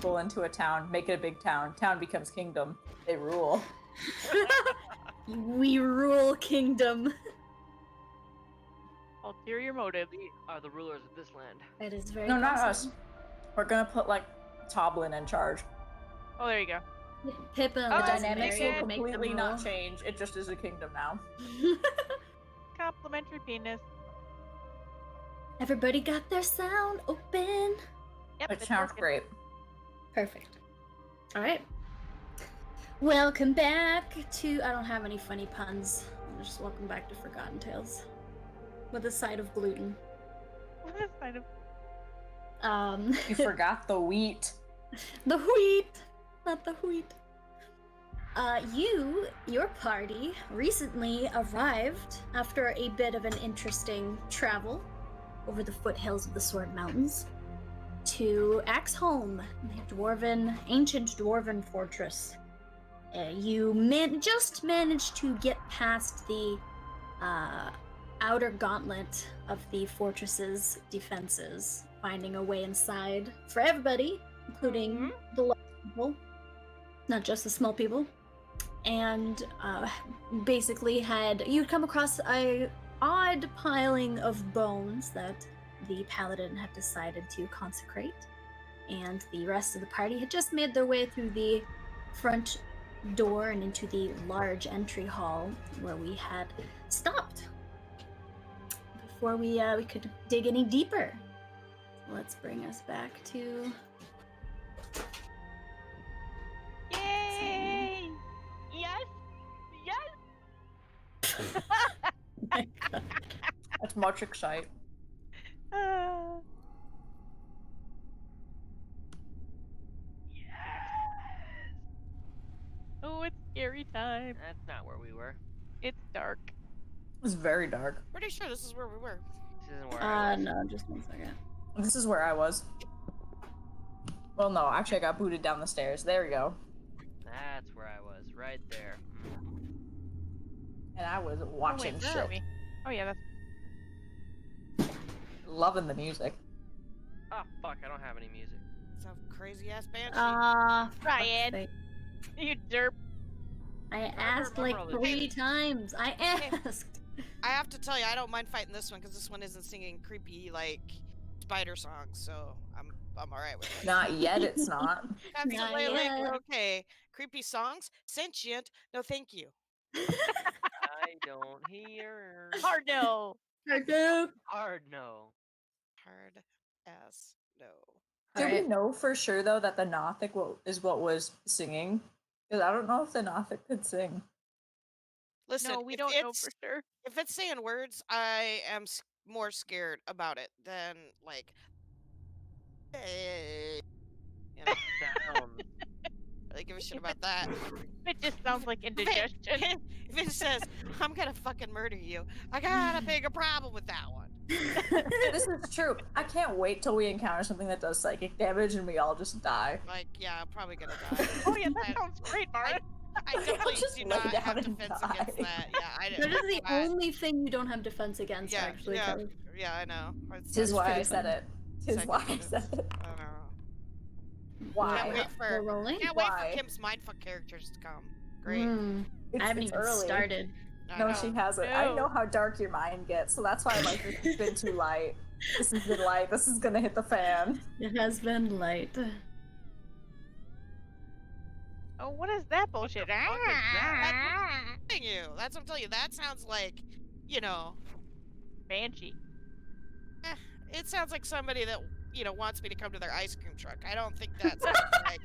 people into a town, make it a big town. Town becomes kingdom. They rule. We rule kingdom. Ulterior motive. We are the rulers of this land. That is very No, not possible. us. We're gonna put like Toblin in charge. Oh, there you go. Pippin Oh, The doesn't dynamics marry will to make them completely not rule. change. It just is a kingdom now. Complimentary penis. Everybody got their sound open. Yep, It it's sounds working. great. Perfect. All right. Welcome back to. I don't have any funny puns. Just welcome back to Forgotten Tales, with a side of gluten. What is kind of You forgot the wheat. The wheat, not the wheat. Your party recently arrived after a bit of an interesting travel over the foothills of the Sword Mountains to Axholm, the ancient dwarven fortress. You just managed to get past the outer gauntlet of the fortress's defenses, finding a way inside for everybody, including the large people, not just the small people. And basically you'd come across a odd piling of bones that the paladin had decided to consecrate, and the rest of the party had just made their way through the front door and into the large entry hall where we had stopped before we could dig any deeper. Let's bring us back to yay! Yes! Yes! my God. That's much excite. Yes! Oh, it's scary time. That's not where we were. It's dark. It's very dark. Pretty sure this is where we were. This isn't where I was. No, just one second. This is where I was. Well, no, actually, I got booted down the stairs. There we go. That's where I was, right there. And I was Oh, watching wait, where are shit. we? Oh, yeah, that's. Loving the music. Oh, fuck, I don't have any music. Some crazy ass banshee. Ryan! Wait. You derp. I asked like remember all this. 3 times. I asked. I have to tell you, I don't mind fighting this one because this one isn't singing creepy like spider songs, so I'm alright with it. Not yet, it's not. Absolutely, yet. we're okay. Creepy songs, sentient. No, thank you. I don't hear. Hard no! Hard no. Hard ass no. Do Alright. we know for sure, though, that the Nothic is what was singing? Because I don't know if the Nothic could sing. Listen, No, we if don't know it's for sure. if it's saying words, I am more scared about it than like. You know, Sound. really give a shit about that. It just sounds like indigestion. If it says, I'm gonna fucking murder you, I got a bigger problem with that one. This is true. I can't wait till we encounter something that does psychic damage and we all just die. Like, yeah, I'm probably gonna die. Oh, yeah, that sounds great, Mara. I definitely just do lay not down have and defense die. against that. Yeah, I That is the I- only thing you don't have defense against, Yeah, actually. yeah, Kelly. yeah, I know. This is why I pretty said fun. it. This is why I said it. I don't know. Why? Can't wait We're for rolling? can't wait Why? for Kim's mindfuck characters to come. Great. I haven't even early. started. I No, know. she hasn't. I No. know how dark your mind gets, so that's why I'm like, this has been too light. This has been light. This is gonna hit the fan. It has been light. Oh, what is that bullshit? fuck is that? Telling you. That's what I'm telling you. That sounds like, you know, Banshee. it sounds like somebody that, you know, wants me to come to their ice cream truck. I don't think that's like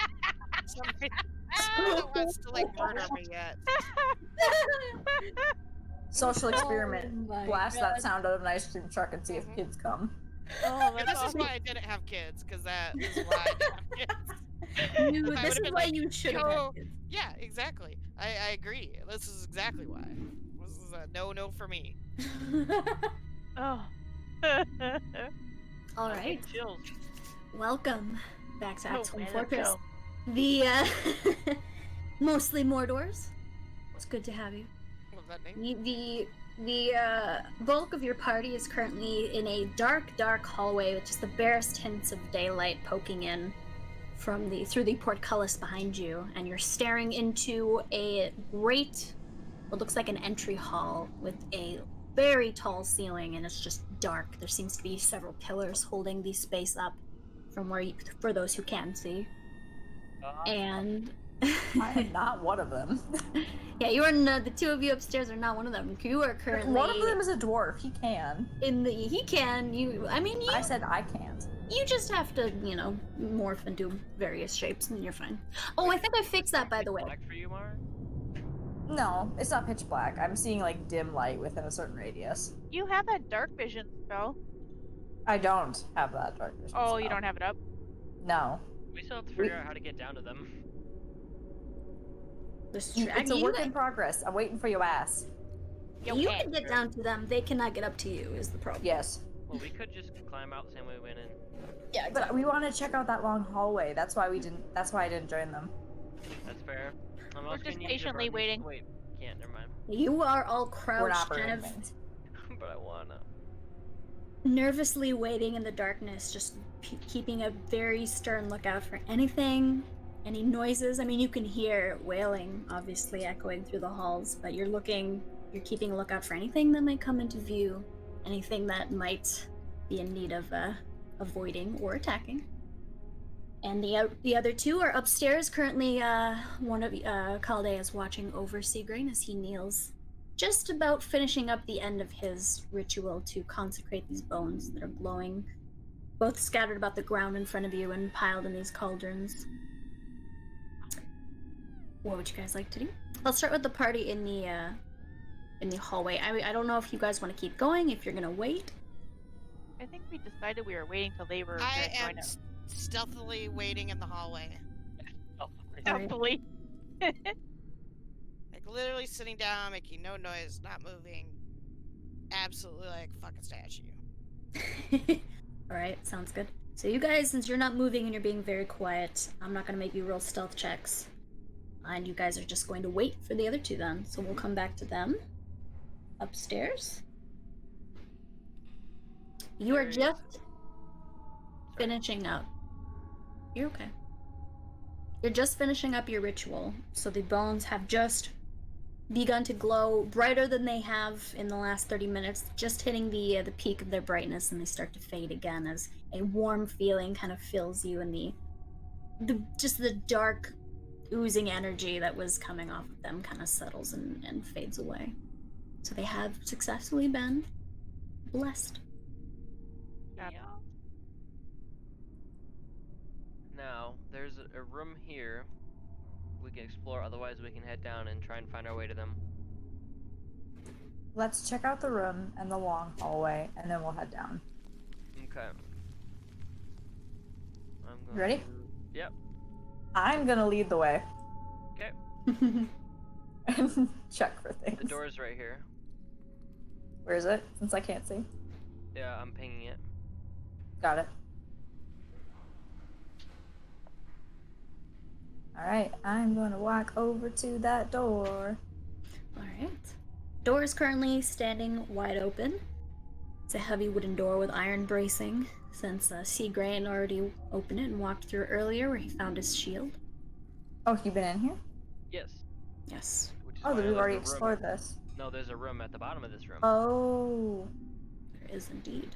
somebody that wants to like murder me yet. Social experiment. Oh my Blast God. that sound out of an ice cream truck and see if Mhm. kids come. Oh, And that's this is awesome. why I didn't have kids, because that is why I didn't have kids. You, I this would've is been why like, you should have "Yo." had kids. Yeah, exactly. I agree. This is exactly why. This is a no for me. Oh. All right. Chills. Welcome back to Oh, Axholm man, Fortress. let's The mostly Mordors. It's good to have you. Love that name. The bulk of your party is currently in a dark, dark hallway with just the barest hints of daylight poking in through the portcullis behind you, and you're staring into a great, what looks like an entry hall with a very tall ceiling, and it's just dark. There seems to be several pillars holding the space up from for those who can see. And I am not one of them. yeah, you are not. The two of you upstairs are not one of them. You are currently. One of them is a dwarf. He can. He can. I said I can't. You just have to, morph into various shapes, and you're fine. Oh, I think I fixed that, by the way. Black for you, Mar? No, it's not pitch black. I'm seeing like dim light within a certain radius. You have that dark vision spell. I don't have that dark vision. Oh, you spell. don't have it up? No. We still have to figure out how to get down to them. It's a work in progress. I'm waiting for your ass. You can get down to them. They cannot get up to you. Is the problem? Yes. Well, we could just climb out the same way we went in. Yeah, But we want to check out that long hallway. That's why I didn't join them. That's fair. We're just patiently waiting. Wait, can't. Never mind. You are all We're not crouched, kind of things. But I wanna. nervously waiting in the darkness, just keeping a very stern lookout for anything, any noises. I mean, you can hear wailing, obviously, echoing through the halls, but you're keeping a lookout for anything that might come into view, anything that might be in need of avoiding or attacking. And the other two are upstairs. Currently, one of Calde is watching over Seagrain as he kneels, just about finishing up the end of his ritual to consecrate these bones that are glowing, both scattered about the ground in front of you and piled in these cauldrons. What would you guys like to do? I'll start with the party in the hallway. I don't know if you guys want to keep going, if you're gonna wait. I think we decided we were waiting till they were I gonna am join us. stealthily waiting in the hallway. Hopefully. Like, literally sitting down, making no noise, not moving. Absolutely like a fucking statue. Alright, sounds good. So you guys, since you're not moving and you're being very quiet, I'm not gonna make you roll stealth checks. And you guys are just going to wait for the other two then. So we'll come back to them. Upstairs. You are just finishing up. You're okay. You're just finishing up your ritual. So the bones have just begun to glow brighter than they have in the last 30 minutes, just hitting the peak of their brightness, and they start to fade again as a warm feeling kind of fills you, and the dark oozing energy that was coming off of them kind of settles and fades away. So they have successfully been blessed. Yeah. Now, there's a room here we can explore, otherwise we can head down and try and find our way to them. Let's check out the room and the long hallway, and then we'll head down. Okay. Ready? Yep. I'm gonna lead the way. Okay. And check for things. The door's right here. Where is it? Since I can't see. Yeah, I'm pinging it. Got it. Alright, I'm gonna walk over to that door. Alright. Door is currently standing wide open. It's a heavy wooden door with iron bracing, since Seagrain already opened it and walked through earlier where he found his shield. Oh, you've been in here? Yes. Yes. Which is Oh, why we've there's already a room. explored this. No, there's a room at the bottom of this room. Oh. There is indeed.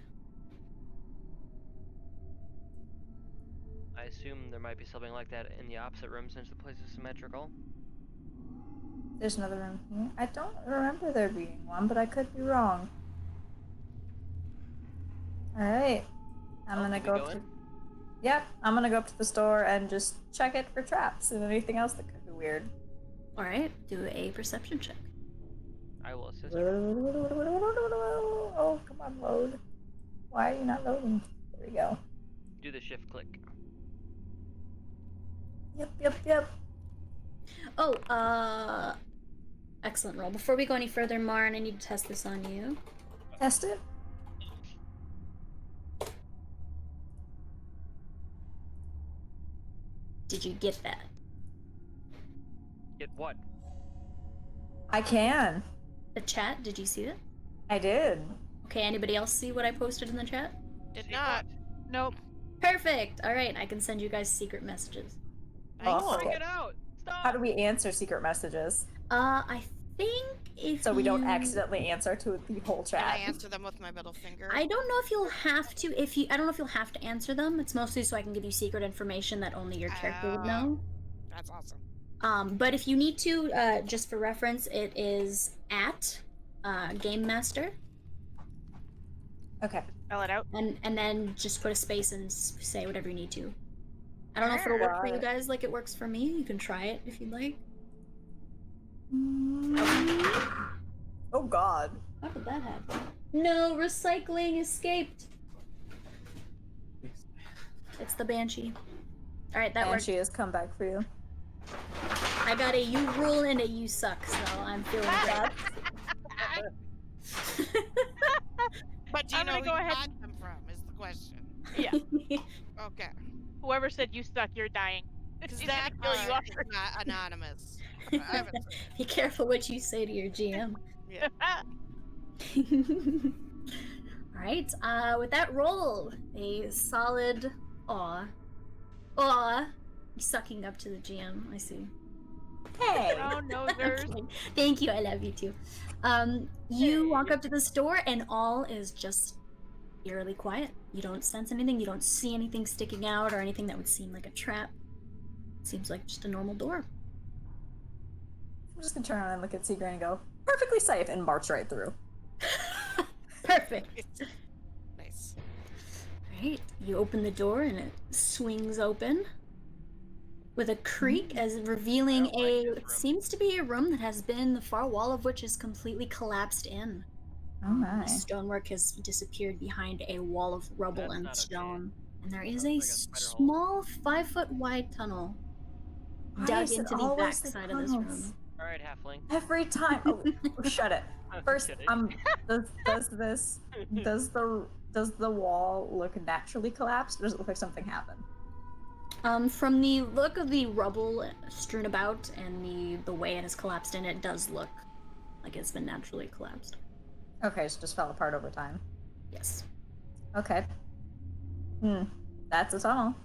I assume there might be something like that in the opposite room since the place is symmetrical. There's another room here. I don't remember there being one, but I could be wrong. Alright. I'm gonna can we go go up to... in? Yep, I'm gonna go up to the store and just check it for traps and anything else that could be weird. Alright, do a perception check. I will assist. Oh, come on, load. Why are you not loading? There we go. Do the shift click. Yep. Oh, excellent roll. Before we go any further, Marn, I need to test this on you. Test it. Did you get that? Get what? I can. The chat, did you see that? I did. Okay, anybody else see what I posted in the chat? Did See not. Nope. Perfect. All right, I can send you guys secret messages. Oh, Bring okay. it out! Stop! How do we answer secret messages I think if so we don't you- accidentally answer to the whole Can I chat? answer them with my middle finger? I don't know if you'll have to. I don't know if you'll have to answer them. It's mostly so I can give you secret information that only your character would know. That's awesome. But if you need to, just for reference, it is at Game Master, Okay. Spell it out. and then just put a space and say whatever you need to. I don't know if it'll work for you Right. guys like it works for me. You can try it if you'd like. Oh God. How did that happen? No, recycling escaped. It's the Banshee. Alright, that And worked. she has come back for you. I got a you rule and a you suck, so I'm feeling good. But do you I'm know gonna who go you ahead got them from, is the question. Yeah. Okay. Whoever said you suck, you're dying. Because He's that gonna kill you part off. is not anonymous. I haven't said Be careful what you say to your GM. Yeah. Alright, with that roll, a solid aw. Aw. Sucking up to the GM, I see. Hey. Oh, nosers. Thank you, I love you too. You walk up to this door and all is just eerily quiet. You don't sense anything, you don't see anything sticking out or anything that would seem like a trap. Seems like just a normal door. I'm just gonna turn around and look at Seagrain and go, perfectly safe, and march right through. Perfect. Nice. Right, you open the door and it swings open with a creak as revealing I don't like this room. seems to be a room that has been the far wall of which is completely collapsed in. Oh my. The stonework has disappeared behind a wall of rubble That's and not okay. stone, and there That is looks a like a spider small 5-foot wide tunnel Why dug is it into the always the backside of this tunnels? room. Alright, halfling. Every time. Oh, shut it. I'm First, kidding. does the wall look naturally collapsed, or does it look like something happened? From the look of the rubble strewn about and the way it has collapsed in, it does look like it's been naturally collapsed. Okay, so it just fell apart over time. Yes. Okay. That's a tunnel.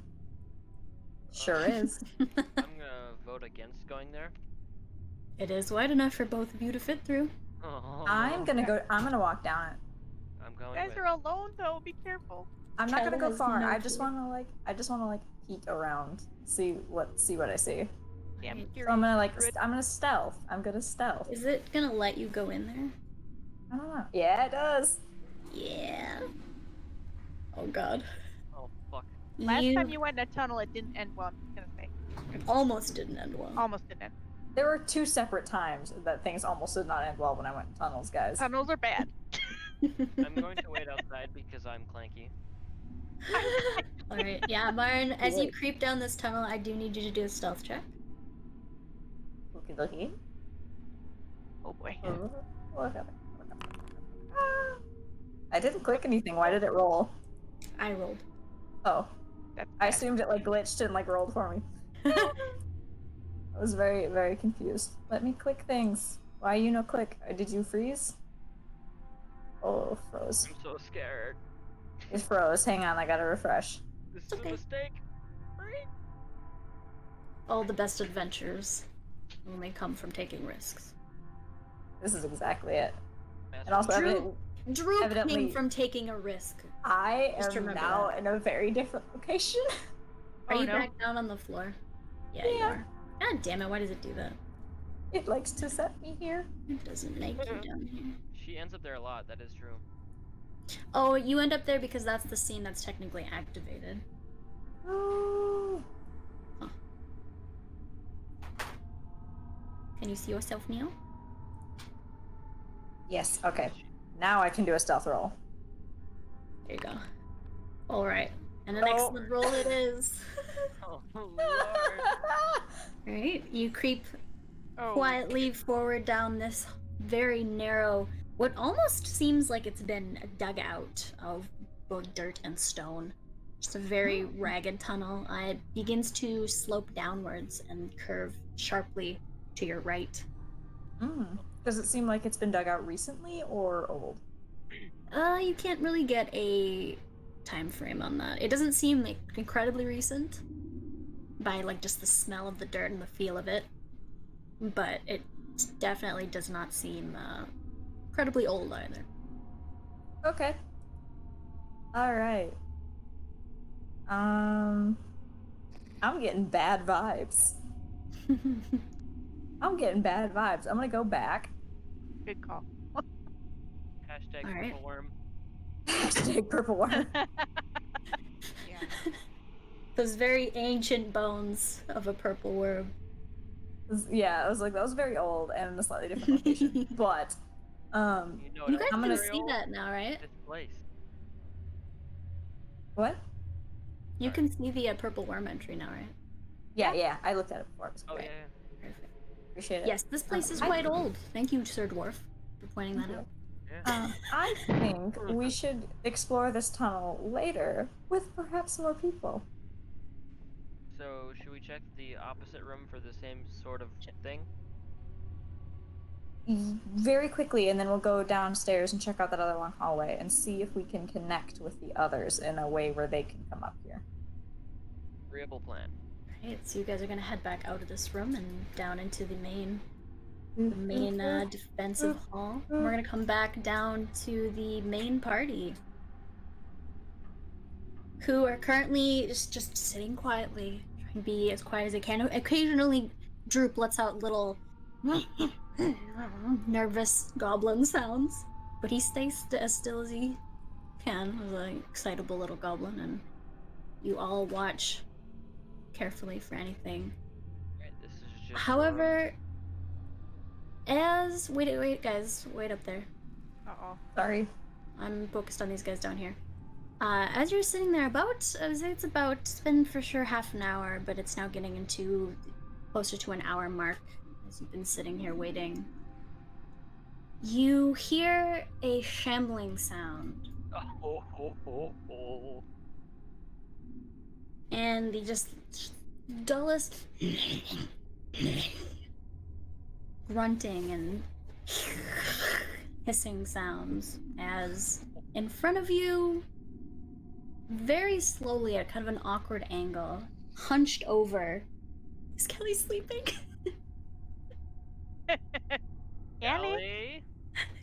Sure is. I'm gonna vote against going there. It is wide enough for both of you to fit through. Oh, I'm gonna walk down it. I'm You going guys with. are alone, though. Be careful. I'm not gonna Kelly go has far. no I just clue. wanna peek around, see what I see. Yeah, I'm Right. So I'm gonna curious. I'm gonna stealth. I'm gonna stealth. Is it gonna let you go in there? I don't know. Yeah, it does. Yeah. Oh god. Oh fuck. Last time you went in a tunnel, it didn't end well. I'm just gonna say. almost didn't end well. Almost didn't end. There were 2 separate times that things almost did not end well when I went in tunnels, guys. Tunnels are bad. I'm going to wait outside because I'm clanky. Alright, yeah, Marn, as you creep down this tunnel, I do need you to do a stealth check. Looky. Oh boy. Look at it. I didn't click anything. Why did it roll? I rolled. Oh, That's I bad. assumed it glitched and rolled for me. I was very, very confused. Let me click things. Why you no click? Did you freeze? Oh, froze. I'm so scared. It froze. Hang on, I gotta refresh. This is Okay. a mistake. All the best adventures only come from taking risks. This is exactly it. And Master- also, Drew- Drew Evidently- came from taking a risk. I Just am remember now that. in a very different location. Are Oh, you no. back down on the floor? Yeah, you Yeah. are. God damn it, why does it do that? It likes to set me here. It doesn't like you down here. She ends up there a lot, that is true. Oh, you end up there because that's the scene that's technically activated. Ooh. Can you see yourself, Neil? Yes, okay. Now I can do a stealth roll. There you go. Alright. And an Oh. excellent roll it is. Oh lord. Alright, you creep Oh. quietly forward down this very narrow, what almost seems like it's been dug out of both dirt and stone. Just a very ragged tunnel. It begins to slope downwards and curve sharply to your right. Does it seem like it's been dug out recently or old? You can't really get a time frame on that. It doesn't seem like incredibly recent by like just the smell of the dirt and the feel of it, but it definitely does not seem incredibly old either. Okay. All right. I'm getting bad vibes. I'm getting bad vibes. I'm gonna go back. Good call. Hashtag All right. purple worm. Hashtag purple worm. Yeah. Those very ancient bones of a purple worm. Yeah, I was like, that was very old and in a slightly different location. But, You know what You else guys is I'm can gonna- very see old? that now, right? This place. what? You Sorry. can see the purple worm entry now, right? Yeah, I looked at it before. It was Oh great. yeah. Perfect. Appreciate it. Yes, this place is I- quite old. Thank you, Sir Dwarf, for pointing that out. Yeah. I think we should explore this tunnel later with perhaps more people. So should we check the opposite room for the same sort of thing? Very quickly, and then we'll go downstairs and check out that other long hallway and see if we can connect with the others in a way where they can come up here. Agreeable plan. Right, so you guys are gonna head back out of this room and down into the main defensive hall. And we're gonna come back down to the main party, who are currently just sitting quietly, trying to be as quiet as they can. Occasionally, Droop lets out little nervous goblin sounds, but he stays as still as he can, as an excitable little goblin, and you all watch carefully for anything. Right, this is just. However, as wait, guys, wait up there. Uh-oh. Sorry. I'm focused on these guys down here. As you're sitting there, I would say it's been for sure half an hour, but it's now getting into closer to an hour mark as you've been sitting here waiting. You hear a shambling sound, Oh. and the just dullest grunting and hissing sounds as in front of you, very slowly at kind of an awkward angle, hunched over. Is Kelly sleeping? Kelly?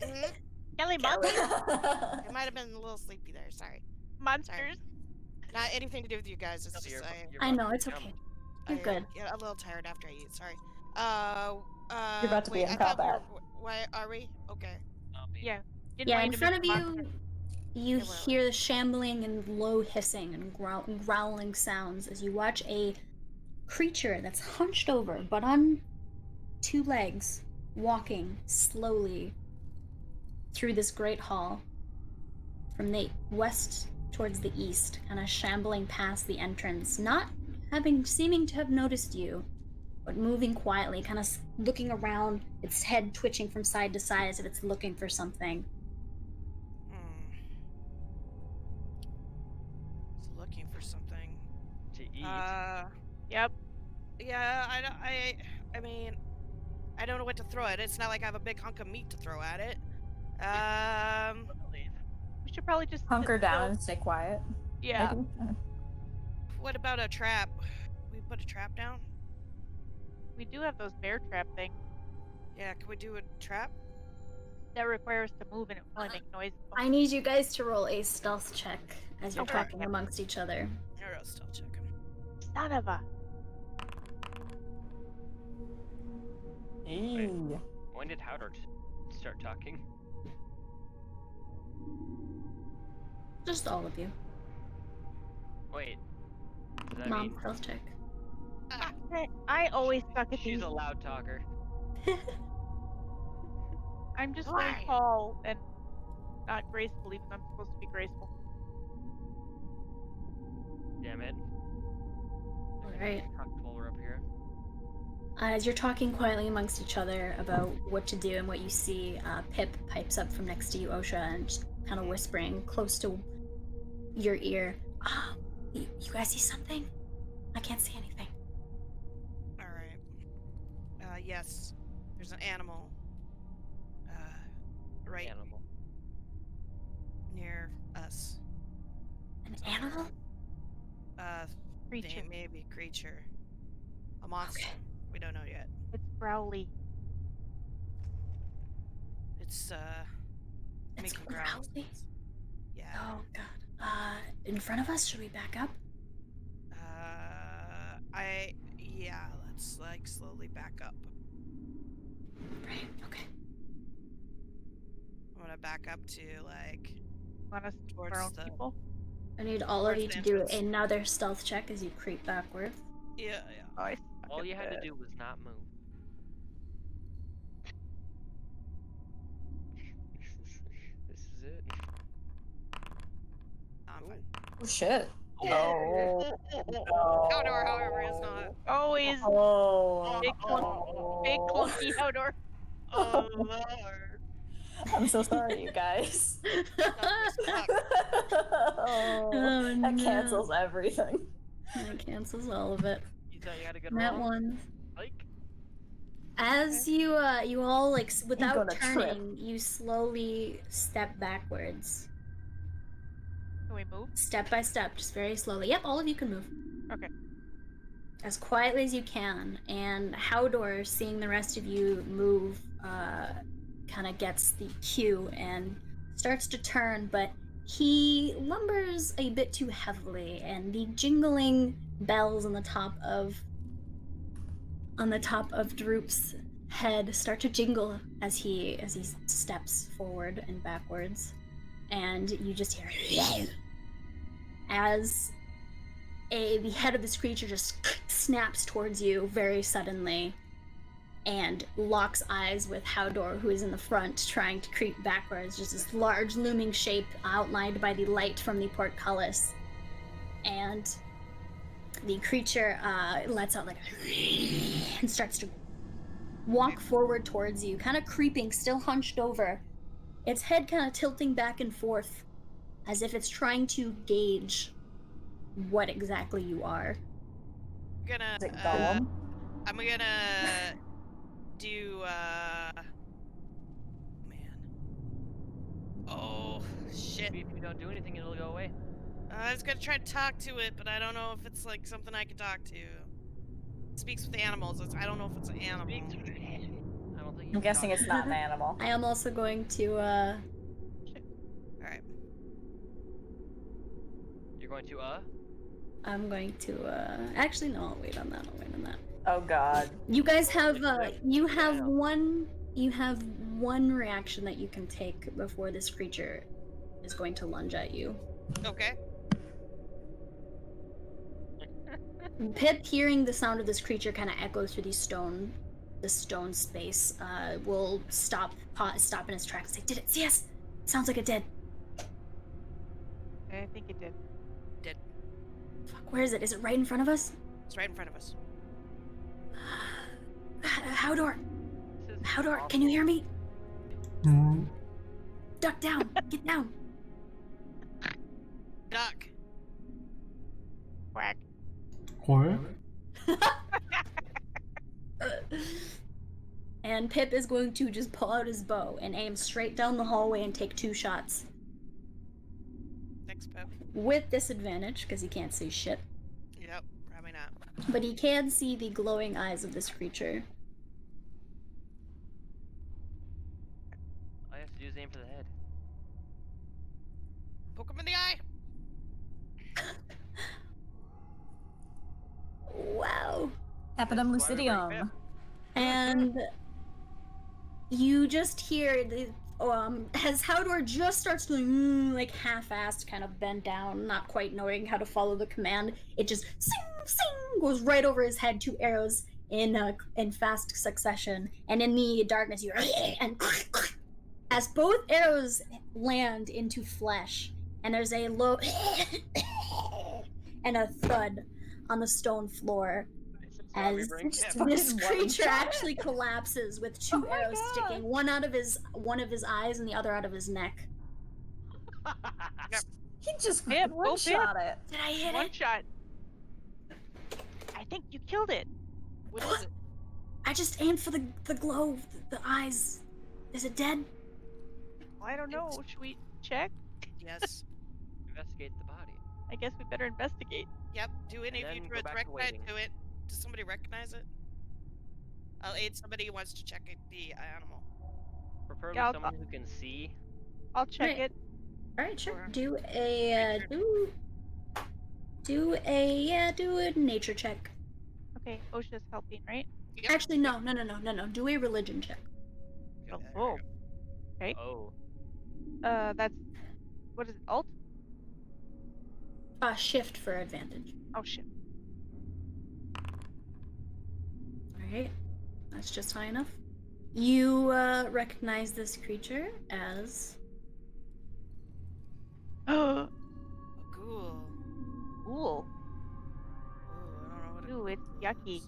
Mhm. Kelly monsters? I might have been a little sleepy there. Sorry. Monsters? Not anything to do with you guys. It's Kelly, just I know, about it's to be okay. I You're good. get a little tired after I eat. Sorry. You're about to be wait, in I thought combat. why are we? Okay. Yeah. Didn't Yeah, want in to front miss of the monster. you, you Yeah, where are hear the shambling and low hissing and growling sounds as you watch a creature that's hunched over, but on two legs, walking slowly through this great hall from the west towards the east, kind of shambling past the entrance, not seeming to have noticed you, but moving quietly, kind of looking around, its head twitching from side to side as if it's looking for something. It's looking for something. to eat. Yep. Yeah, I mean, I don't know what to throw at it. It's not like I have a big hunk of meat to throw at it. We should probably just Hunker sit down still. and stay quiet. Yeah. Maybe? What about a trap? We put a trap down? We do have those bear trap things Yeah, can we do a trap? that require us to move and it will probably make noise. I need you guys to roll a stealth check as you're Okay. talking amongst each other. I'll still check him. Son of a. Eee. When did Howard start talking? Just all of you. Wait. Does that Mom, mean stealth check. I always suck at she's these. a loud talker? I'm just Why? very tall and not graceful, even though I'm supposed to be graceful. Damn it. Alright. Talk while we're up here. As you're talking quietly amongst each other about what to do and what you see, Pip pipes up from next to you, Osha, and just kind of whispering close to your ear. You guys see something? I can't see anything. Alright. Yes. There's an animal. Right Animal. near us. An animal? Creature. Maybe creature. A monster. Okay. We don't know yet. It's Growly. It's It's making growls. growly? Yeah. Oh god. In front of us? Should we back up? Yeah, let's like slowly back up. Right, okay. I'm gonna back up to like Want us towards our own the people? I need all of Towards you the to do entrance. another stealth check as you creep backwards. yeah. Oh, I suck All at you had to this. do was not move. This is it. I'm Ooh. fine. Oh shit. Oh. No. Outdoor, however, is not. Always Oh. big clunky outdoor. Oh Lord. I'm so sorry, you guys. Suck. Oh, Oh, that no. cancels everything. That cancels all of it. You thought you had a good That roll? one. Like? As you all like without gonna trip. turning, you slowly step backwards. Can we move? Step by step, just very slowly. Yep, all of you can move. Okay. As quietly as you can. And Howdor, seeing the rest of you move, kind of gets the cue and starts to turn, but he lumbers a bit too heavily, and the jingling bells on the top of Droop's head start to jingle as he steps forward and backwards, and you just hear as the head of this creature just snaps towards you very suddenly and locks eyes with Howdor, who is in the front trying to creep backwards, just this large looming shape outlined by the light from the portcullis. And the creature lets out like and starts to walk forward towards you, kind of creeping, still hunched over, its head kind of tilting back and forth as if it's trying to gauge what exactly you are. Gonna Is it Gollum? I'm gonna do man. Oh shit. Maybe if you don't do anything, it'll go away. I was gonna try to talk to it, but I don't know if it's like something I can talk to. It speaks with animals. I don't know if it's an animal. I don't think. I'm guessing it's not an animal. I am also going to Alright. You're going to I'm going to actually no, I'll wait on that. Oh god. You guys have you have Yeah. one reaction that you can take before this creature is going to lunge at you. Okay. Pip, hearing the sound of this creature kind of echo through the stone space, will stop in his tracks. Like, did it see us? Sounds like it did. I think it did. Fuck, where is it? Is it right in front of us? It's right in front of us. Howdor, This is Howdor, can you hear me? No. Duck down, get down. Duck. Quack. What? And Pip is going to just pull out his bow and aim straight down the hallway and take 2 shots. Thanks, Pep. With disadvantage, because he can't see shit. Yep, probably not. But he can see the glowing eyes of this creature. All you have to do is aim for the head. Poke him in the eye. Wow. Epidem That's why we bring lucidium. Pip. And you just hear the as Howdor just starts doing like half-assed, kind of bent down, not quite knowing how to follow the command, it just sing sing goes right over his head, 2 arrows in fast succession, and in the darkness you hear and as both arrows land into flesh, and there's a low and a thud on the stone floor That's why we as bring Pip. this Fucking creature one-shot. actually collapses with 2 Oh my arrows God. sticking, one out of his eyes and the other out of his neck. He just Pip, go one-shot it. Did I hit One it? shot. I think you killed it. What is it? I just aimed for the glow, the eyes. Is it dead? I don't know. Should we check? Yes. Investigate the body. I guess we better investigate. Yep. Do any And of you then go druids back to recognize waiting. do it? Does somebody recognize it? I'll aid somebody who wants to check the animal. Preferably Yeah, someone who can see. I'll check Right. it. All right, sure. Or- Do a do a nature check. Okay, OSHA's helping, right? Yep. Actually, no. Do a religion check. Yep. Oh. Okay. Oh. That's what is it? Alt? Shift for advantage. Oh shit. All right, that's just high enough. You recognize this creature as Oh, A ghoul. cool. Ooh, I don't know what a Ooh, it's ghoul yucky.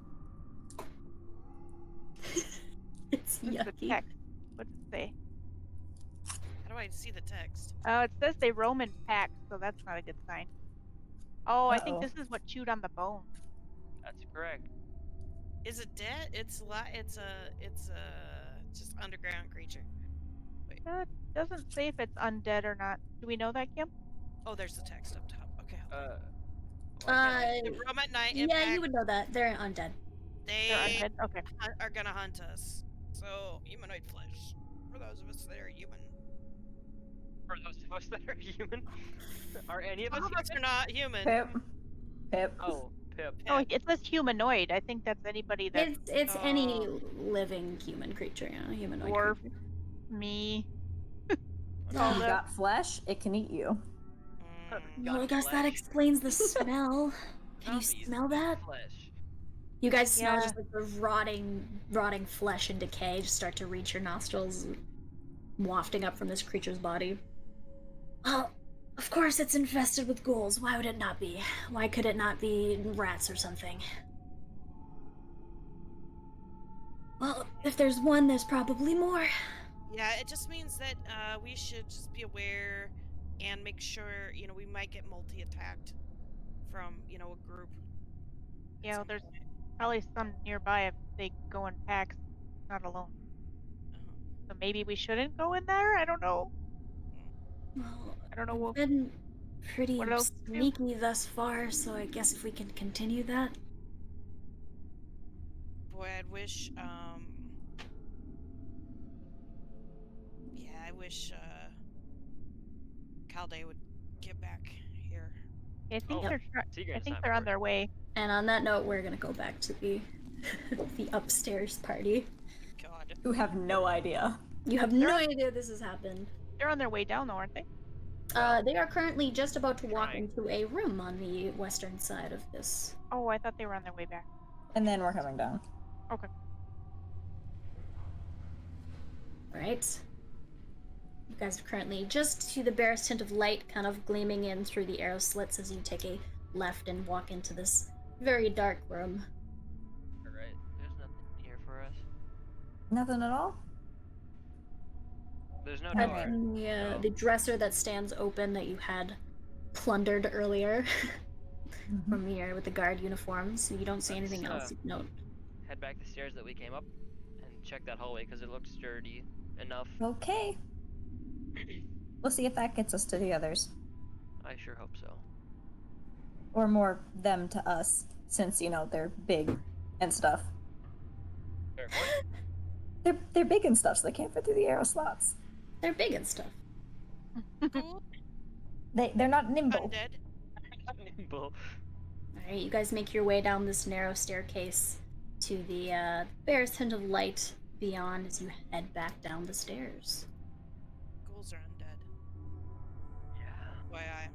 is. it's Where's the yucky. text? What's it say? How do I see the text? It says they roam in packs, so that's not a good sign. Oh, I think Uh-oh. this is what chewed on the bone. That's correct. Is it dead? It's just underground creature. It doesn't say if it's undead or not. Do we know that, Kim? Oh, there's the text up top. Okay. Why can't They roam at night. Yeah, Impact. you would know that. They're undead. They're They undead? Okay. are gonna hunt us. So humanoid flesh. For those of us that are human. For those of us that are human, are any of us Some of us are human? not human. Pip. Oh, Pip. Oh, it says humanoid. I think that's anybody that's It's any Oh. living human creature, humanoid dwarf, creature. me. If all you the- got flesh, it can eat you. Mm. Well, I Got guess that flesh. explains the smell. Can you Zombies smell eat that? Flesh. You guys smell Yeah. just like the rotting flesh and decay just start to reach your nostrils, wafting up from this creature's body. Well, of course it's infested with ghouls. Why would it not be? Why could it not be rats or something? Well, if there's one, there's probably more. Yeah, it just means that we should just be aware and make sure, we might get multi-attacked from, a group. at Yeah, some there's point. probably some nearby if they go in packs, not alone. Uh-huh. So maybe we shouldn't go in there? I don't know. Well, I don't know we've what- been pretty what else to do? sneaky thus far, so I guess if we can continue that. Boy, I'd wish, I wish, Calde would get back here. I think Oh, they're Seagram's I think time they're on for it. their way. And on that note, we're gonna go back to the the upstairs party. God. You have no idea. You have no idea this has happened. They're on their way down though, aren't they? They are currently just about to walk Trying. into a room on the western side of this. Oh, I thought they were on their way back. And then we're coming down. Okay. Alright. You guys are currently just to the barest hint of light kind of gleaming in through the arrow slits as you take a left and walk into this very dark room. Alright, there's nothing here for us. Nothing at all? There's no Okay. door. And No. the dresser that stands open that you had plundered earlier from here with the guard uniforms, so you don't see anything Let's, else of note. Head back the stairs that we came up and check that hallway because it looks sturdy enough. Okay. We'll see if that gets us to the others. I sure hope so. Or more them to us, since, they're big and stuff. Fair point. They're big and stuff, so they can't fit through the arrow slots. They're big and stuff. Cool. They're not nimble. Undead. Nimble. Alright, you guys make your way down this narrow staircase to the barest hint of light beyond as you head back down the stairs. Ghouls are undead. Yeah. FYI.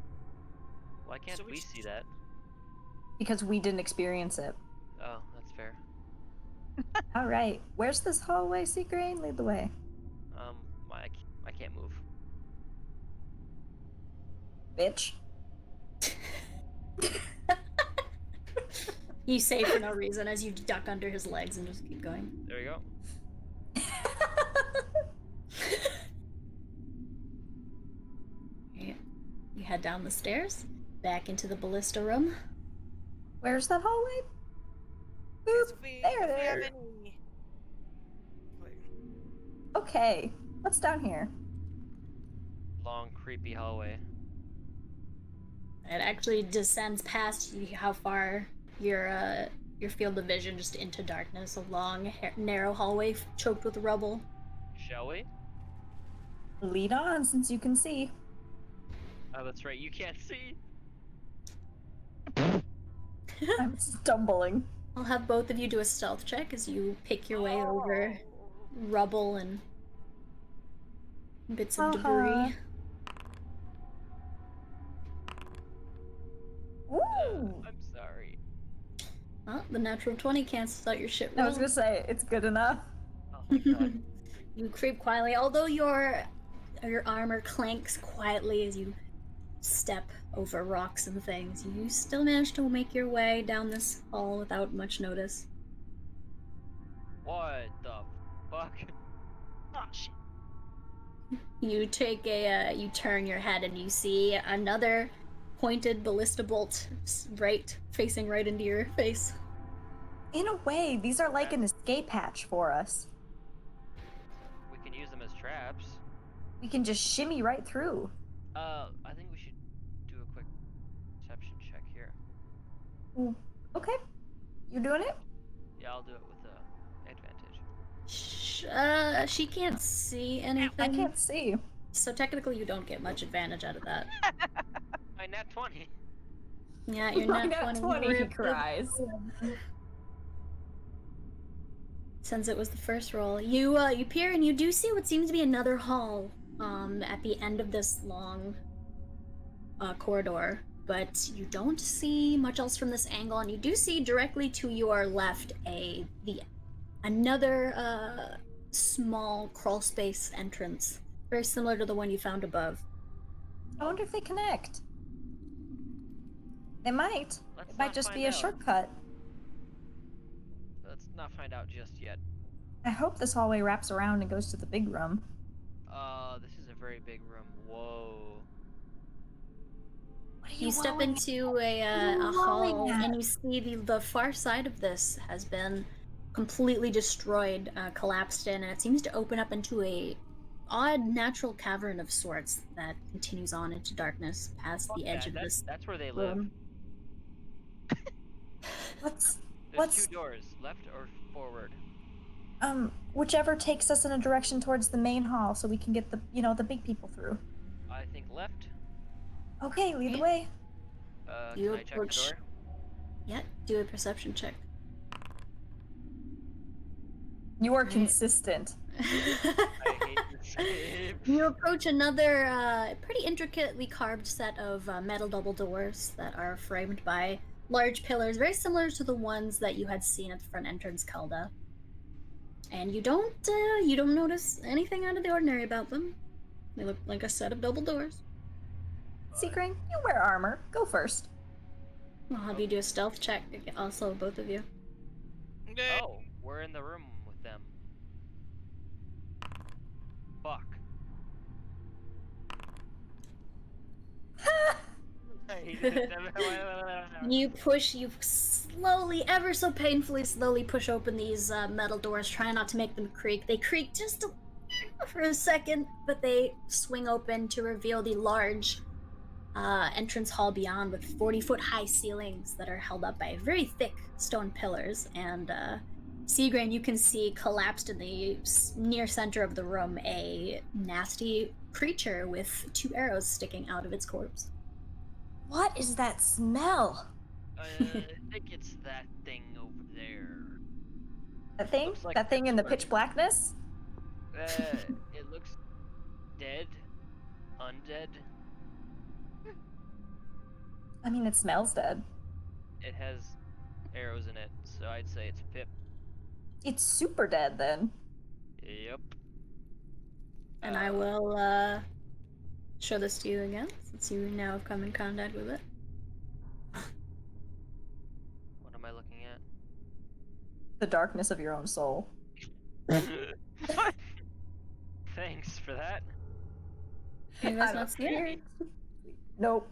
Why can't So we we see should- that? Because we didn't experience it. Oh, that's fair. Alright, where's this hallway, Seagrain? Lead the way. I can't move. Bitch. You say for no reason as you duck under his legs and just keep going. There we go. Alright, you head down the stairs, back into the ballista room. Where's that hallway? Yes, Boop. if we There, have there. any... Wait. Okay, what's down here? Long, creepy hallway. It actually descends past you, how far your field of vision, just into darkness, a long, narrow hallway choked with rubble. Shall we? Lead on, since you can see. Oh, that's right. You can't see. I'm stumbling. I'll have both of you do a stealth check as you pick your way over rubble and bits of debris. Ooh! I'm sorry. Well, the natural 20 cancels out your shit roll. I was gonna say, it's good enough. Oh my god. You creep quietly, although your armor clanks quietly as you step over rocks and things. You still manage to make your way down this hall without much notice. What the fuck? Oh shit. You take you turn your head and you see another pointed ballista bolt facing right into your face. In a way, these are like an escape hatch for us. We can use them as traps. We can just shimmy right through. I think we should do a quick perception check here. Ooh. Okay. You doing it? Yeah, I'll do it with advantage. She can't see anything. I can't see. So technically you don't get much advantage out of that. My nat 20. Yeah, you're My not nat 20, he cries. Since it was the first roll, you peer and you do see what seems to be another hall at the end of this long corridor, but you don't see much else from this angle, and you do see directly to your left another small crawl space entrance, very similar to the one you found above. I wonder if they connect. They might. Let's It might not just find be a out. shortcut. Let's not find out just yet. I hope this hallway wraps around and goes to the big room. This is a very big room. Whoa. What are You step wowing into a wowing hall, at? and you see the far side of this has been completely destroyed, collapsed in, and it seems to open up into a odd natural cavern of sorts that continues on into darkness past the edge of this That's where they live. room. What's There's two doors, left or forward. whichever takes us in a direction towards the main hall so we can get the big people through. I think left. Okay, lead the Okay. way. You Can I check the approach- door? Yeah, do a perception check. You are Right. consistent. I hate this game. You approach another pretty intricately carved set of metal double doors that are framed by large pillars, very similar to the ones that you had seen at the front entrance, Kelda. And you don't notice anything out of the ordinary about them. They look like a set of double doors. Seagrain, you wear armor. Go first. I'll have you do a stealth check, also, both of you. Oh, we're in the room with them. Fuck. You slowly, ever so painfully slowly push open these metal doors, trying not to make them creak. They creak just for a second, but they swing open to reveal the large entrance hall beyond, with 40-foot high ceilings that are held up by very thick stone pillars. And Seagrain, you can see collapsed in the near center of the room a nasty creature with 2 arrows sticking out of its corpse. What is that smell? I think it's that thing over there. That thing? Looks like That thing in the pitch pitch blackness? It looks dead, undead. I mean, it smells dead. It has arrows in it, so I'd say it's Pip. It's super dead then. Yep. And I will show this to you again, since you now have come in contact with it. What am I looking at? The darkness of your own soul. What? Thanks for that. You guys not scared? Nope.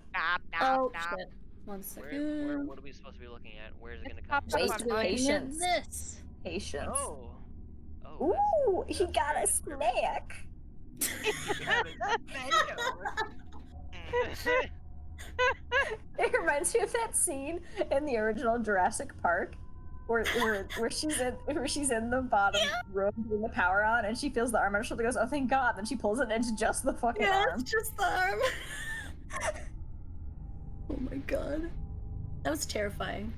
Oh, shit. One Where, second. what are we supposed to be looking at? Where's it It's gonna come popped from? up Waste on mine. patience. This. Patience. Oh. Oh. Ooh, he got a snack. It reminds me of that scene in the original Jurassic Park where she's in the bottom room doing the power on and she feels the arm on her shoulder, goes, oh thank God, then she pulls it and it's just the fucking Yeah, arm. it's just the arm. Oh my god. That was terrifying.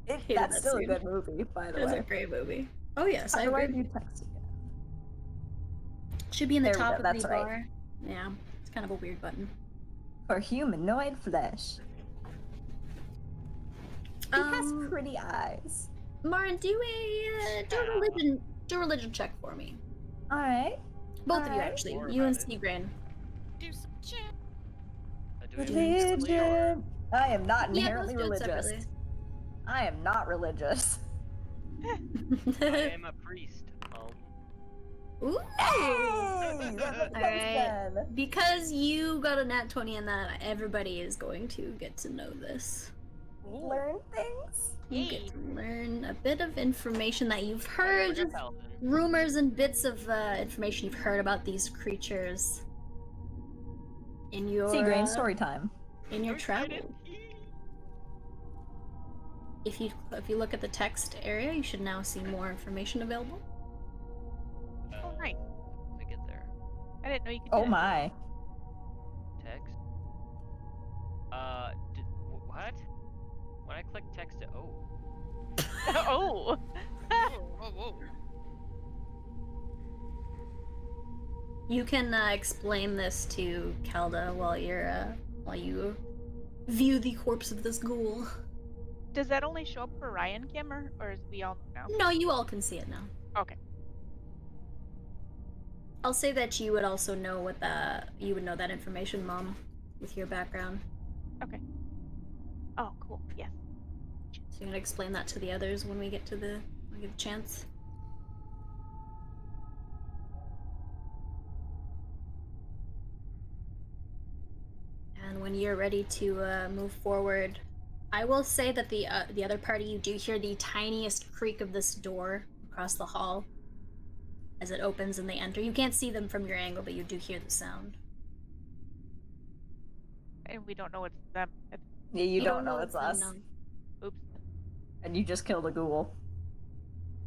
Hated That's that still scene. a good movie, by the It was way. a great movie. Oh yes, I How do I agree. do text again? Should be in the There we top go, of that's the right. bar. Yeah, it's kind of a weird button. For humanoid flesh. He has Um, pretty eyes. Marin, do a religion check for me. Alright. Both of you Alright. actually. More You and about it. Seagrain. Do some check. Do we explicitly or- Religion. I am not Yeah, inherently let's do it religious. separately. I am not religious. I am a priest. Oh. Ooh! Hey! That makes Alright. sense then. Because you got a nat 20 in that, everybody is going to get to know this. Learn things? You get to learn a bit of information that you've Hey, heard, we're just paladin. rumors and bits of information you've heard about these creatures in your Seagrain, story time. in your I'm travel. excited. If you look at the text area, you should now see more information available. Oh, nice. To get there. I didn't know you could do Oh that. my. Text. What? When I click text to Oh! Whoa, whoa. You can explain this to Kelda while you view the corpse of this ghoul. Does that only show up for Ryan, Kim, or is we all know now? No, you all can see it now. Okay. I'll say that you would also know you would know that information, Mom, with your background. Okay. Oh, cool. Yes. So you're gonna explain that to the others when we get the chance. And when you're ready to move forward, I will say that the other party, you do hear the tiniest creak of this door across the hall as it opens and they enter. You can't see them from your angle, but you do hear the sound. And we don't know it's them. Yeah, you don't know it's them, us. no. Oops. And you just killed a ghoul.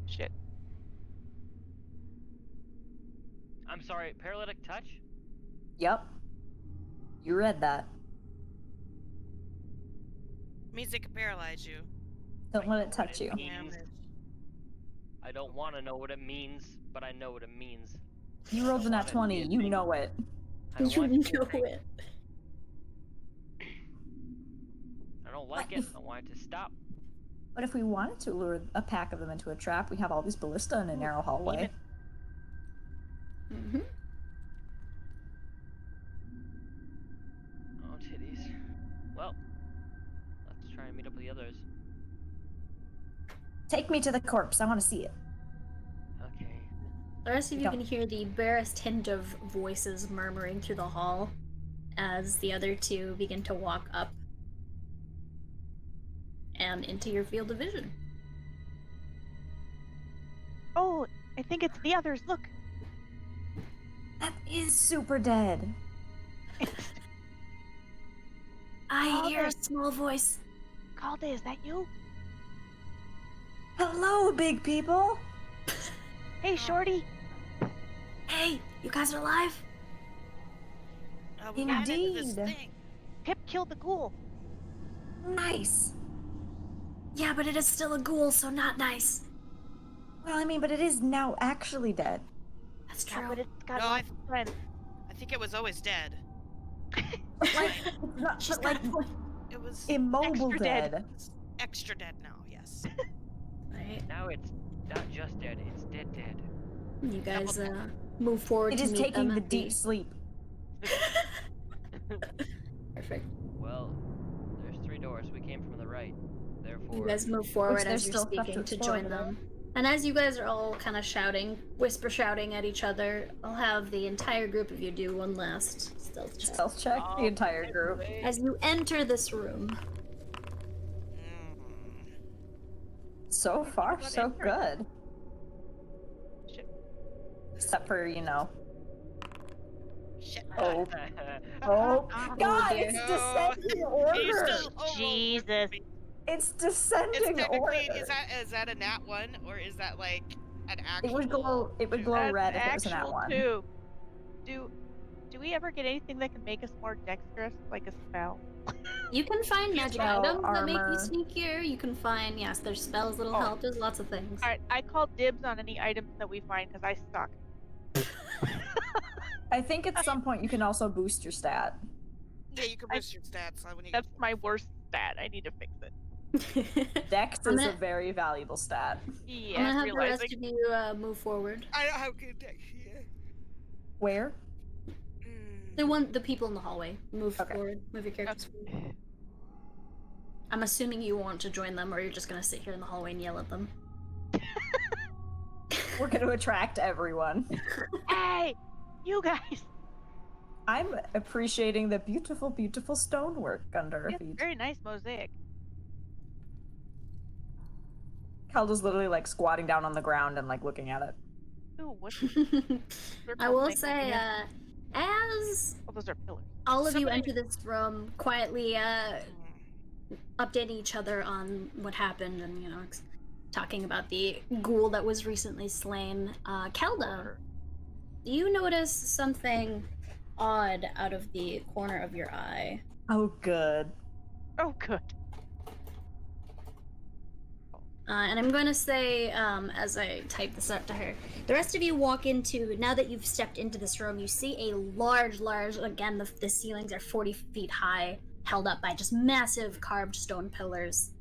Shit. I'm sorry, paralytic touch? Yep. You read that. Means it can paralyze you. Don't let it touch you. Means. I don't want to know what it means, but I know what it means. You rolled I a nat want it to 20, be a you thing. know it. I don't You want it to be a know thing. it. I don't like What it. if- I want it to stop. But if we wanted to lure a pack of them into a trap, we have all these ballista in a narrow hallway. Mm-hmm. Oh, titties. Well, let's try and meet up with the others. Take me to the corpse, I want to see it. Okay. The rest of you Go. can hear the barest hint of voices murmuring through the hall as the other two begin to walk up and into your field of vision. Oh, I think it's the others. Look. That is super dead. I hear a small voice. Calde, is that you? Hello, big people. Hey, Shorty. Hey, you guys are alive? We got into this Indeed. thing. Pip killed the ghoul. Nice. Yeah, but it is still a ghoul, so not nice. Well, I mean, but it is now actually dead. That's Yeah, true. but it's got No, lots of friends. I think it was always dead. Like, not, She's but got like a point. It was immobile extra dead. dead. extra dead now, yes. Right. Now it's not just dead, it's dead. You guys move forward It to is meet taking them the at deep sleep. Perfect. Well, there's 3 doors. We came from the right. Therefore, You guys move forward there's as you're still stuff to speaking to explore, join though. them. And as you guys are all kind of shouting, whisper shouting at each other, I'll have the entire group of you do one last stealth check. Stealth check Oh, the entire group. As you enter this room, Mm. So far, about so entering. good. Shit. Except for, you know, Shit. Oh, oh, God, dear. it's No. descending You order. still Jesus. It's It's descending technically order. is that a nat 1 or is that like an It actual? would glow. It would glow That's red if it was an actual at one. two. Do we ever get anything that can make us more dexterous, like a spell? You can find magic No, items that make you armor. sneakier. You can find, yes, there's spells that'll Oh. help. There's lots of things. Alright, I call dibs on any items that we find because I suck. I think at some point you can also boost your stat. Yeah, you can boost your stats when you. That's my worst stat. I need to fix it. Dex I'm is a gonna- very valuable stat. Yeah, I'm gonna have realizing. the rest of you move forward. I don't have good deck here. Where? The people in the hallway. Move Okay. forward. Move your characters forward. I'm assuming you want to join them, or you're just gonna sit here in the hallway and yell at them. We're going to attract everyone. Hey, you guys. I'm appreciating the beautiful, beautiful stonework under our It's feet. very nice mosaic. Caldo's literally like squatting down on the ground and like looking at it. Ooh, what? I will say, as Oh, those are pillars. all of you Somebody- enter this room quietly, updating each other on what happened and, you know, talking about the ghoul that was recently slain, Kelda, do you notice something odd out of the corner of your eye? Oh, good. Oh, good. And I'm going to say, as I type this out to her, the rest of you walk into, now that you've stepped into this room, you see a large, again, the ceilings are 40 feet high, held up by just massive carved stone pillars.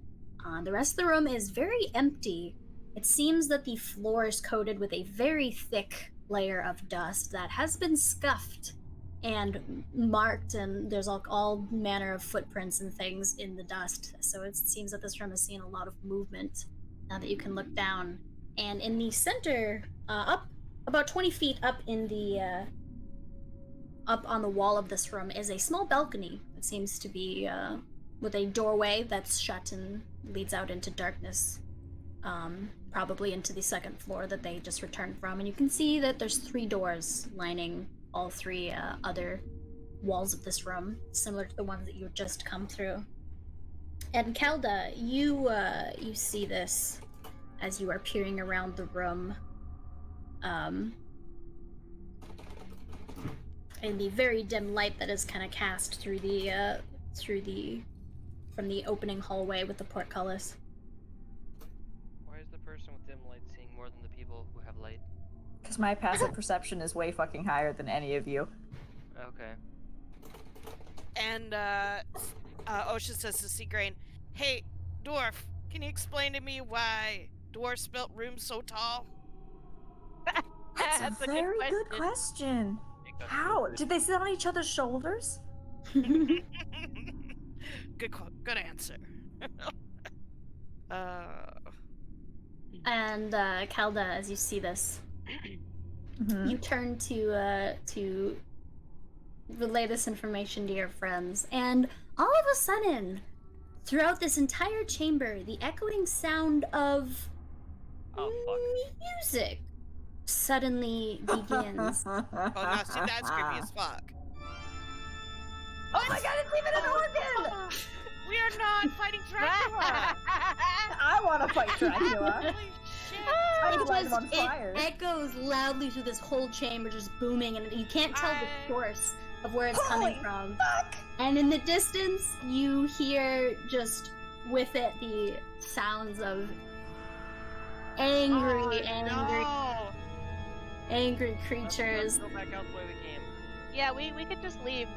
The rest of the room is very empty. It seems that the floor is coated with a very thick layer of dust that has been scuffed and marked, and there's all manner of footprints and things in the dust. So it seems that this room has seen a lot of movement now that you can look down. And in the center, up about 20 feet up in the up on the wall of this room is a small balcony. It seems to be with a doorway that's shut and leads out into darkness, probably into the second floor that they just returned from. And you can see that there's 3 doors lining all 3 other walls of this room, similar to the ones that you had just come through. And Kelda, you see this as you are peering around the room, in the very dim light that is kind of cast through the from the opening hallway with the portcullis. Why is the person with dim light seeing more than the people who have light? Because my passive perception is way fucking higher than any of you. Okay. And Ocean says to Seagrain, "Hey, dwarf, can you explain to me why dwarfs built rooms so tall?" That's a very good question. How? Did they sit on each other's shoulders? Good answer. And Kelda, as you see this, Mhm. you turn to relay this information to your friends, and all of a sudden, throughout this entire chamber, the echoing sound of music suddenly begins. Oh no, see, that's creepy as fuck. Oh my god, it's even an organ! We are not fighting Dracula! I want to fight Dracula. Holy shit! I It would light him just on fire. it echoes loudly through this whole chamber, just booming, and you can't tell the source of where it's coming Holy from. fuck! And in the distance, you hear just with it the sounds of angry creatures. Let's go back out the way we came. Yeah, we could just leave.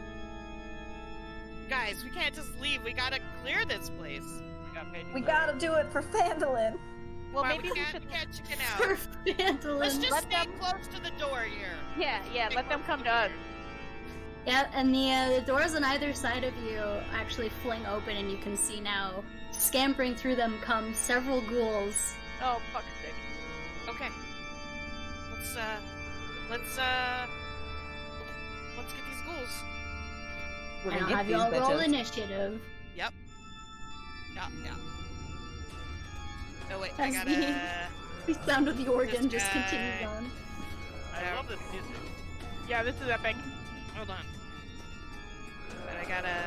Guys, we can't just leave. We gotta clear this place. We got paid to We clear. gotta do it for Phandalin. Well, Why, maybe we can't, should. we can't chicken out. For Phandalin. Let's just Let stay them- close to the door here. Yeah, let them come to us. Yeah, and the doors on either side of you actually fling open, and you can see now, scampering through them come several ghouls. Oh, fuck's sake. Okay. Let's get these ghouls. We're And gonna I'll get have these you all roll bitches. initiative. Yeah. Oh wait, I As gotta. The sound of the organ This just continues guy. on. I love this music. Yeah, this is epic. Hold on. But I gotta.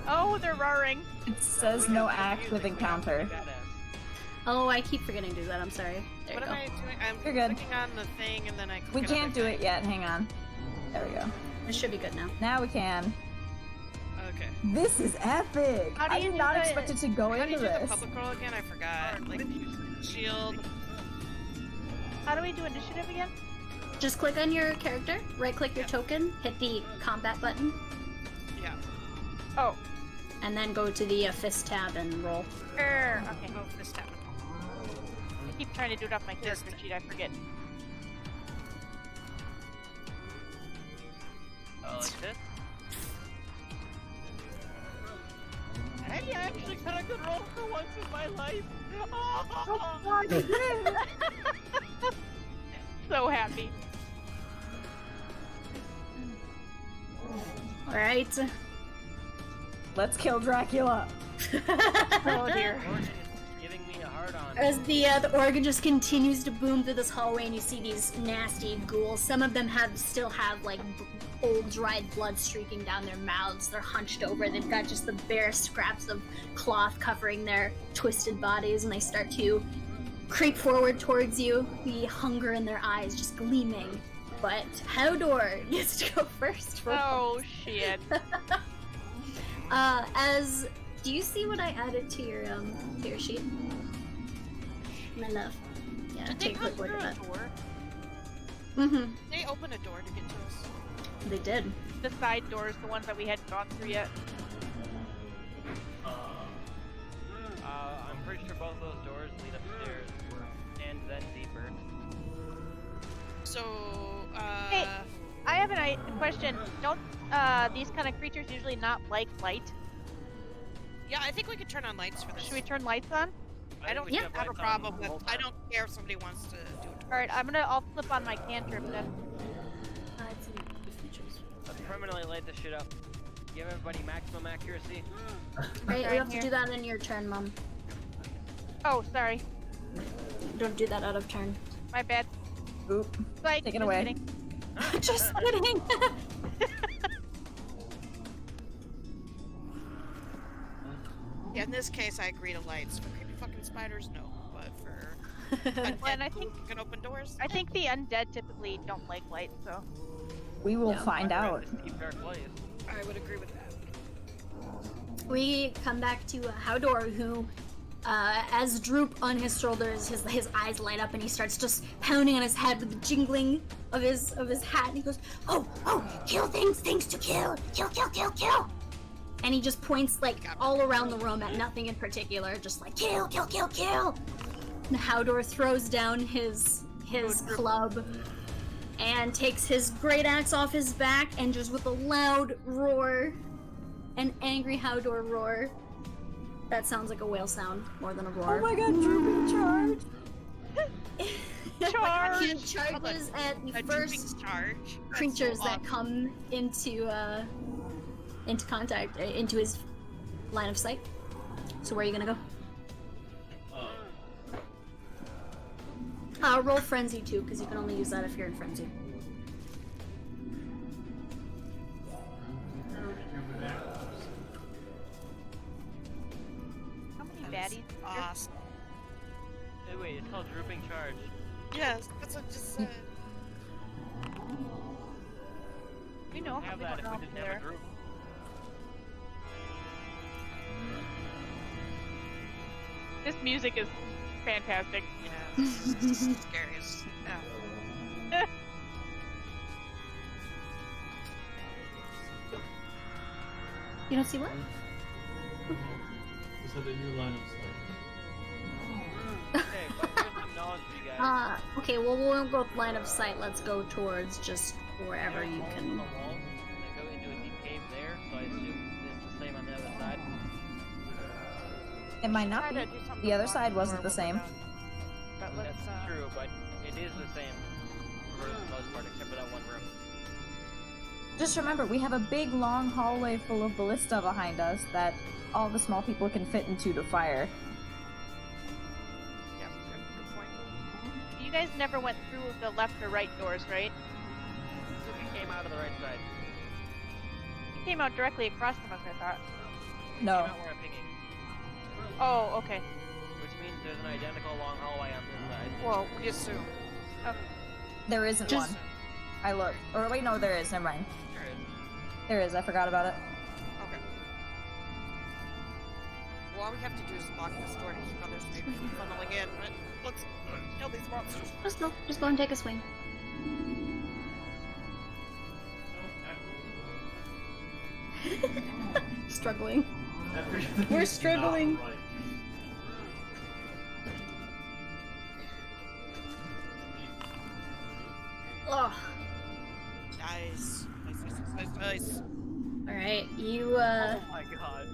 Oh, they're roaring. It says no active encounter. Oh, I keep forgetting to do that. I'm sorry. There What you am go. I doing? I'm You're good. clicking on the thing and then I. We click can't another do thing. it yet. Hang on. There we go. It should be good now. Now we can. Okay. This is epic. How do I you did do not the- expect it to go How do you into do the this. public roll again? I forgot. Like, shield. How do we do initiative again? Just click on your character, right-click your token, hit the combat button, Yeah. Oh, and then go to the fist tab and roll. okay. Oh, this tab. I keep trying to do it off my character sheet. I forget. Oh, like this? Hey, I actually got a good roll for once in my life. So happy. Alright. Let's kill Dracula. Oh dear. Organ is giving me a hard on. As the organ just continues to boom through this hallway, and you see these nasty ghouls. Some of them still have like old dried blood streaking down their mouths. They're hunched over. They've got just the bare scraps of cloth covering their twisted bodies, and they start to creep forward towards you. The hunger in their eyes just gleaming. But Howdor gets to go first. Oh shit. Do you see what I added to your sheet? My love. Yeah, Did they take a come quick look through at a that. door? Mm-hmm. They open a door to get to us. They did. The side doors, the ones that we hadn't gone through yet. I'm pretty sure both those doors lead upstairs and then deeper. So, Hey. I have a question. Don't these kind of creatures usually not like light? yeah, I think we could turn on lights for this. Should we turn lights on? I don't Yeah. have a problem with. I don't care if somebody wants to do it. All right, I'll flip on my cantrip then. It's in the features. Let's permanently light this shit up. Give everybody maximum accuracy. Right, Right you have to here. do that in your turn, Mom. Oh, sorry, Don't do that out of turn. my bad. Oop. Like, Take it just away. kidding. Just kidding. Yeah, in this case, I agree to lights. For creepy fucking spiders, no. But for undead Well, and I who think- can open doors. I think the undead typically don't like light, so. We will Yeah. find out. Just keep dark place. I would agree with that. We come back to Howdor, who, as Droop on his shoulders, his eyes light up, and he starts just pounding on his head with the jingling of his hat, and he goes, "Oh, kill things to kill, kill!" And he just points like all around the room at nothing in particular, just like kill. And Howdor throws down his club and takes his great axe off his back, and just with a loud roar, an angry Howdor roar. That sounds like a whale sound more than a roar. Oh my god, Droopy charge! Charge! He charges at the A first drooping charge. That's creatures so that awesome. come into contact, into his line of sight. So where are you gonna go? Roll frenzy too, because you can only use that if you're in frenzy. How many That's baddies? Awesome. Hey, wait, it's called Drooping Charge. Yes, that's what I just said. We know how Have we that don't if know we didn't there. have a group. This music is fantastic. Yeah, this is scary as hell. You don't see what? Is that a new line of sight? Okay, but here's some knowledge for you guys. Okay, well, we won't go with line of sight. Let's go towards just wherever There are you holes in can. the wall that go into a deep cave there, so I assume it's the same on the other side. It might not Try be. to do something The other along side wasn't door the same. But let's, That's true, but it is the same for the most part, except for that one room. Just remember, we have a big long hallway full of ballista behind us that all the small people can fit into to fire. Yeah, good point. You guys never went through the left or right doors, right? So we came out of the right side. came out directly across from us, I thought. No. Came out where I'm pinging. Oh, okay. Which means there's an identical long hallway on this side. Well, we assume. There isn't Just- one. I looked. Or wait, no, there is. Never mind. There is. There is. I forgot about it. Okay. Well, all we have to do is lock this door to keep others from funneling in, but let's kill these monsters. Just go and take a swing. Struggling. We're struggling. Ugh. Nice. Nice. All right, you Oh my god.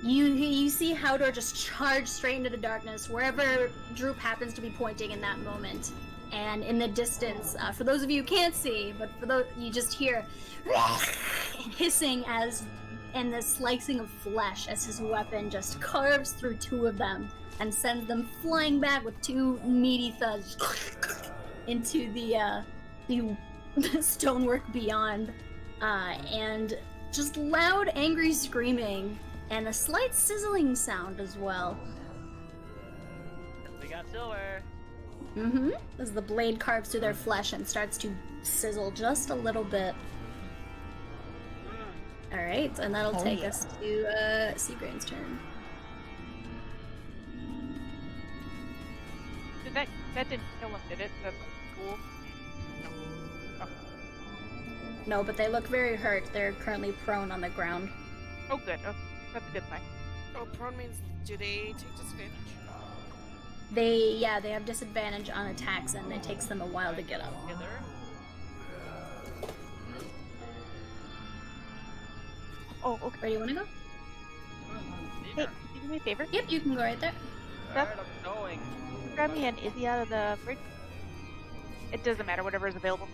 you see Howdor just charge straight into the darkness wherever Droop happens to be pointing in that moment. And in the distance, for those of you who can't see, but for those you just hear hissing and the slicing of flesh as his weapon just carves through two of them and sends them flying back with two meaty thuds into the stonework beyond, and just loud, angry screaming and a slight sizzling sound as well. We got silver. Mm-hmm. As the blade carves through their flesh and starts to sizzle just a little bit. Alright, and that'll Oh, take yeah. us to Seagrain's turn. Did that didn't kill him, did it? The ghoul? No, but they look very hurt. They're currently prone on the ground. Oh, good. Oh, that's a good sign. Oh, prone means do they take disadvantage? They have disadvantage on attacks and it takes them a while to get up. Together. Oh, okay. Where do you want to go? Hey, can you do me a favor? Yep, you can go right there. Alright, I'm going. Grab me an Izzy out of the fridge. It doesn't matter, whatever is available.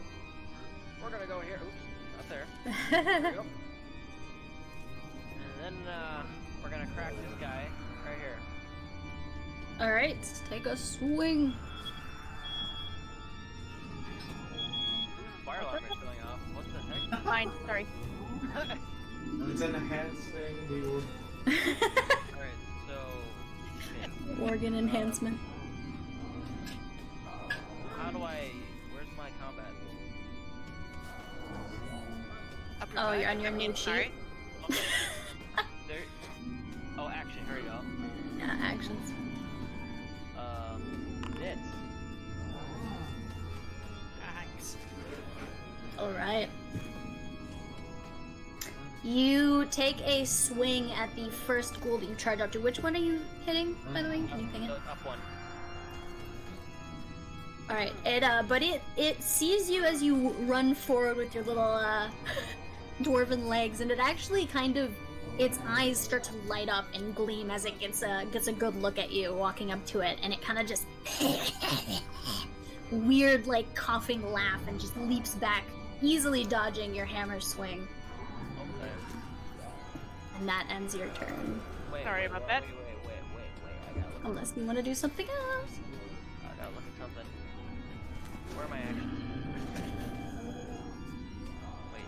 We're gonna go here. Oops, not there. There we go. And then we're gonna crack this guy right here. Alright, take a swing. Fire alarm is going off. What the heck? Fine, sorry. It's an enhancing the Alright, so. Okay. Organ enhancement. How do I. Where's my combat? Up your Oh, butt? you're on your new Sorry. sheet? Okay. There. Oh, action. Here we go. Yeah, actions. This. Nice. Alright. You take a swing at the first ghoul that you charge up to. Which one are you hitting, by the way? Can you ping it? The up one. Alright, but it sees you as you run forward with your little, dwarven legs, and it actually kind of, its eyes start to light up and gleam as it gets a good look at you walking up to it, and it kind of just weird, like, coughing laugh and just leaps back, easily dodging your hammer swing. Okay. And that ends your turn. Wait, Sorry wait, about wait, that. Wait. I gotta look. Unless you want to do something else. I gotta look at something. Where are my actions? Wait.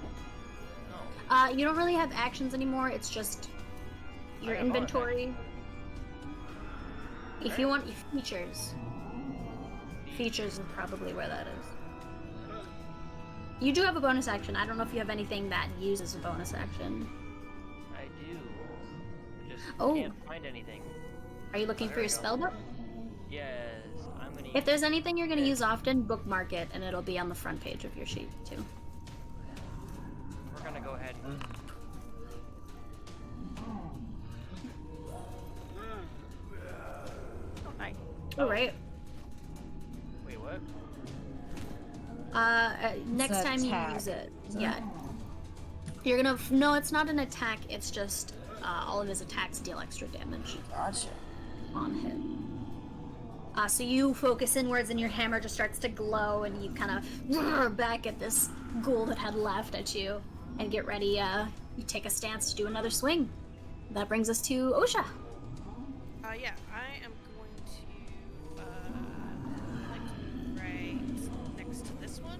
No. You don't really have actions anymore, it's just your I got bonus inventory. If you want your features. Features is probably where that is. You do have a bonus action. I don't know if you have anything that uses a bonus action. I do. I just Oh. can't find anything. Are you looking for your spellbook? Yes, I'm gonna. If there's anything you're going to use often, bookmark it, and it'll be on the front page of your sheet, too. We're gonna go ahead and. Oh, nice. Alright. Wait, what? Next It's an time you attack, use it. isn't Yeah. it? You're gonna. No, it's not an attack, it's just all of his attacks deal extra damage Gotcha. on hit. So you focus inwards and your hammer just starts to glow and you kind of back at this ghoul that had laughed at you and get ready, you take a stance to do another swing. That brings us to Osha. Yeah, I am going to, like, right next to this one.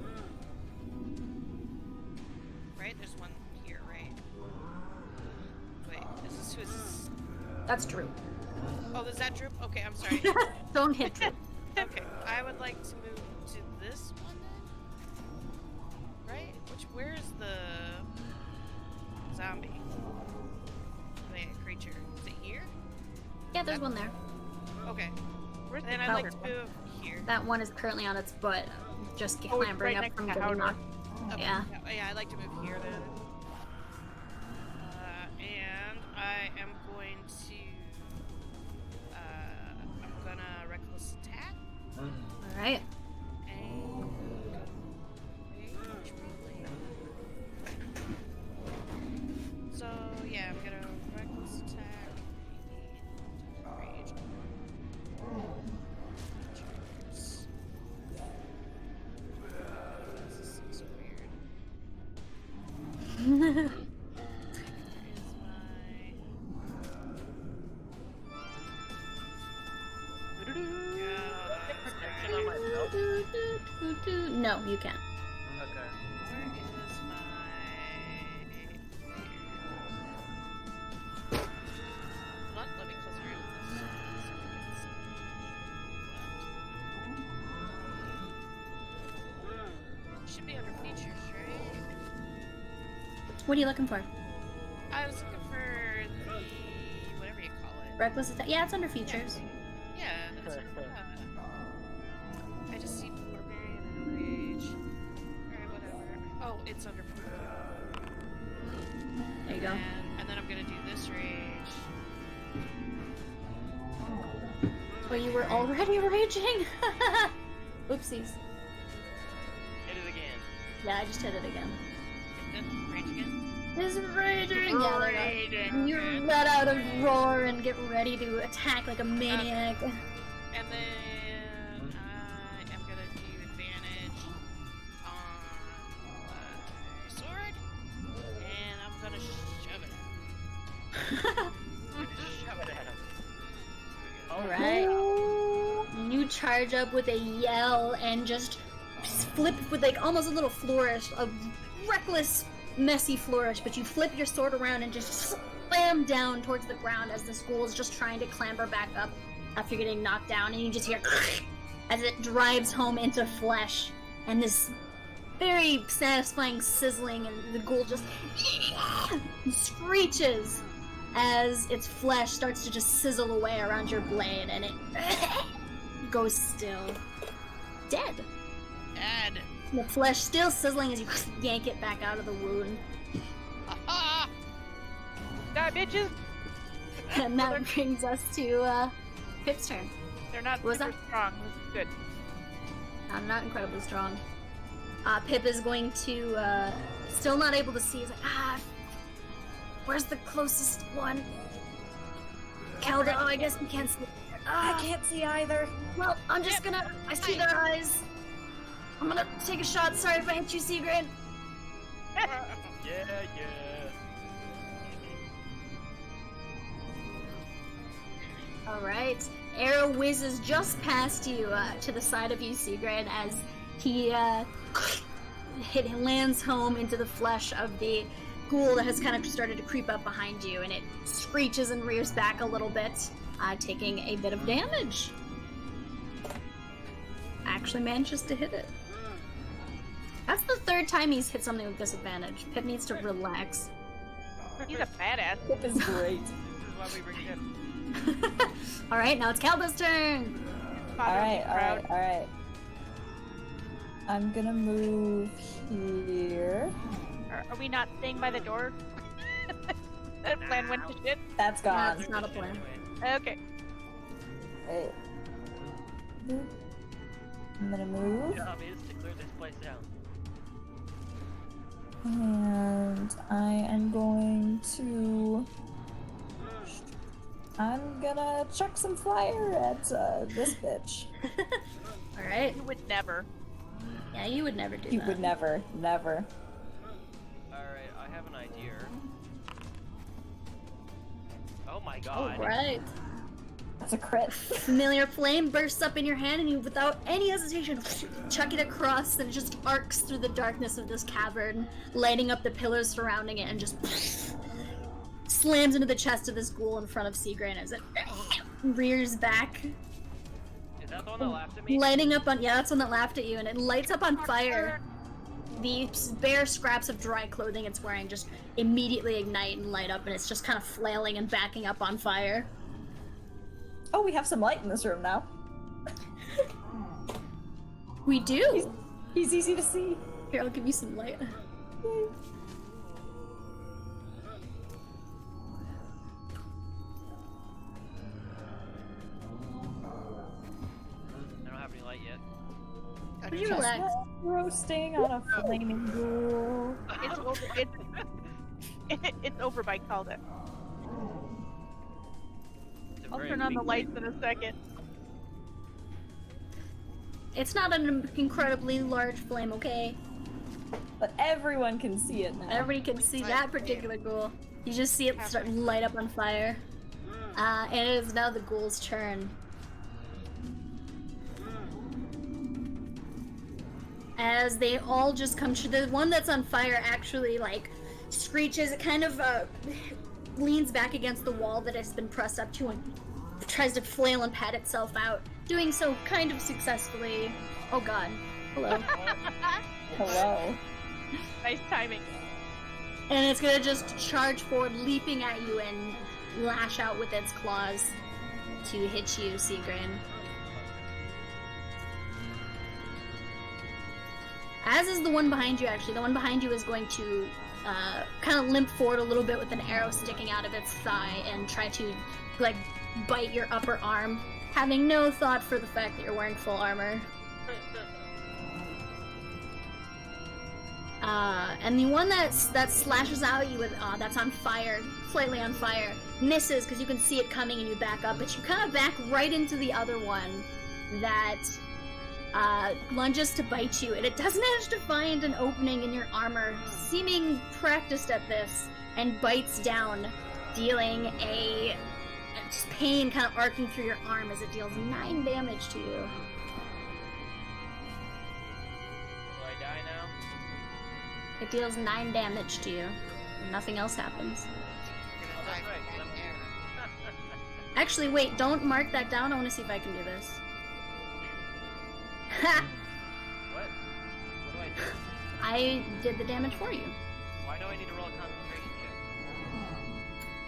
Right? There's one here, right? That's Drew. Oh, is that Droop? Okay, I'm sorry. Don't hit Drew. Okay, I would like to move to this one then. Right? Where's the zombie? The creature. Is it here? Yeah, there's one there. Okay. Where's Then the I'd like powder? to move here. That one is currently on its butt, just Oh, it's clambering right up next from to getting Howard. knocked. Okay. Yeah. Yeah, I'd like to move here then. And I am going to. I'm gonna reckless attack. Alright. And. So, yeah, I'm gonna reckless attack. Rage. Charges. This is so weird. Where is Protection on myself. No, you can't. Okay. Where is my... Hold on, let me close around this. Should be under features, right? What are you looking for? I was looking for the... whatever you call it. Reckless attack? Yeah, it's under features. Yeah, that's I just see Barbarian and Rage. Alright, whatever. Oh, it's under There you go. And then I'm gonna do this Rage. Well, you were already raging? Oopsies. Hit it again. Yeah, I just hit it again. Hit that Rage again. It's raging! Yeah, there you go. You Good. let out a roar and get ready to attack like a maniac. And then I am gonna do advantage on my sword. And I'm gonna shove it. Shove it at him. Alright. You charge up with a yell and just flip with like almost a little flourish, a reckless, messy flourish, but you flip your sword around and just slam down towards the ground as this ghoul is just trying to clamber back up after getting knocked down, and you just hear as it drives home into flesh, and this very satisfying sizzling, and the ghoul just screeches as its flesh starts to just sizzle away around your blade, and it goes still. Dead. Dead. The flesh still sizzling as you yank it back out of the wound. Ah! Die, bitches! And that brings us to Pip's turn. They're not What was super strong. This is good. I'm not incredibly strong. Pip is going to, still not able to see. He's like, where's the closest one? Kelda, oh, I guess we can't see. I can't see either. Well, I'm just gonna, I see their eyes. I'm gonna take a shot. Sorry if I hit you, Sigrid. Yeah. Alright. Arrow whizzes just past you, to the side of you, Sigrid, as he, lands home into the flesh of the ghoul that has kind of started to creep up behind you, and it screeches and rears back a little bit, taking a bit of damage. Actually manages to hit it. That's the third time he's hit something with disadvantage. Pip needs to relax. He's a badass. Pip is great. This is why we bring Pip. Alright, now it's Kelda's turn! Alright. I'm gonna move here. Are we not staying by the door? That plan went to shit. That's gone. That's not a plan. Okay. Wait. Boop. I'm gonna move. Your job is to clear this place out. And I am going to... I'm gonna chuck some fire at this bitch. Alright. You would never. Yeah, you would never do You that. would never. Alright, I have an idea. Oh my god. Alright. That's a crit. Familiar flame bursts up in your hand, and you, without any hesitation, chuck it across, and it just arcs through the darkness of this cavern, lighting up the pillars surrounding it, and just slams into the chest of this ghoul in front of Seagrain as it rears back. Is that the one that laughed at me? Lighting up on, yeah, that's one that laughed at you, and it lights up on fire. The bare scraps of dry clothing it's wearing just immediately ignite and light up, and it's just kind of flailing and backing up on fire. Oh, we have some light in this room now. We do! He's easy to see. Here, I'll give you some light. I don't have any light yet. Would you relax? Roasting on a flaming ghoul. It's over. It's over by Calda. It's a I'll very turn on the big lights in a second. It's not an incredibly large flame, okay? But everyone can see it now. Everybody can see that particular ghoul. You just see it start to light up on fire. And it is now the ghoul's turn. As they all just come to the one that's on fire actually like screeches, it kind of leans back against the wall that it's been pressed up to and tries to flail and pat itself out, doing so kind of successfully. Oh god. Hello. Hello. Nice timing. And it's gonna just charge forward, leaping at you and lash out with its claws to hit you, Seagrain. As is the one behind you, actually. The one behind you is going to kind of limp forward a little bit with an arrow sticking out of its thigh and try to, like, bite your upper arm, having no thought for the fact that you're wearing full armor. And the one that slashes out at you with, that's on fire, slightly on fire, misses because you can see it coming and you back up, but you kind of back right into the other one that lunges to bite you, and it does manage to find an opening in your armor, seeming practiced at this, and bites down, dealing a pain kind of arcing through your arm as it deals 9 damage to you. Do I die now? It deals 9 damage to you. Nothing else happens. Oh, that's right. 'Cause I'm- Actually, wait, don't mark that down. I want to see if I can do this. Ha! What? What do I do? I did the damage for you. Why do I need to roll a concentration check?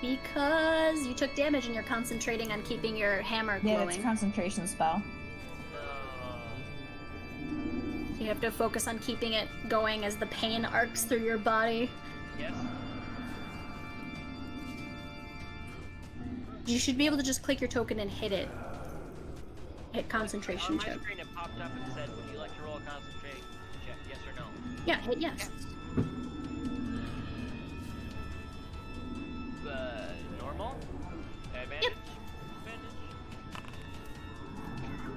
Because you took damage and you're concentrating on keeping your hammer Yeah, glowing. it's a concentration spell. You have to focus on keeping it going as the pain arcs through your body. Yes. You should be able to just click your token and hit it. Hit concentration On my check. screen it popped up and said, would you like to roll a concentration check, yes or no? Yeah, hit yes. Normal? Advantage?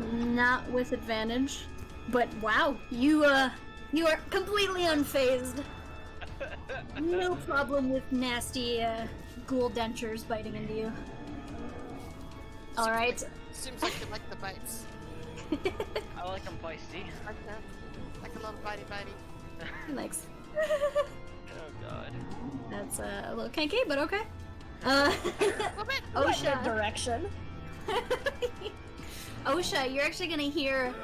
Advantage? Not with advantage. But wow, you are completely unfazed. No problem with nasty ghoul dentures biting into you. Alright. Seems like you like the bites. I like them feisty. Like that. Like a little bitey. Thanks. Oh god. That's a little kinky, but okay. Osha direction. Osha, you're actually gonna hear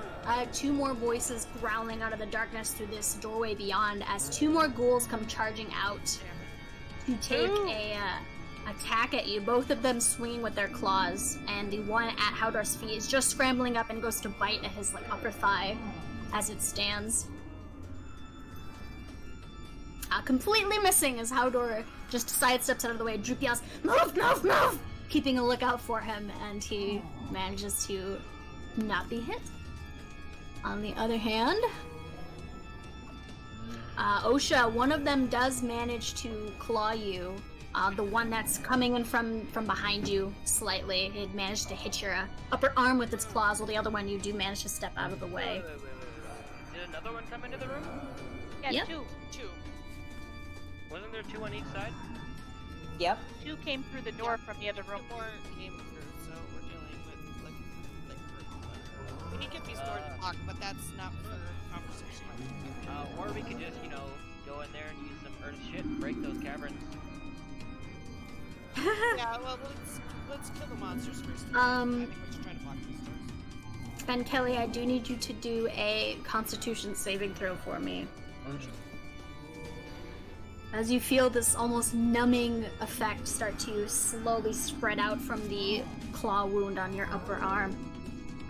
2 more voices growling out of the darkness through this doorway beyond as 2 more ghouls come charging out to take a attack at you, both of them swinging with their claws, and the one at Howdar's feet is just scrambling up and goes to bite at his upper thigh as it stands. Completely missing as Howdor just sidesteps out of the way. Droop yells, "Move, move, move!" keeping a lookout for him, and he manages to not be hit. On the other hand, Osha, one of them does manage to claw you. The one that's coming in from behind you slightly, it managed to hit your upper arm with its claws, while the other one you do manage to step out of the way. Wait. Did another one come into the room? Yeah, Yep. two. Wasn't there 2 on each side? Yep. 2 came through the door from the other room. More came through, so we're dealing with we need to get these doors locked, but that's not for conversation. Or we could just, go in there and use some earth shit and break those caverns. Yeah, well, let's kill the monsters first. I think we're just trying to block these doors. Ben Kelly, I do need you to do a Constitution saving throw for me. As you feel this almost numbing effect start to slowly spread out from the claw wound on your upper arm.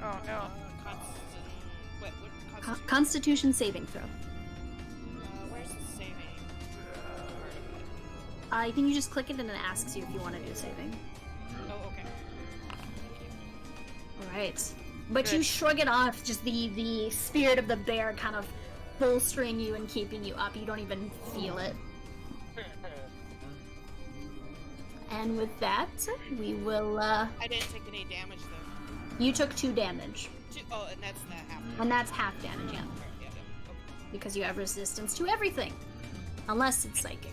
Oh no. What? Constitution saving throw. Where's the saving? I think you just click it and it asks you if you want to do saving. Oh, okay. Alright. But Good. you shrug it off, just the spirit of the bear kind of bolstering you and keeping you up. You don't even feel it. And with that, we will, I didn't take any damage though. you took 2 damage. Oh, and that's the half. And that's half damage, yeah. Yeah. Okay. Because you have resistance to everything. Unless it's psychic.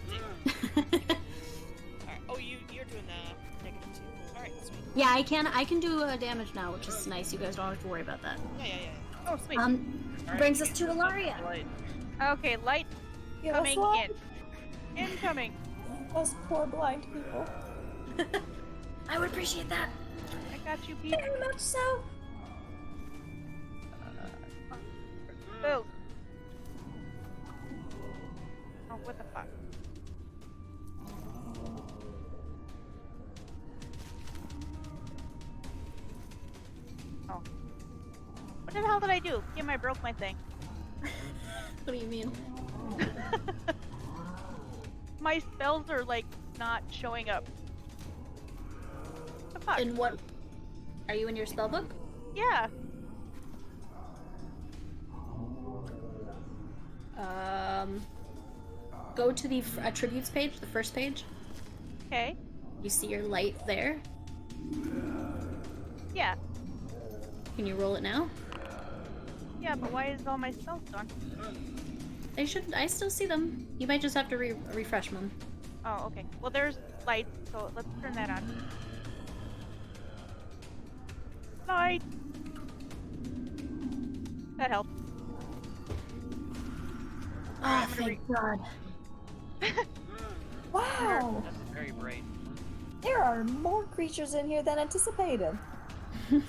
Alright. Oh, you're doing the negative 2. Alright, sweet. Yeah, I can do damage now, which is nice. You guys don't have to worry about that. Yeah. Oh sweet. Brings us to Ilaria. Light. Okay, light Give us coming light. in. Incoming. Us poor blind people. I would appreciate that. I got you, Pete. Very much so. Boom. Oh, what the fuck? Oh. What the hell did I do? Kim, I broke my thing. What do you mean? My spells are like not showing up. What the fuck? In what? Are you in your spellbook? Yeah. Go to the attributes page, the first page. Okay. You see your light there. Yeah. Can you roll it now? Yeah, but why is all my spells gone? They should. I still see them. You might just have to refresh them. Oh, okay. Well, there's light, so let's turn that on. Light. That helped. Oh, thank God. Wow. That's very bright. There are more creatures in here than anticipated. Just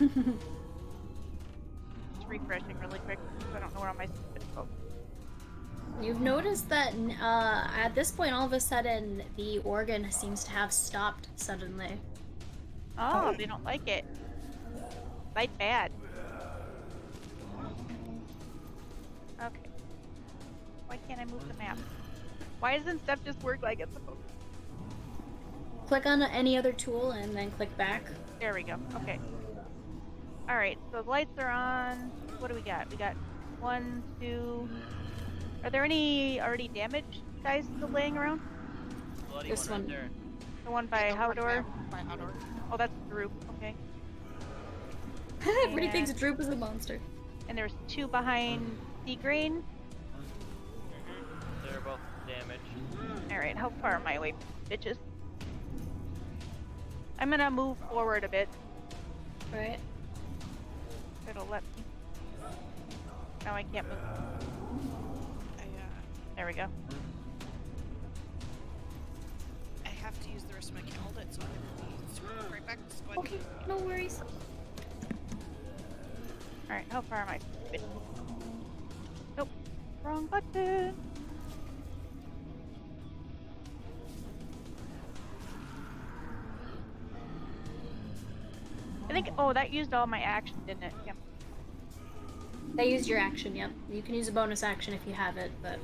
refreshing really quick. 'Cause I don't know where all my stupid spells. You've noticed that at this point, all of a sudden, the organ seems to have stopped suddenly. Oh, they don't like it. Light bad. Okay. Why can't I move the map? Why doesn't stuff just work like it's supposed to? Click on any other tool and then click back. There we go. Okay. Alright, so the lights are on. What do we got? We got 1, 2. Are there any already damaged guys still laying around? Bloody This one. one. Right there. The one by Howdor? By Howdor. Oh, that's Droop. Okay. Everybody Yeah. thinks Droop is a monster. And there's 2 behind Seagrain. They're both damaged. Alright, how far am I away, bitches? I'm gonna move forward a bit. Right. It'll let me. No, I can't move. There we go. I have to use the rest of my kit. Hold it, so I'm gonna be right back. Just go ahead. Okay, no worries. Alright, how far am I? Nope. Wrong button. I think, oh, that used all my action, didn't it? Yeah. They used your action, yep. You can use a bonus action if you have it, but...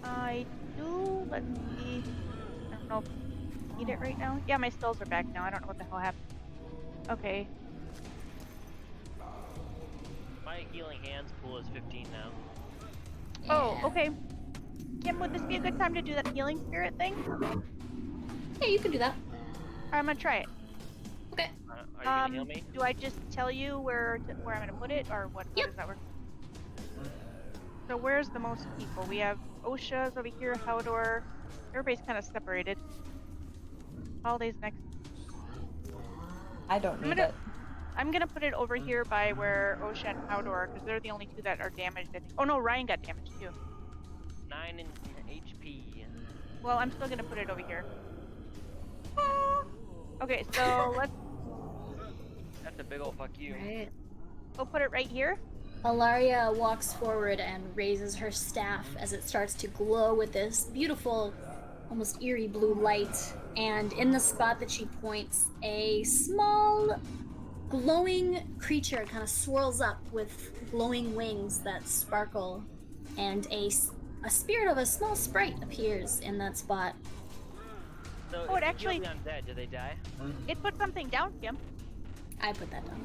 I do. Let's see. I don't know if I need it right now. Yeah, my spells are back now. I don't know what the hell happened. Okay. My healing hands pool is 15 now. Oh, Yeah. okay. Kim, would this be a good time to do that healing spirit thing? Yeah, you can do that. I'm gonna try it. Okay. Are you gonna heal me? Do I just tell you where I'm gonna put it, or what? Yep. How does that work? So where's the most people? We have Osha's over here, Howdor. Everybody's kind of separated. Holiday's next. I don't need gonna- it. I'm gonna put it over here by where Osha and Howdor are, because they're the only 2 that are damaged. I think. Oh no, Ryan got damaged too. 9 in HP. Well, I'm still gonna put it over here. Okay, so let's That's a big old fuck you. Right. go put it right here. Alaria walks forward and raises her staff as it starts to glow with this beautiful, almost eerie blue light. And in the spot that she points, a small, glowing creature kind of swirls up with glowing wings that sparkle, and a spirit of a small sprite appears in that spot. So Oh, it if you actually- heal the undead, do they die? It put something down, Kim. I put that down.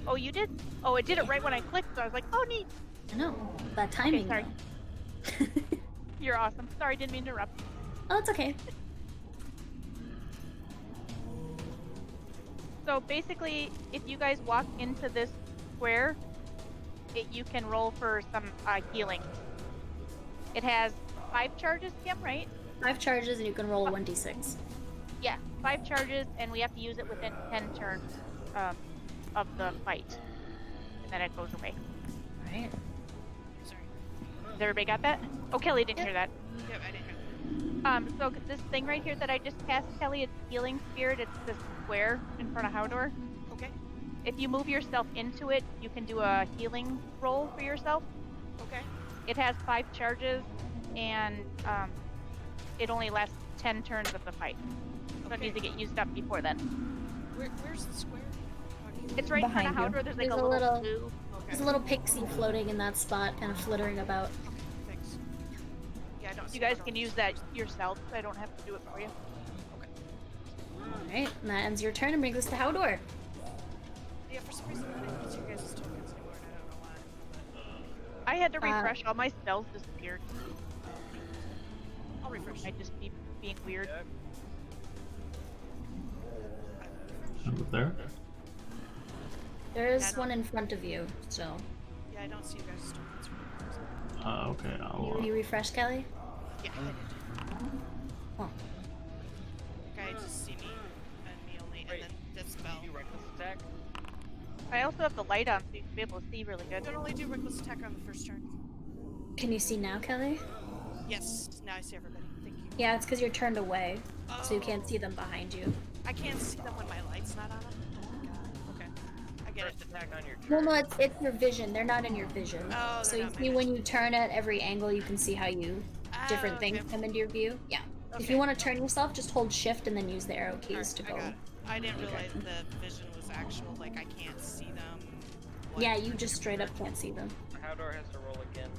Oh, you did? Oh, it did it right when I clicked, so I was like, oh, neat. I know. That timing. sorry. though. You're awesome. Sorry, didn't mean to interrupt. Oh, it's okay. So basically, if you guys walk into this square, you can roll for some healing. It has 5 charges, Kim, right? 5 charges and you can roll a 1d6. Yeah, 5 charges, and we have to use it within 10 turns of the fight. And then it goes away. Alright. Sorry. Has everybody got that? Oh, Kelly didn't hear that. Yep, I didn't hear So this thing right here that I just cast, Kelly, it's Healing Spirit. It's this square in front of Howdor. that. Okay. If you move yourself into it, you can do a healing roll for yourself. Okay. It has 5 charges, and it only lasts 10 turns of the fight. So it needs to get used up before then. Where's the square? It's right in front of Behind you. Howdor. There's like There's a a little little- blue. There's a little pixie floating in that spot, kind of flittering about. Thanks. Yeah, I don't see You guys it. can use that yourself, so I don't have to do it for you. Alright, and that ends your turn and brings us to Howdor. Yeah, for some reason I didn't use your guys' tokens anymore, and I don't know why. I had to refresh. All my spells disappeared. I'll refresh. I just be being weird. Over there. There is Yeah, no. one in front of you, so. Yeah, I don't see your guys' tokens for some reason. Okay, I'll. You refresh, Kelly? Yeah, I did. Oh. Okay, just see me and me only, Wait, and then this spell. You reckless attack? I also have the light on, so you can be able to see really I good. don't only do reckless attack on the first turn. Can you see now, Kelly? Yes, now I see everybody. Thank you. Yeah, it's because you're turned away, so you Oh. can't see them behind you. I can't see them when my light's not on them. Oh my god. Okay. I get it. First attack on your Well, turn. no, it's your vision. They're not in your vision. Oh, So they're you not my see when vision. you turn at every angle, you can see how different Ah, things okay. come into your view. Yeah. If Okay. you want to turn yourself, just hold shift and then use the arrow keys to I go. got it. I didn't realize the vision was actual, like I can't see them. What- Yeah, you just straight up can't see them. Howdor has to roll again.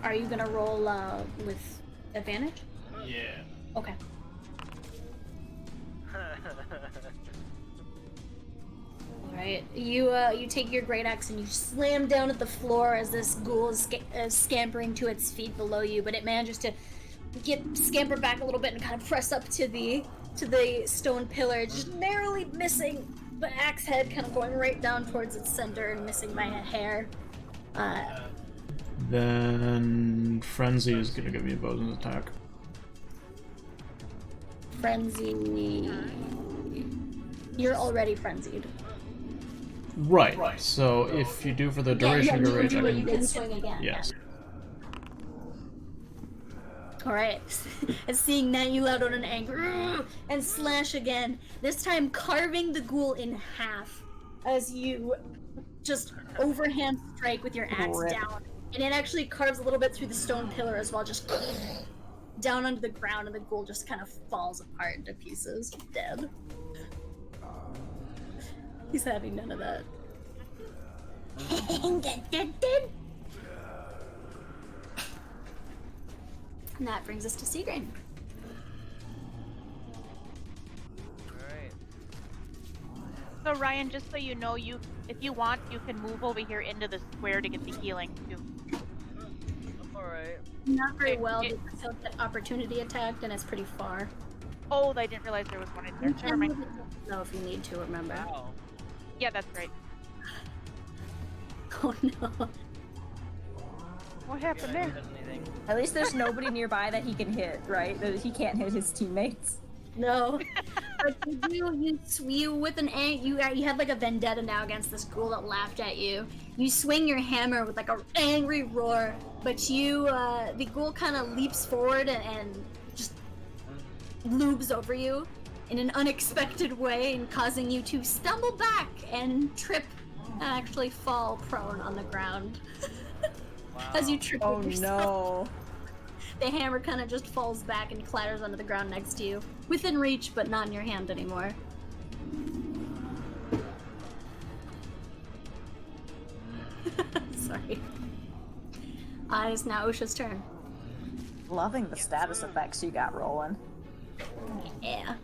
Are you gonna roll with advantage? Yeah. Okay. Alright, you take your great axe and you slam down at the floor as this ghoul is scampering to its feet below you, but it manages to scamper back a little bit and kind of press up to the stone pillar, just narrowly missing the axe head, kind of going right down towards its center and missing by a hair. Then Frenzy is gonna give me a bonus attack. Frenzy. You're already frenzied. Right. So if you do for the duration of your rage, I you can. can swing again. Yes. Alright. And seeing that, you let out an anger and slash again. This time carving the ghoul in half as you just overhand strike with your axe Rip. down. And it actually carves a little bit through the stone pillar as well, just down onto the ground, and the ghoul just kind of falls apart into pieces, dead. He's having none of that. And that brings us to Seagrain. Alright. So Ryan, just so you know, if you want, you can move over here into the square to get the healing too. Alright. Not very It- well it- because he'll get opportunity attacked and it's pretty far. Oh, I didn't realize there was one in there. You Never can mind. move it though if you need to, remember. Wow. Yeah, that's right. Oh no. What happened there? Anything. At least there's nobody nearby that he can hit, right? That he can't hit his teammates. No. But you with an you had like a vendetta now against this ghoul that laughed at you. You swing your hammer with like an angry roar, but the ghoul kind of leaps forward and just loops over you in an unexpected way, and causing you to stumble back and trip and actually fall prone on the ground. As you trip Oh over yourself. no. The hammer kind of just falls back and clatters onto the ground next to you. Within reach, but not in your hand anymore. Sorry. It's now Usha's turn. Loving the status effects you got rolling. Yeah.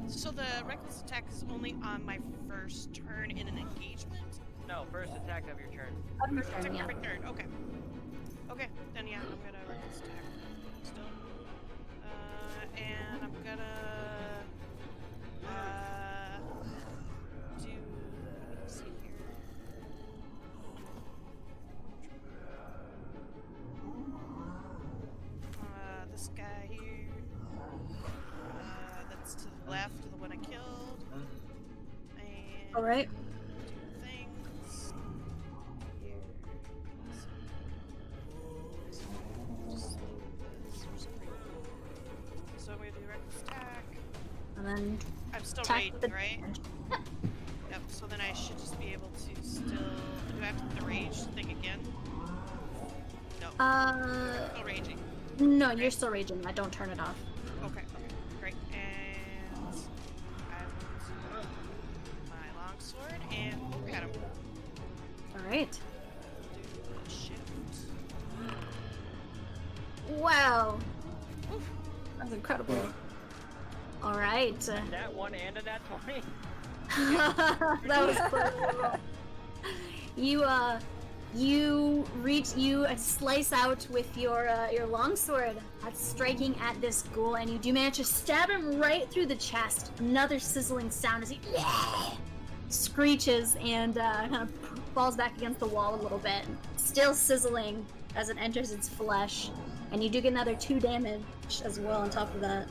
So the reckless attack is only on my first turn in an engagement? No, first attack of your turn. First attack Yeah. of my turn, okay. Okay, then yeah, I'm gonna reckless attack still. And I'm gonna do, let's see here. This guy here. That's to the left of the one I killed. And Alright. do things. Here. Just slow this for some reason. So I'm gonna do reckless attack. And then I'm still attack raging, the right? Yep, so then I should just be able to still... Do I have to do the rage thing again? No. Still raging. No, you're still raging. I don't turn it off. Okay, great. And I will do my longsword and poke at him. Alright. Do a shift. Wow. That's incredible. Alright. That one and a nat 20. That was close. You slice out with your longsword, striking at this ghoul, and you do manage to stab him right through the chest. Another sizzling sound as he screeches and kind of falls back against the wall a little bit, still sizzling as it enters its flesh. And you do get another 2 damage as well on top of that.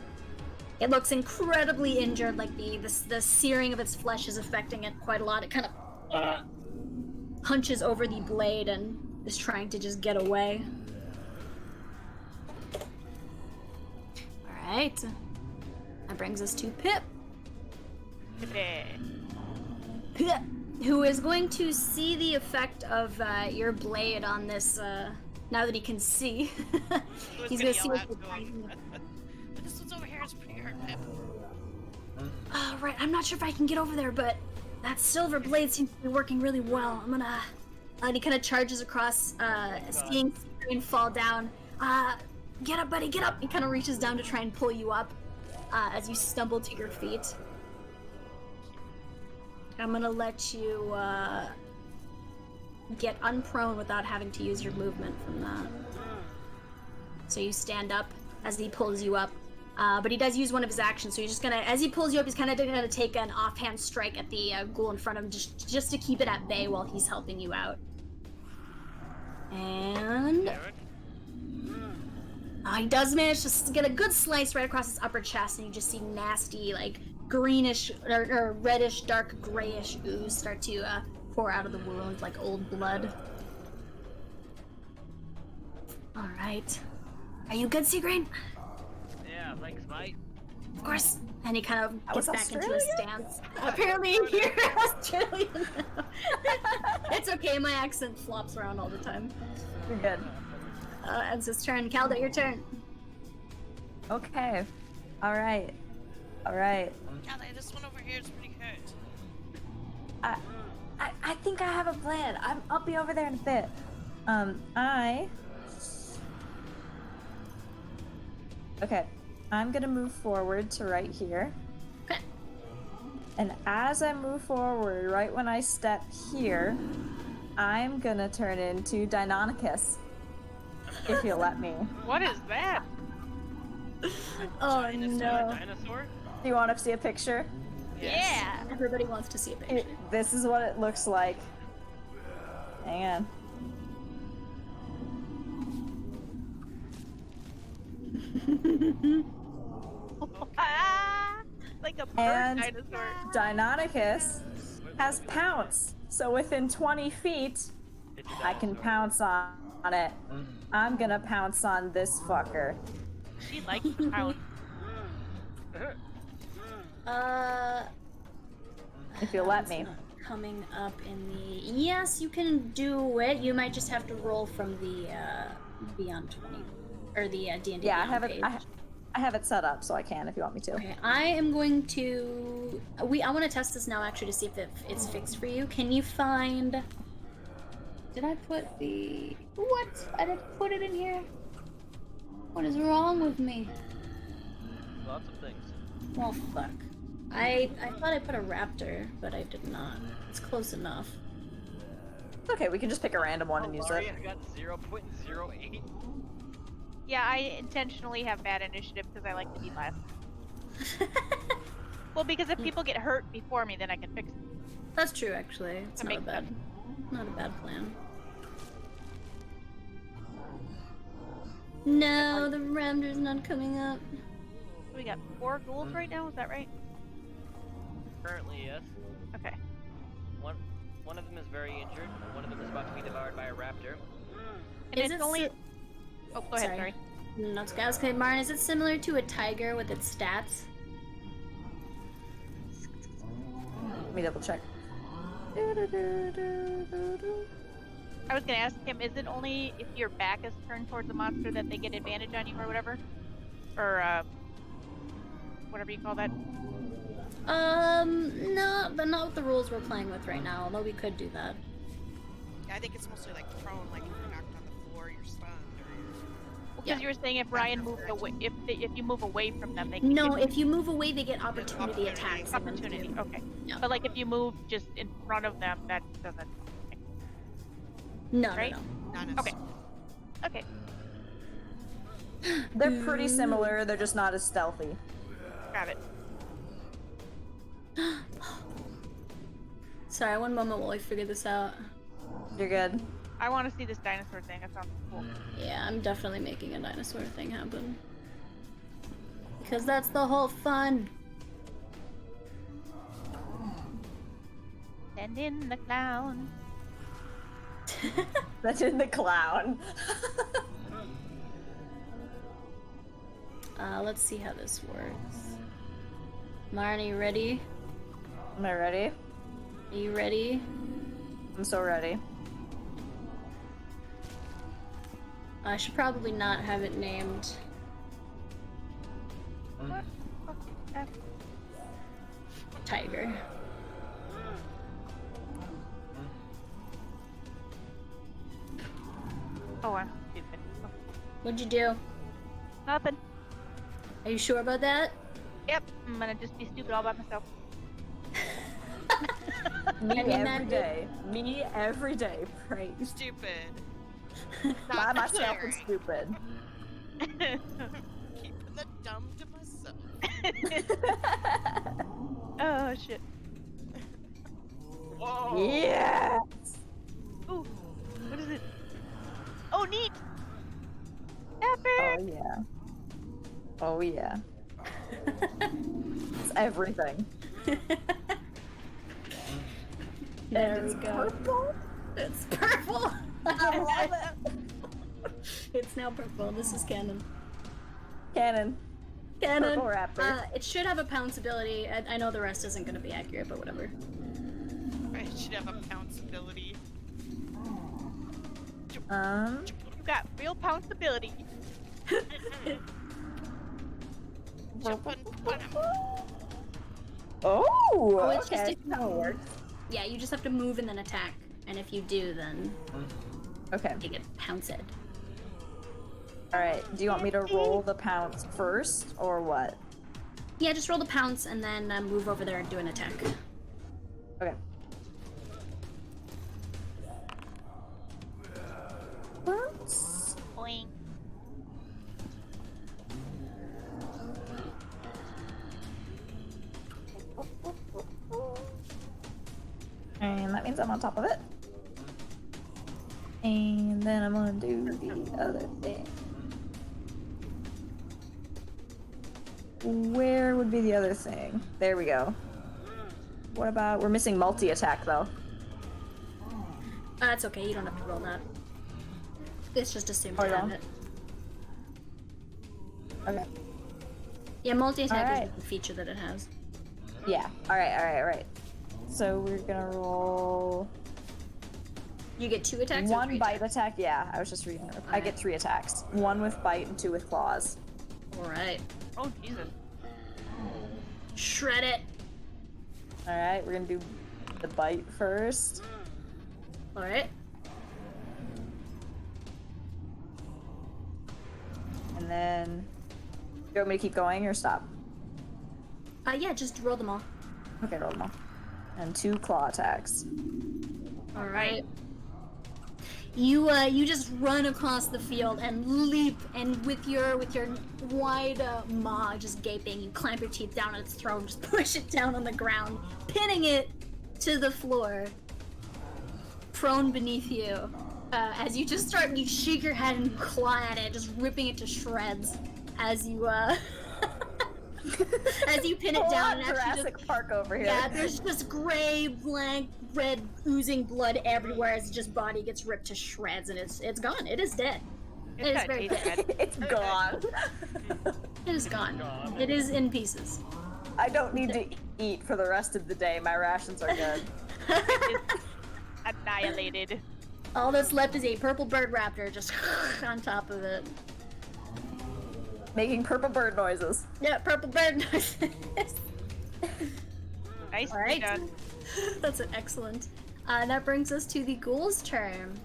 It looks incredibly injured, like the searing of its flesh is affecting it quite a lot. It kind of hunches over the blade and is trying to just get away. Alright. That brings us to Pip. Pip, who is going to see the effect of your blade on this, now that he can see. He's gonna see what But this one's over here, it's pretty hard, Pip. Right, I'm not sure if I can get over there, but that silver blade seems to be working really well. I'm gonna... and he kind of charges across, seeing Green fall down. Get up, buddy, get up! He kind of reaches down to try and pull you up as you stumble to your feet. I'm gonna let you get unprone without having to use your movement from that. So you stand up as he pulls you up. But he does use one of his actions, so he's just gonna, as he pulls you up, he's kind of gonna take an offhand strike at the ghoul in front of him, just to keep it at bay while he's helping you out. And he does manage to get a good slice right across his upper chest, and you just see nasty, like greenish or reddish, dark grayish ooze start to pour out of the wound like old blood. All right, are you good, Seagrain? Yeah, thanks, mate. Of course. And he kind of gets back into his Australian? stance. Apparently you're Australian now. It's okay, my accent flops around all the time. You're good. It's his turn. Calda, your turn. Okay. Alright. Golly, this one over here is pretty hurt. I think I have a plan. I'll be over there in a bit. Okay. I'm gonna move forward to right here. Okay. And as I move forward, right when I step here, I'm gonna turn into Deinonychus. If you'll let me. What is that? Oh Dinosaur, no. Dinosaur? Do you want to see a picture? Yeah. Everybody wants to see a picture. This is what it looks like. Hang on. Like a bird And dinosaur. Deinonychus has pounce. So within 20 feet, It's a I can dinosaur. pounce on it. I'm gonna pounce on this fucker. She likes the pound. If you'll let it's me. not coming up in the. Yes, you can do it. You might just have to roll from the Beyond 20 or the D&D Yeah, I Beyond have it. page. I have it set up, so I can if you want me to. Okay, I am going to. I want to test this now actually to see if it's fixed for you. Can you find? Did I put the what? I didn't put it in here. What is wrong with me? Lots of things. Well, fuck. I thought I put a raptor, but I did not. It's close enough. Okay, we can just pick a random one and use it. I got 0.08. Yeah, I intentionally have bad initiative because I like to be last. Well, because if people get hurt before me, then I can fix it. That's true, actually. It's That not a makes bad, not a bad plan. No, the raptor's not coming up. We got 4 ghouls right now, is that right? Currently, yes. Okay. One of them is very injured, and one of them is about to be devoured by a raptor. And Is it's it only. si- Oh, go ahead, sorry. No, it's okay, Martin. Is it similar to a tiger with its stats? Let me double check. I was gonna ask him, is it only if your back is turned towards the monster that they get advantage on you or whatever? Or, whatever you call that? No, but not with the rules we're playing with right now, although we could do that. Yeah, I think it's mostly like prone, like if you're knocked on the floor, you're stunned, or Because Yeah. you were saying if Ryan moved away, if you move away from them, they can No, get if you move away, they get opportunity Opportunity. attacks. opportunity. Okay. Yeah. But like if you move just in front of them, that doesn't. No, Right? no, not Okay. Okay. They're pretty similar, they're just not as stealthy. Got it. no. Sorry, one moment while I figure this out. You're good. I want to see this dinosaur thing. That sounds cool. Yeah, I'm definitely making a dinosaur thing happen. Because that's the whole fun. Send in the clown. That's in the clown. Let's see how this works. Marnie, you ready? Am I ready? Are you ready? I'm so ready. I should probably not have it named. What? Okay. Tiger. Oh, I'm stupid. Oh, What'd you do? nothing. Are you sure about that? Yep. I'm gonna just be stupid all by myself. Me I mean, every that- day. Me every day. Praise. stupid. By Not myself and necessary. stupid. Keeping the dumb to myself. Oh shit. Whoa! Yeah. Ooh. What is it? Oh, neat. Oh Epic. yeah. Oh yeah. It's everything. There And we it's go. purple. It's purple! I love it. It's now purple. This is canon. Cannon. Canon. Purple raptor. It should have a pounce ability. I know the rest isn't going to be accurate, but whatever. I should have a pounce ability. You got real pounce ability. Jumping. Oh, it's just okay. if- That works. Yeah, you just have to move and then attack. And if you do, then Okay. you get pounced. Alright. Do you want me to roll the pounce first, or what? Yeah, just roll the pounce and then move over there and do an attack. Okay. Pounce. Boing. And that means I'm on top of it. And then I'm gonna do the other thing. Where would be the other thing? There we go. What about... We're missing multi-attack, though. That's okay, you don't have to roll that. It's just assumed Oh, to yeah? have it. Okay. Yeah, multi-attack Alright. is the feature that it has. Yeah. Alright. So we're gonna roll... You get 2 attacks or 1 3 bite attacks? attack, yeah. I was just reading it. I get 3 attacks. 1 with bite and 2 with claws. Alright. Oh, Jesus. Shred it! Alright, we're gonna do the bite first. Alright. And then... You want me to keep going or stop? Yeah, just roll them all. Okay, roll them all. And 2 claw attacks. Alright. You just run across the field and leap, and with your wide maw just gaping, you clamp your teeth down on its throat and just push it down on the ground, pinning it to the floor, prone beneath you. As you just start, you shake your head and claw at it, just ripping it to shreds as you as you pin it down. And Jurassic Park over here. yeah, there's just gray, blank, red, oozing blood everywhere as just body gets ripped to shreds, and it's gone. It is dead. It's It is gotta very taste dead. bad. It's gone. It is gone. It is in pieces. I don't need to eat for the rest of the day. My rations are good. It's annihilated. All that's left is a purple bird raptor just on top of it. Making purple bird noises. Yeah, purple bird noises. Nicely Alright. done. That's an excellent. That brings us to the ghoul's turn.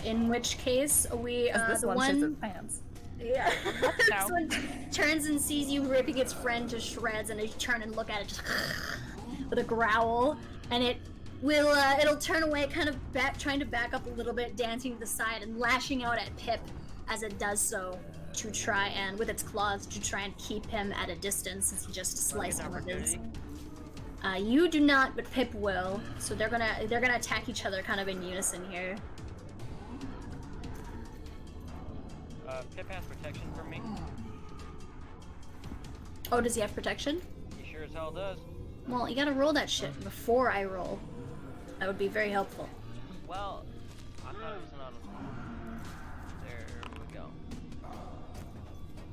In which case we This the one one shits its pants. yeah No. this one turns and sees you ripping its friend to shreds, and you turn and look at it just with a growl, and it will it'll turn away, kind of trying to back up a little bit, dancing to the side and lashing out at Pip as it does so, to try and with its claws to try and keep him at a distance since he just sliced him with his. You do not, but Pip will. So they're gonna attack each other kind of in unison here. Pip has protection from me. Oh, does he have protection? He sure as hell does. Well, you gotta roll that shit before I roll. That would be very helpful. Well, I thought it was an auto. There we go.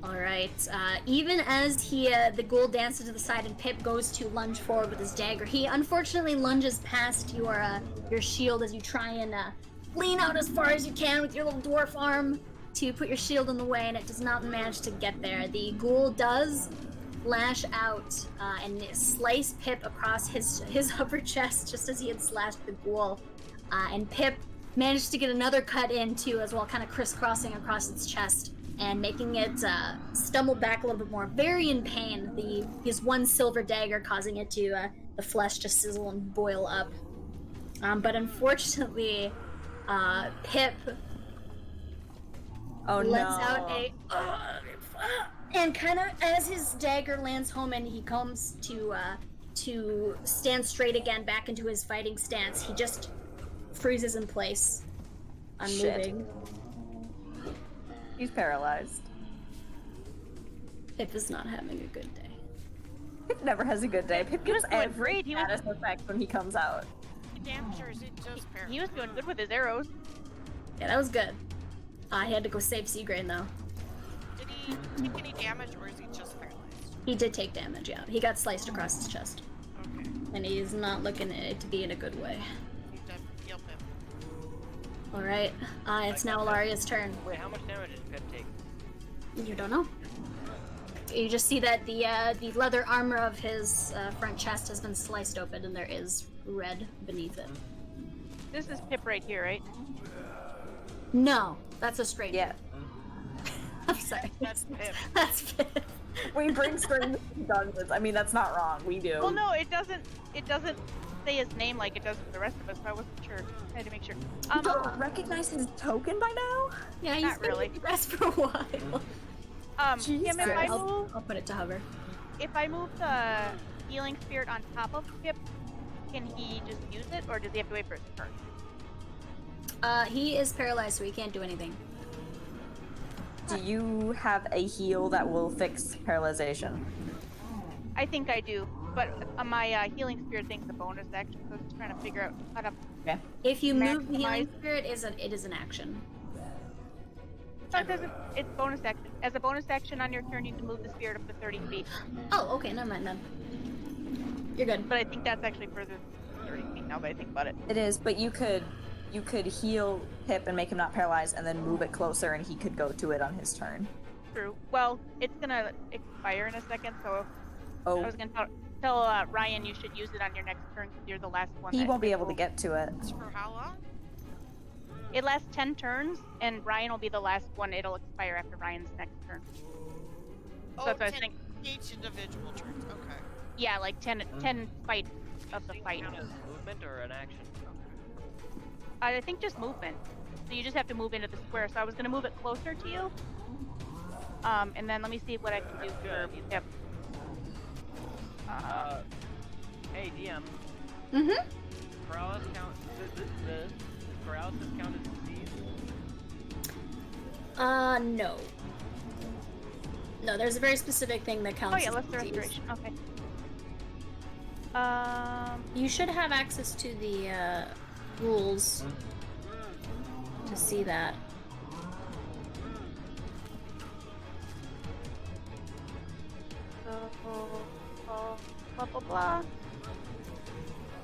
Alright, even as the ghoul dances to the side and Pip goes to lunge forward with his dagger, he unfortunately lunges past your shield as you try and lean out as far as you can with your little dwarf arm to put your shield in the way, and it does not manage to get there. The ghoul does lash out and slice Pip across his upper chest just as he had slashed the ghoul, and Pip managed to get another cut in too as well, kind of crisscrossing across its chest and making it stumble back a little bit more, very in pain. His one silver dagger causing it to the flesh to sizzle and boil up, but unfortunately Pip lets out a and kind of as his dagger lands home and he comes to stand straight again back into his fighting stance, he just freezes in place, unmoving. He's paralyzed. Pip is not having a good day. Pip never has a good day. Pip He was gets doing every great. He was- status effect when he comes out. Damn sure is it just paralyzed. He was doing good with his arrows. Yeah, that was good. He had to go save Seagrain though. Did he take any damage, or is he just paralyzed? He did take damage, yeah. He got sliced across his chest. Okay. And he's not looking at it to be in a good way. Need to heal him. Alright, it's now Alaria's turn. Wait, how much damage did Pip take? You don't know. You just see that the leather armor of his front chest has been sliced open and there is red beneath it. This is Pip right here, right? No, that's a straight. Yeah. I'm sorry. That's Pip. That's Pip. We bring strings to dungeons. I mean, that's not wrong. We do. Well, no, it doesn't say his name like it does for the rest of us, but I wasn't sure. I had to make sure. You don't recognize his token by now? Yeah, he's Not been really. with us for a while. Kim, if I move, I'll put it to hover. if I move the healing spirit on top of Pip, can he just use it, or does he have to wait for his turn? He is paralyzed, so he can't do anything. do you have a heal that will fix paralyzation? I think I do, but my healing spirit thing's a bonus action, so I was just trying to figure out how to. Okay. If you move the healing Maximize. spirit, it is an action. Oh, it doesn't. It's bonus action. As a bonus action on your turn, you can move the spirit up to 30 feet. Oh, okay, never mind then. You're good. But I think that's actually further than 30 feet now that I think about it. It is, but you could heal Pip and make him not paralyzed, and then move it closer, and he could go to it on his turn. True. Well, it's gonna expire in a second, so I Oh, was gonna tell Ryan you should use it on your next turn because you're the last one. he that won't be can able to move. get to it. For how long? It lasts 10 turns, and Ryan will be the last one. It'll expire after Ryan's next turn. Oh, that's what I 10 think. each individual turns. Okay. Yeah, like 10 fights of the fight. Count as movement or an action? I think just movement. So you just have to move into the square. So I was gonna move it closer to you. And then let me see what I can do for Pip. Hey, DM. Mm-hmm. Paralysis count. Does paralysis count as disease? No. No, there's a very specific thing that counts Oh yeah, as let's the disease. restoration. Okay. You should have access to the rules to see that. Blah blah blah.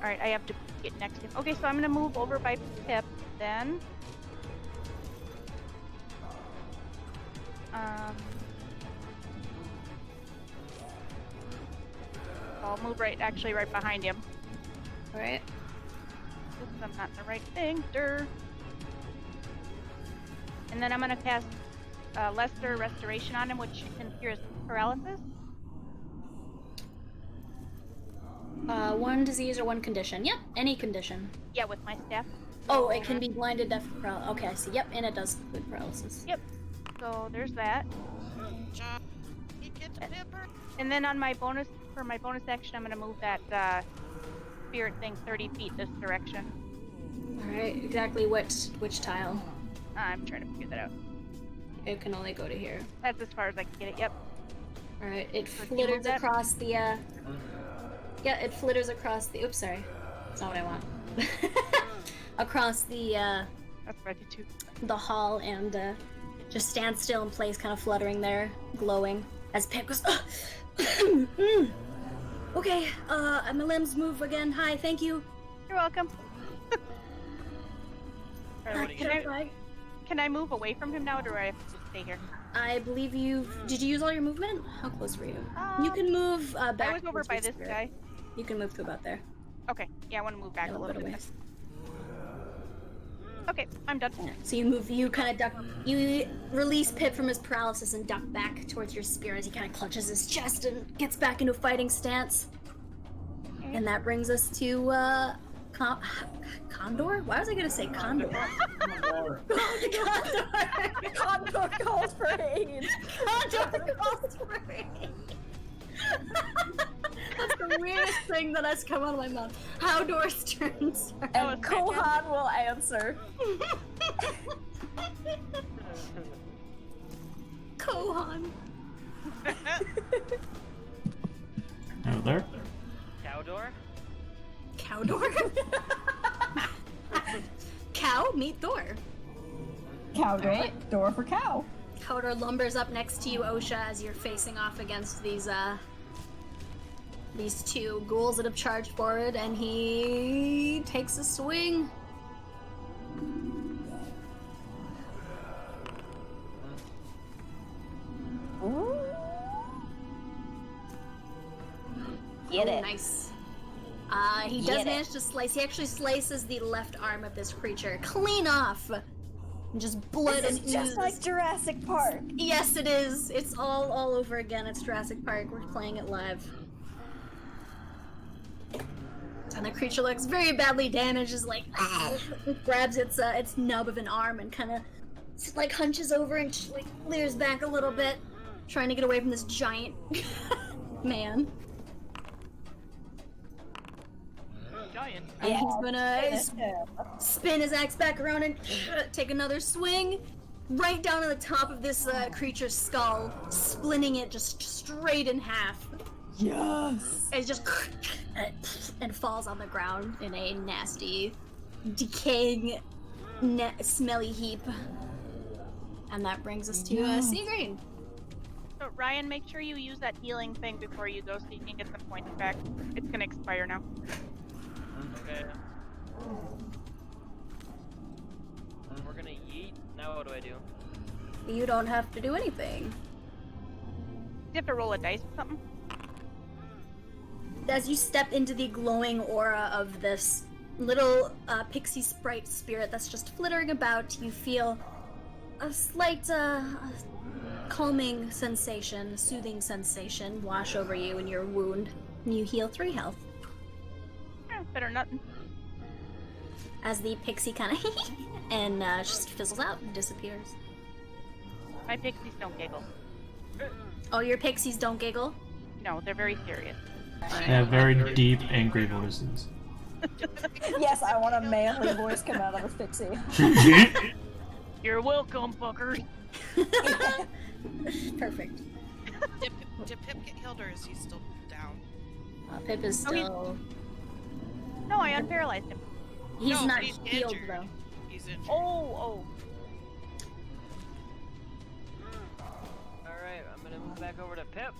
Alright, I have to get next to him. Okay, so I'm gonna move over by Pip then. I'll move right behind him. Alright. Oops, I'm not in the right thing. Durr. And then I'm gonna cast Lesser Restoration on him, which can cure his paralysis. One disease or one condition. Yep, any condition. Yeah, with my staff. Oh, it can be blinded, deaf, paralysis. Okay, I see. Yep, and it does include paralysis. Yep. So there's that. John, he gets Pipper. And then on my bonus action, I'm gonna move that spirit thing 30 feet this direction. Alright, exactly which tile? I'm trying to figure that out. It can only go to here. That's as far as I can get it. Yep. Alright, it So can you move flitters that? across the, Yeah, it flitters across the- oops, sorry. That's not what I want. Across the, That's what I did too. the hall and, just stands still in place, kind of fluttering there, glowing, as Pip goes, Okay, my limbs move again. Hi, thank you. You're welcome. Alright, Can I move away from him now, or do I have to just stay here? I believe did you use all your movement? How close were you? You can move, back. I was over towards by your this spirit. guy. You can move to about there. Okay. Yeah, I want to move back a little bit. away. Okay, I'm done. So you kind of duck, you release Pip from his paralysis and duck back towards your spear as he kind of clutches his chest and gets back into a fighting stance. And that brings us to, Condor? Why was I gonna say Condor? Condor. Condor calls for aid. Condor calls for aid. That's the weirdest thing that has come out of my mouth. Howdor's turn, sir. And Kohan will answer. Kohan. Out there. Cowdoor? Cowdor? Cow, meet Thor. Cow door. Door for cow. Cowdor lumbers up next to you, Osha, as you're facing off against these two ghouls that have charged forward, and he takes a swing. Ooh. Get it. Nice. He Get does it. manage to slice. He actually slices the left arm of this creature clean off. And just blood This and is just ooze. like Jurassic Park. Yes, it is. It's all over again. It's Jurassic Park. We're playing it live. And the creature looks very badly damaged. Is like it grabs its nub of an arm and kind of like hunches over and just, like leers back a little bit, trying to get away from this giant man. Giant. And he's gonna spin his axe back around and take another swing. right down on the top of this creature's skull, splitting it just straight in half. Yes. It just and falls on the ground in a nasty, decaying, smelly heap. And that brings us to Sea Green. So Ryan, make sure you use that healing thing before you go so you can get some points back. It's gonna expire now. Okay. We're gonna yeet. Now what do I do? You don't have to do anything. You have to roll a dice or something. As you step into the glowing aura of this little pixie sprite spirit that's just flittering about, you feel a slight calming sensation, a soothing sensation wash over you and your wound, and you heal 3 health. Better nothing. As the pixie kind of and just fizzles out and disappears. My pixies don't giggle. Oh, your pixies don't giggle? No, they're very serious. They have very deep, angry voices. Yes, I want a manly voice come out of a pixie. You're welcome, fuckers. Perfect. Did Pip get healed or is he still down? Pip is still... No, I unparalyzed him. He's No, not but he's healed, injured. though. He's injured. Oh. Alright, I'm gonna move back over to Pip.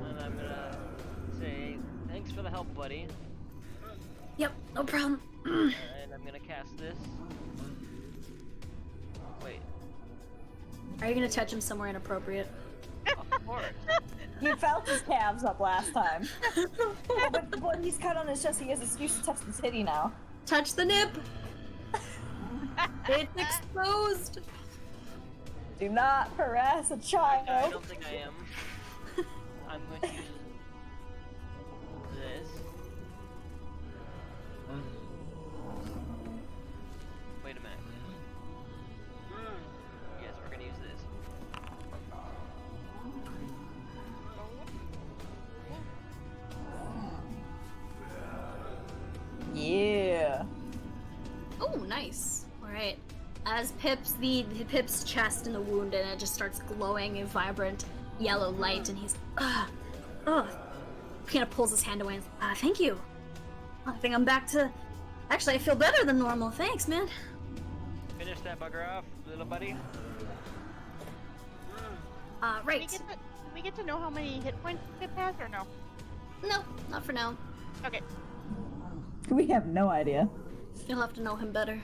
And I'm gonna say, thanks for the help, buddy. Yep, no problem. And I'm gonna cast this. Wait. Are you gonna touch him somewhere inappropriate? Of course. You felt his calves up last time. but when he's cut on his chest, he has an excuse to touch the titty now. Touch the nip! It's exposed! Do not harass a I child. don't think I am. I'm going to use this. Wait a minute. Yes, we're gonna use this. Yeah. Oh, nice. Alright. As Pip's chest in the wound and it just starts glowing a vibrant yellow light and he's kind of pulls his hand away and thank you. I think I'm back to actually I feel better than normal. Thanks, man. Finish that bugger off, little buddy. Right. Did we get to know how many hit points Pip has or no? No, not for now. Okay. We have no idea. You'll have to know him better.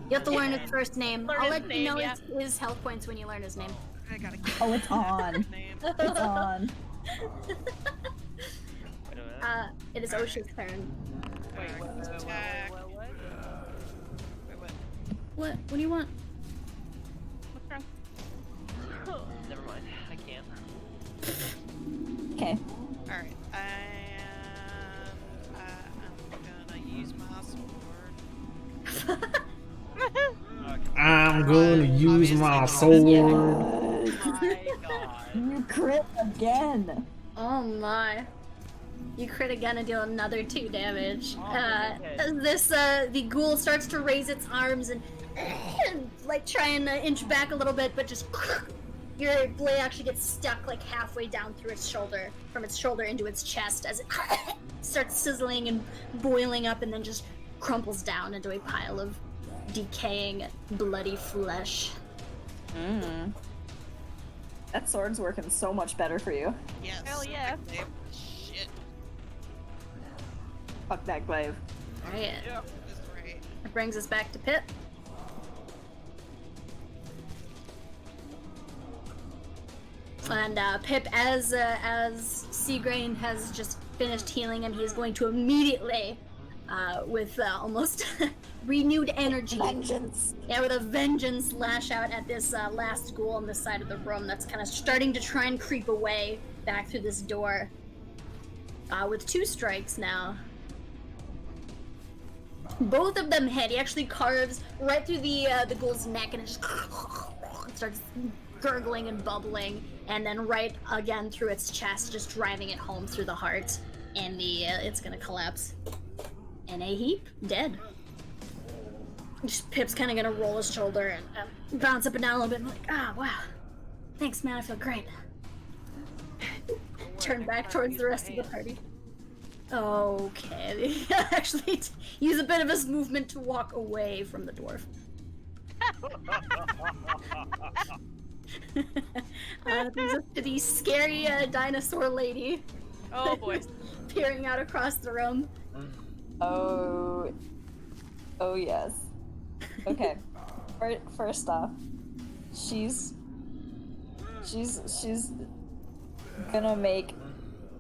You have to learn his first name. Learn I'll his let name, you know yeah. his health points when you learn his name. I gotta Oh, it's on. name. It's on. Wait a minute. It is Osha's turn. Wait, Attack. Wait. What? What do you want? What's wrong? Never mind. I can't. Okay. Alright, I'm gonna use my sword. I'm gonna use my sword. Oh my god. You crit again. Oh my. You crit again and deal another 2 damage. The ghoul starts to raise its arms and like try and inch back a little bit, but just your blade actually gets stuck like halfway down through its shoulder, from its shoulder into its chest as it starts sizzling and boiling up and then just crumples down into a pile of decaying, bloody flesh. That sword's working so much better for you. Yes. Hell yeah. Shit. Fuck that glaive. Alright, That's right. that brings us back to Pip. And Pip, as Seagrain has just finished healing him, he's going to immediately, with almost renewed energy, Vengeance. yeah, with a vengeance, lash out at this last ghoul on this side of the room that's kind of starting to try and creep away back through this door. With 2 strikes now. Both of them hit. He actually carves right through the ghoul's neck, and it just starts gurgling and bubbling, and then right again through its chest, just driving it home through the heart, and it's gonna collapse in a heap, dead. Just Pip's kind of gonna roll his shoulder and bounce up and down a little bit. Like, wow. Thanks, man. I feel great. Turn back towards the rest of the party. Okay. Actually, use a bit of his movement to walk away from the dwarf. There's the scary dinosaur lady. Oh boy. Peering out across the room. Oh yes. Okay. First off, she's gonna make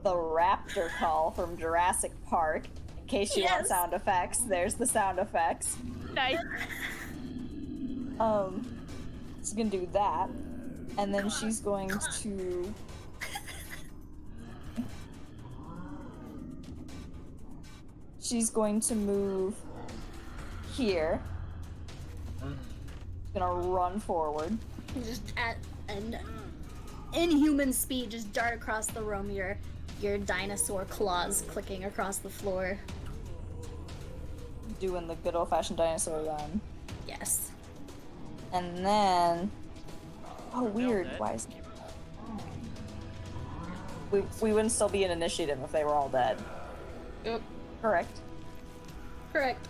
the raptor call from Jurassic Park. In case you want sound effects, there's the sound effects. Nice. She's gonna do that, and then she's going to. She's going to move here. She's gonna run forward. Just at an inhuman speed, just dart across the room. Your dinosaur claws clicking across the floor. Doing the good old-fashioned dinosaur run. Yes. And then... Oh, weird. Why is... We wouldn't still be in initiative if they were all dead. Yep. Correct. Correct.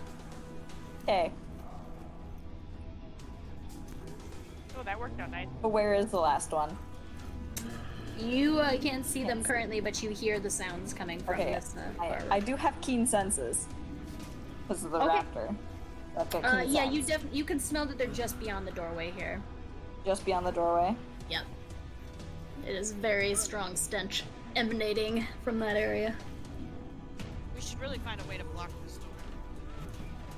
Okay. Oh, that worked out nice. But where is the last one? You can't see them currently, but you hear the sounds coming from this. I do have keen senses. Because of the raptor. I've got keen yeah, sense. you can smell that they're just beyond the doorway here. Just beyond the doorway? Yep. It is very strong stench emanating from that area. We should really find a way to block this door.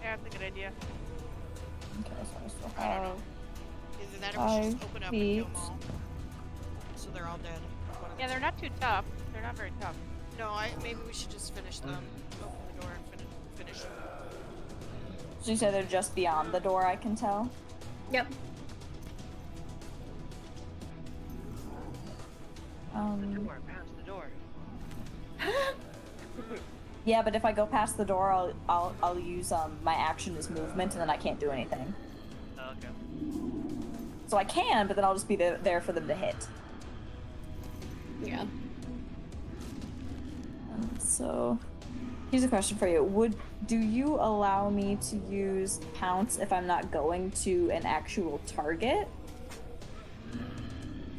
Yeah, that's a good idea. Okay, so I still I don't know. have... Either that or we should just open up and kill them all. So they're all dead. Yeah, they're not too tough. They're not very tough. No, maybe we should just finish them. Open the door and finish them. So you said they're just beyond the door, I can tell? Yep. The door, past the door. Yeah, but if I go past the door, I'll use my action as movement, and then I can't do anything. Oh, okay. So I can, but then I'll just be there for them to hit. Yeah. So, here's a question for you. Do you allow me to use pounce if I'm not going to an actual target?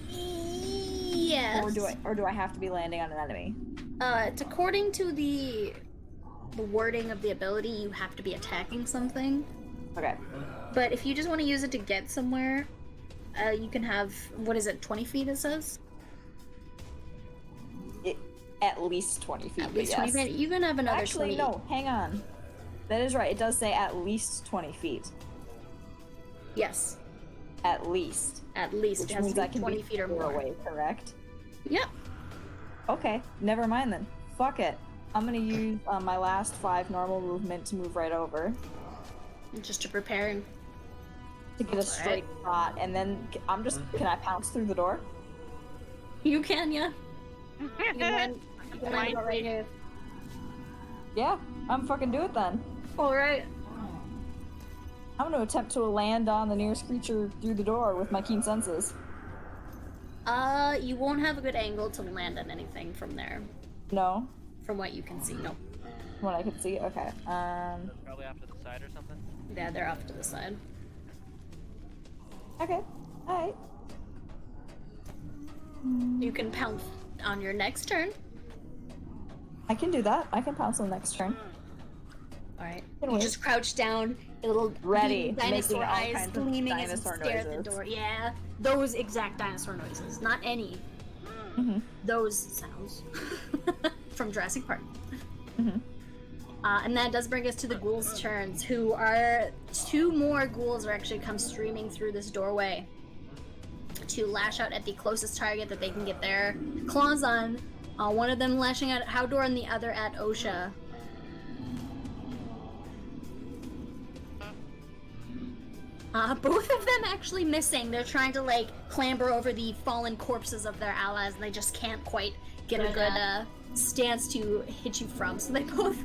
Yes. Or do I have to be landing on an enemy? It's according to the wording of the ability, you have to be attacking something. Okay. But if you just want to use it to get somewhere, you can have, what is it, 20 feet it says? At least 20 feet. At least yes. 20 feet. You can have another Actually, 20. no, hang on. That is right. It does say at least 20 feet. Yes. At least. At least. Which It has means to I be can 20 be feet or further more. away, correct? Yep. Okay, never mind then. Fuck it. I'm gonna use my last 5 normal movement to move right over. Just to prepare and... To get a straight shot, and then can I pounce through the door? You can, yeah. You can land right here. Yeah, I'm fucking do it then. Alright. I'm gonna attempt to land on the nearest creature through the door with my keen senses. You won't have a good angle to land on anything from there. No? From what you can see, no. From what I can see? Okay. Probably off to the side or something. Yeah, they're off to the side. Okay. Alright. You can pounce on your next turn. I can do that. I can pounce on the next turn. Alright. Can You wait. just crouch down, little Ready, dinosaur making all eyes kinds of gleaming as you dinosaur stare at the noises. door. Yeah, those exact dinosaur noises. Not any. Mm-hmm. Those sounds. From Jurassic Park. Mm-hmm. And that does bring us to the ghouls' turns, who are... 2 more ghouls are actually come streaming through this doorway to lash out at the closest target that they can get their claws on. One of them lashing out at Howdor and the other at Osha. Both of them actually missing. They're trying to, like, clamber over the fallen corpses of their allies, and they just can't quite get a good stance to hit you from, so they both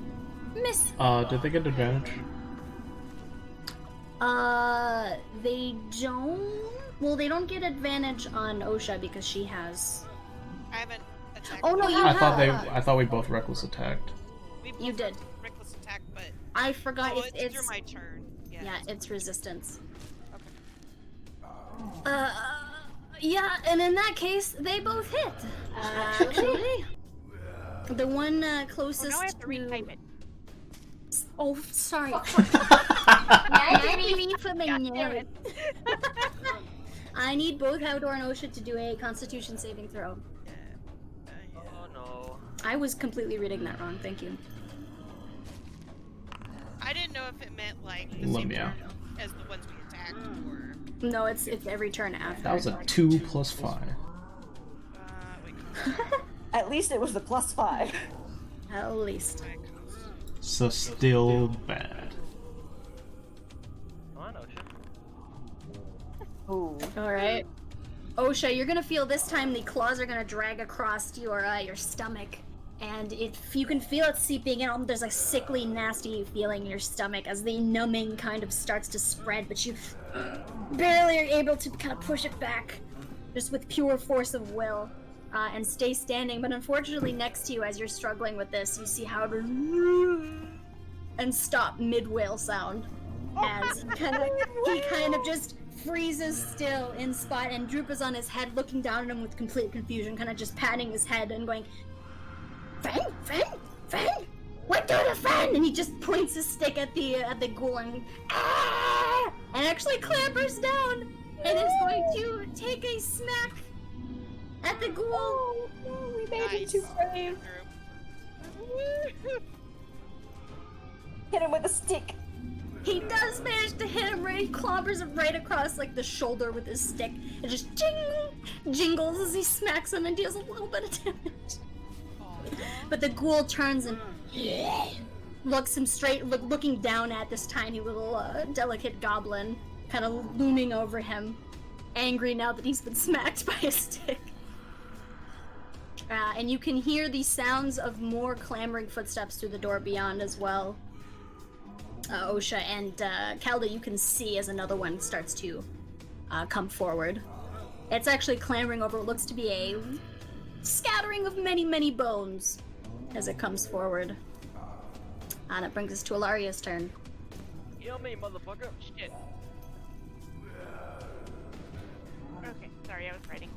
miss. Did they get advantage? They don't. Well, they don't get advantage on OSHA because she has. I haven't attacked. Oh no, you I have. thought we both reckless attacked. We both You did. reckless attack, but I forgot it's through my turn. Yeah, it's resistance. Okay. Yeah, and in that case, they both hit. Actually, the one Oh, closest now I have to retype it. Oh, sorry. God damn it. I need both Haldor and Osha to do a Constitution saving throw. Oh no. I was completely reading that wrong. Thank you. I didn't know if it meant like the Let same me turn out. as the ones we attacked, or No, it's every turn after. That was a 2 plus 5. wait, At least it was the +5. At least. So still bad. Come on, Osha. Ooh. All right. Osha, you're gonna feel this time the claws are gonna drag across your stomach, and you can feel it seeping in. There's a sickly, nasty feeling in your stomach as the numbing kind of starts to spread, but you barely are able to kind of push it back, just with pure force of will, and stay standing. But unfortunately, next to you, as you're struggling with this, you see how to and stop mid-wail sound as he kind of just freezes still in spot, and Droop is on his head looking down at him with complete confusion, kind of just patting his head and going, Fang! Fang! Fang! What do the Fang? And he just points his stick at the ghoul and actually clambers down and is going to take a smack at the ghoul. Oh, no, we made it too brave. Hit him with a stick. He does manage to hit him right. He clobbers him right across like the shoulder with his stick. It just jingles as he smacks him and deals a little bit of damage. But the ghoul turns and looks him straight, looking down at this tiny little delicate goblin, kind of looming over him, angry now that he's been smacked by a stick. And you can hear the sounds of more clamoring footsteps through the door beyond as well. Osha and Calda, you can see as another one starts to come forward. It's actually clambering over what looks to be a scattering of many, many bones as it comes forward. And it brings us to Alaria's turn. Heal me, motherfucker. Shit. Okay, sorry, I was writing.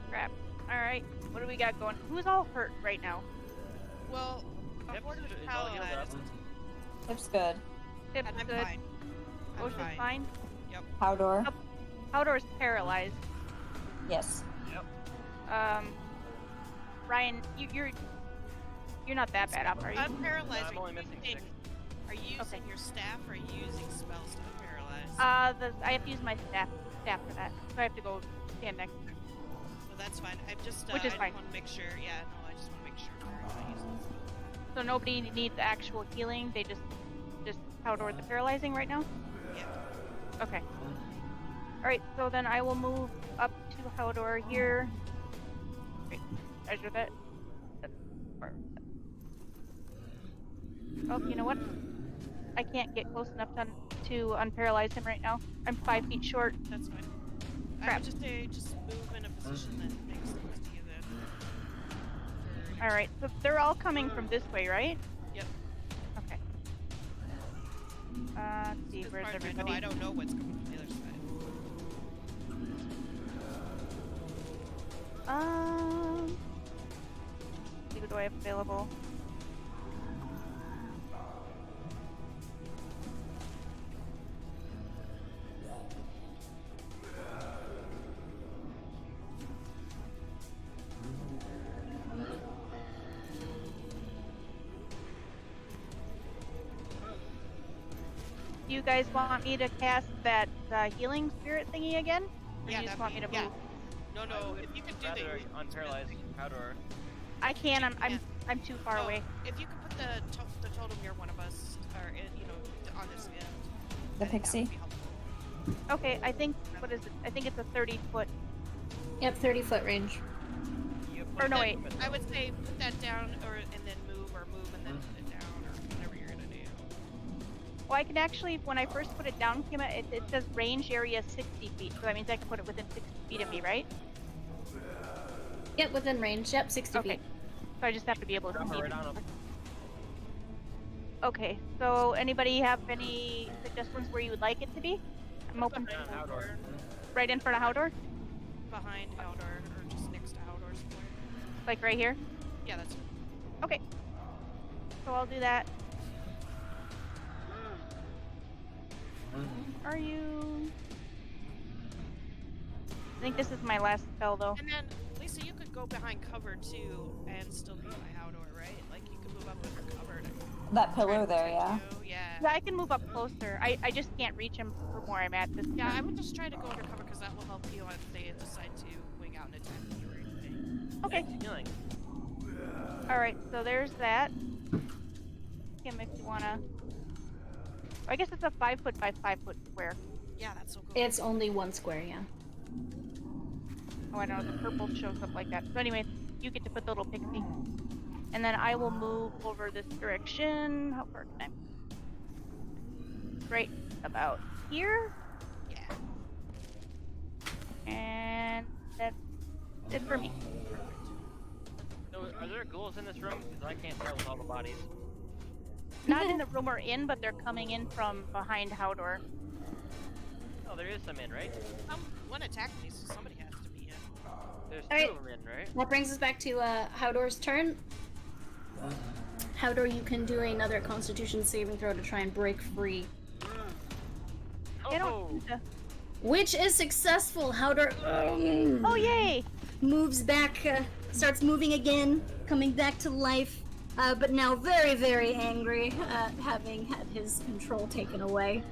Crap. Alright, what do we got going? Who's all hurt right now? Well, Yep, according to it's all healed Paladin, up. Tip's good. Tip's I'm good. fine. I'm Osha's fine. Haldor. Haldor's paralyzed. Yes. Ryan, you're not that bad up, are you? I'm paralyzed. I'm only missing 6. Are you using your staff or are you using spells to paralyze? I have to use my staff for that, so I have to go stand next to her. Well, that's fine. I'm just, Which is I fine. want to make sure. Yeah, no, I just want to make sure we're not using this. So nobody needs actual healing, they just Haldor the paralyzing right now? Yeah. Okay. Alright, so then I will move up to Haldor here. Wait, measure that. Oh, you know what? I can't get close enough to unparalyze him right now. I'm 5 feet short. That's fine. I Crap. would just say just move in a position that makes sense to you then. Alright, so they're all coming from this way, right? Yep. Okay. Let's see, As where's far as I know, everybody? I don't know what's coming from the other side. Let's see what do I have available? Do you guys want me to cast that healing spirit thingy again? Or Yeah, you just that'd want be- me to yeah. move? No, no. If you could do Rather the unparalyzed Haldor. I can. Yeah. I'm too far away. If you could put the totem near one of us, or on this end. The I think that pixie? would be helpful. Okay, I think what is it? I think it's a 30-foot. Yep, 30-foot range. You Or put no, that wait. movement I though. would say put that down, and then move, or move and then put it down. Well, I can actually, when I first put it down, Kima, it says range area 60 feet, so that means I can put it within 60 feet of me, right? Yep, within range. Yep, 60 Okay. feet. So I just have to be able to Drop see it it. right on him. Okay, so anybody have any suggestions where you would like it to be? I'm open to Behind Outdoor. Haldor. right in front of Haldor, Behind Haldor, or just next to Haldor somewhere. like right here. Yeah, that's it. Okay. So I'll do that. Are you? I think this is my last spell though. And then, Lisa, you could go behind cover too and still be by Haldor, right? Like you could move up under cover to That try pillar to there, protect yeah. you. Yeah. Yeah, I can move up closer. I just can't reach him from where I'm at this Yeah, I turn. would just try to go under cover because that will help you if they decide to wing out and attack you or anything. Okay. Healing. Alright, so there's that. Kim, if you wanna. I guess it's a 5 foot by 5 foot square. Yeah, that's so cool. It's only 1 square, yeah. Oh, I know, the purple shows up like that. So anyway, you get to put the little pixie. And then I will move over this direction. How far can I? Right about here. Yeah. And that's it for me. So, are there ghouls in this room? Because I can't tell with all the bodies. Not in the room we're in, but they're coming in from behind Haldor. Oh, there is some in, right? One attacked me, so somebody has to be in. There's Alright. 2 of them in, right? That brings us back to Haldor's turn. Haldor, you can do another Constitution saving throw to try and break free. They Oh! don't. Which is successful. Haldor Oh yay! moves back, starts moving again, coming back to life, but now very, very angry at having had his control taken away,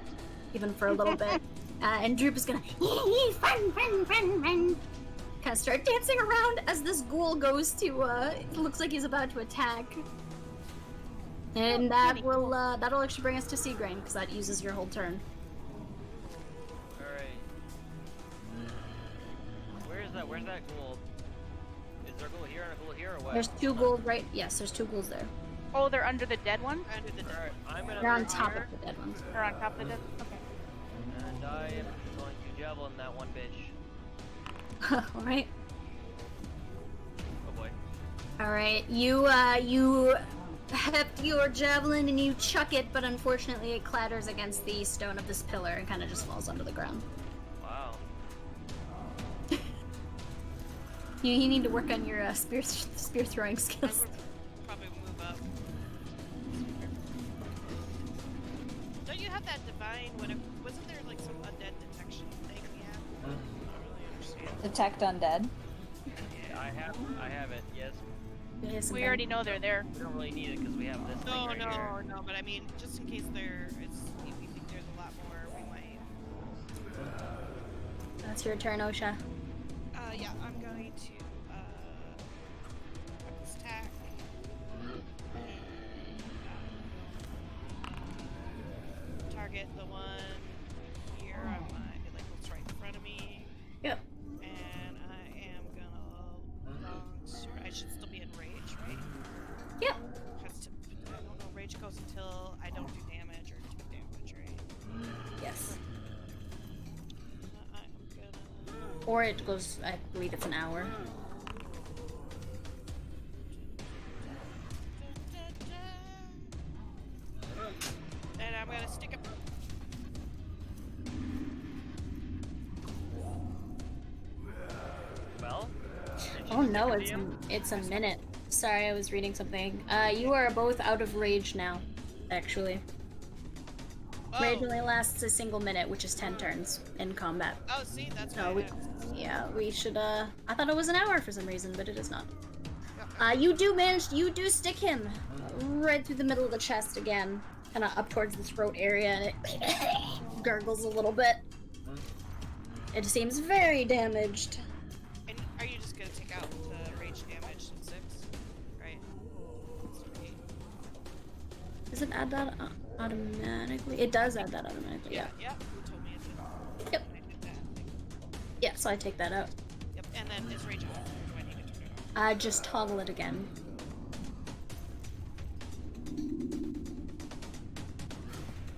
even for a little bit. And Droop is gonna kind of start dancing around as this ghoul goes to, it looks like he's about to attack. And that will, that'll actually bring us to Seagrain, because that uses your whole turn. Alright. Where's that ghoul? Is there a ghoul here and a ghoul here or what? There's 2 ghouls right, yes, there's 2 ghouls there. Oh, they're under the dead one? Under the Alright, I'm gonna They're on move top here, of the dead ones. They're on top of the dead. Okay. and I am going to javelin that one bitch. Alright. Oh boy. Alright, you heft your javelin and you chuck it, but unfortunately it clatters against the stone of this pillar and kind of just falls onto the ground. Wow. You need to work on your spear throwing I skills. would probably move up. Don't you have that divine? Wasn't there like some undead detection thing we had? I don't really understand. Detect undead. Yeah, I have it, yes. It is We something. already know they're there. We don't really need it because we have this thing No, right here. no, but I mean, just in case if we think there's a lot more, we might. That's your turn, Osha. Yeah, I'm going to, stack. Target the one here on my, it's right in front of me. Yep. And I am gonna longsword. I should still be in rage, right? Yep. I don't know, rage goes until I don't do damage or do damage, right? Yes. I'm gonna... Or it goes, I believe it's an hour. And I'm gonna stick a... Well? Oh no, it's a minute. Sorry, I was reading something. You are both out of rage now, actually. Rage only lasts a single minute, which is 10 turns in combat. Oh, see, that's So what yeah, we should, I thought it was an hour for some reason, but it is not. You do stick him right through the middle of the chest again, kind of up towards the throat area, and it gurgles a little bit. It seems very damaged. And are you just gonna take out the rage damage in 6? Right? Does it add that automatically? It does add that automatically, yeah. Yeah, you told me it did. Yep. I did that. Yeah, so I take that out. Yep, and then is rage off, or do I need to turn it off? Just toggle it again.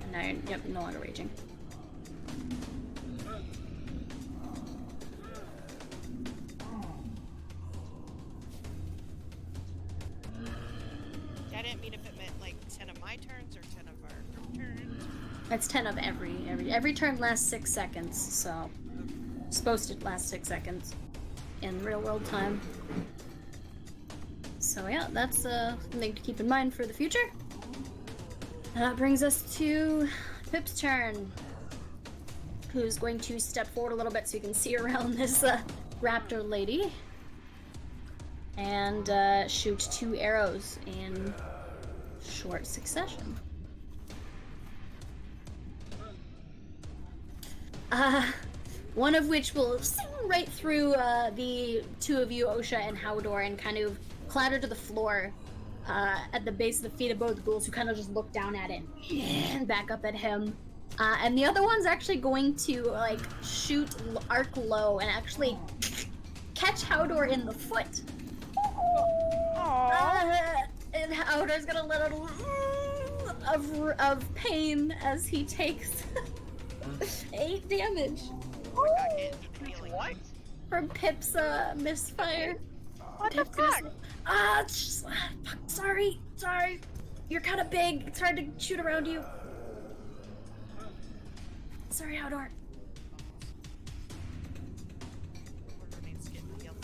And Alright, yep, no longer raging. I didn't mean if it meant like 10 of my turns or 10 of our turns. It's 10 of every turn lasts 6 seconds, so it's supposed to last 6 seconds in real world time. So yeah, that's something to keep in mind for the future. And that brings us to Pip's turn, who's going to step forward a little bit so you can see around this raptor lady, and shoot 2 arrows in short succession. One of which will sing right through the 2 of you, Osha and Howdor, and kind of clatter to the floor at the base of the feet of both ghouls, who kind of just look down at it and back up at him. And the other one's actually going to like shoot arc low and actually catch Howdor in the foot. And Howdor's gonna let out of pain as he takes 8 damage. Oh my god, hit with healing. What? From Pip's misfire. What the Pip's gonna fuck? fuck, sorry. You're kind of big. It's hard to shoot around you. Sorry, Howdor. Whoever needs to get healed.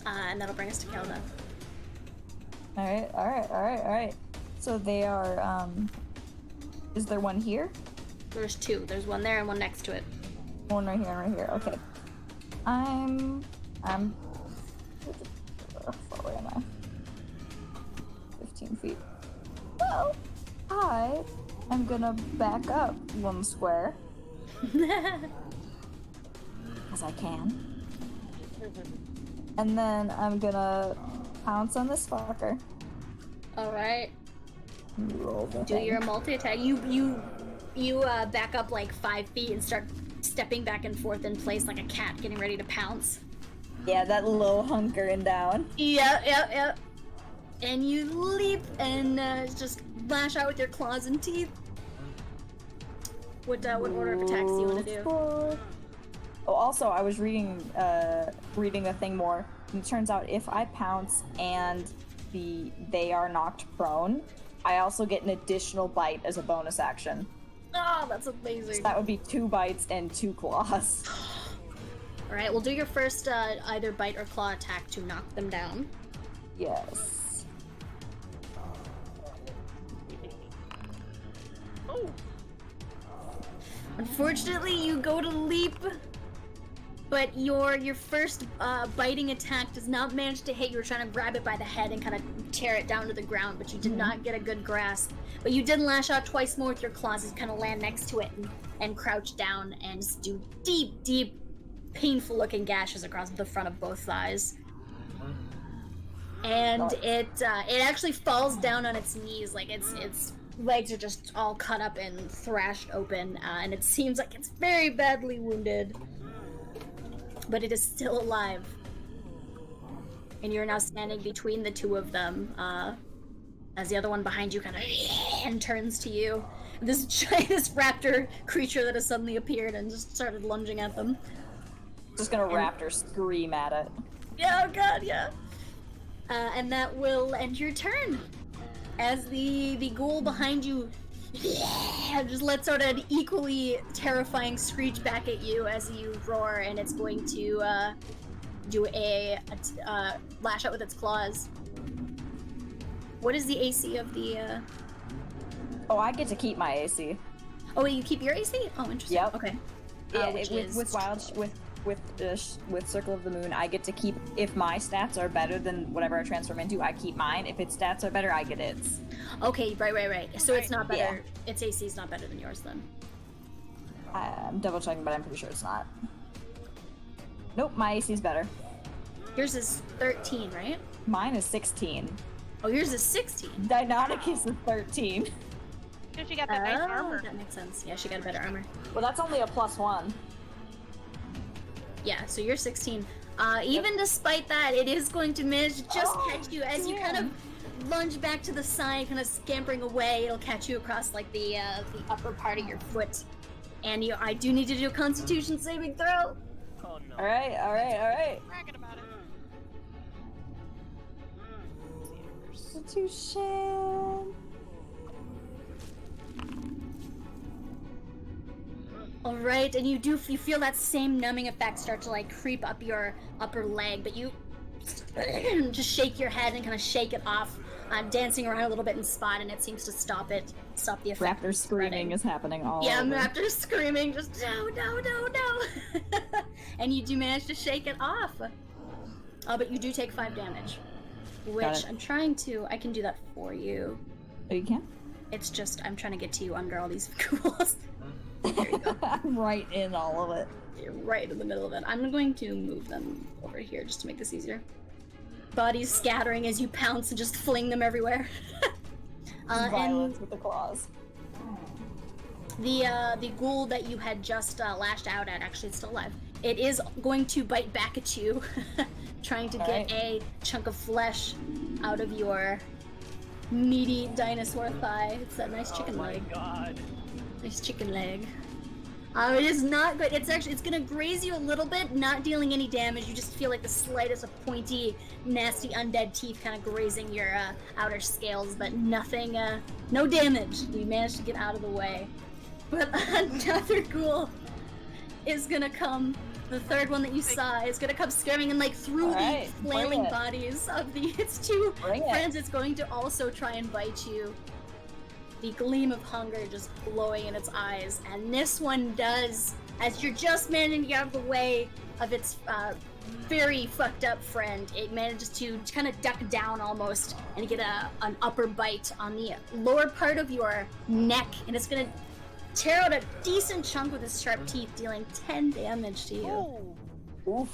And that'll bring us to Kelda. Alright. So they are, is there one here? There's 2. There's one there and one next to it. One right here and right here. Okay. I'm far away am I? 15 feet. Well, I am gonna back up 1 square. Because I can. And then I'm gonna pounce on this fucker. Alright. Roll the Do thing. your multi-attack. You back up like 5 feet and start stepping back and forth in place like a cat getting ready to pounce. Yeah, that low hunkering down. Yep. And you leap and just lash out with your claws and teeth. What order of attacks do you want to do? Oh, also, I was reading a thing more, and it turns out if I pounce and they are knocked prone, I also get an additional bite as a bonus action. Oh, that's amazing. So that would be 2 bites and 2 claws. Alright, we'll do your first either bite or claw attack to knock them down. Yes. Oh, Unfortunately, you go to leap, but your first biting attack does not manage to hit. You were trying to grab it by the head and kind of tear it down to the ground, but you did not get a good grasp. But you did lash out twice more with your claws as you kind of land next to it and crouch down and just do deep, painful-looking gashes across the front of both thighs. And it actually falls down on its knees, like its legs are just all cut up and thrashed open, and it seems like it's very badly wounded. But it is still alive. And you're now standing between the 2 of them, as the other one behind you kind of and turns to you. This raptor creature that has suddenly appeared and just started lunging at them. Just gonna raptor scream at it. Yeah, oh god, yeah. And that will end your turn. As the ghoul behind you just lets out an equally terrifying screech back at you as you roar, and it's going to do a lash out with its claws. What is the AC of the? Oh, I get to keep my AC. Oh, you keep your AC? Oh, interesting. Yep. Okay. Yeah, Which is with Circle of the Moon, I get to keep, if my stats are better than whatever I transform into, I keep mine. If its stats are better, I get its. Okay, right. So it's not better. Yeah. Its AC is not better than yours then. I'm double checking, but I'm pretty sure it's not. Nope, my AC is better. Yours is 13, right? Mine is 16. Oh, yours is 16. Dynamicus is 13. because she got that nice armor. That makes sense. Yeah, she got a better armor. Well, that's only a +1. Yeah, so you're 16. Even despite that, it is going to manage to just catch you as you kind of lunge back to the side, kind of scampering away. It'll catch you across like the upper part of your foot. And I do need to do a Constitution saving throw. Oh no. All right. Bragging about it. Constitution. All right, and you feel that same numbing effect start to like creep up your upper leg, but you just shake your head and kind of shake it off, dancing around a little bit in spot, and it seems to stop the effect. Raptor screaming is happening all Yeah, over. Raptor screaming, just no. And you do manage to shake it off. But you do take 5 damage, which I can do that for you. Oh, you can? It's just, I'm trying to get to you under all these ghouls. There you go. I'm right in all of it. You're right in the middle of it. I'm going to move them over here just to make this easier. Bodies scattering as you pounce and just fling them everywhere. Violence with the claws. The ghoul that you had just lashed out at, actually it's still alive. It is going to bite back at you, trying to get a chunk of flesh out of your meaty dinosaur thigh. It's that nice chicken leg. Oh my god. Nice chicken leg. It is not good. It's gonna graze you a little bit, not dealing any damage. You just feel like the slightest of pointy, nasty undead teeth kind of grazing your outer scales, but nothing, no damage. You managed to get out of the way. But another ghoul is gonna come. The third one that you saw is gonna come screaming and like through the flailing bodies of its two friends. It's going to also try and bite you. The gleam of hunger just glowing in its eyes, and this one does, as you're just managing to get out of the way of its very fucked up friend, it manages to kind of duck down almost and get an upper bite on the lower part of your neck, and it's gonna tear out a decent chunk with its sharp teeth, dealing 10 damage to you. Oof.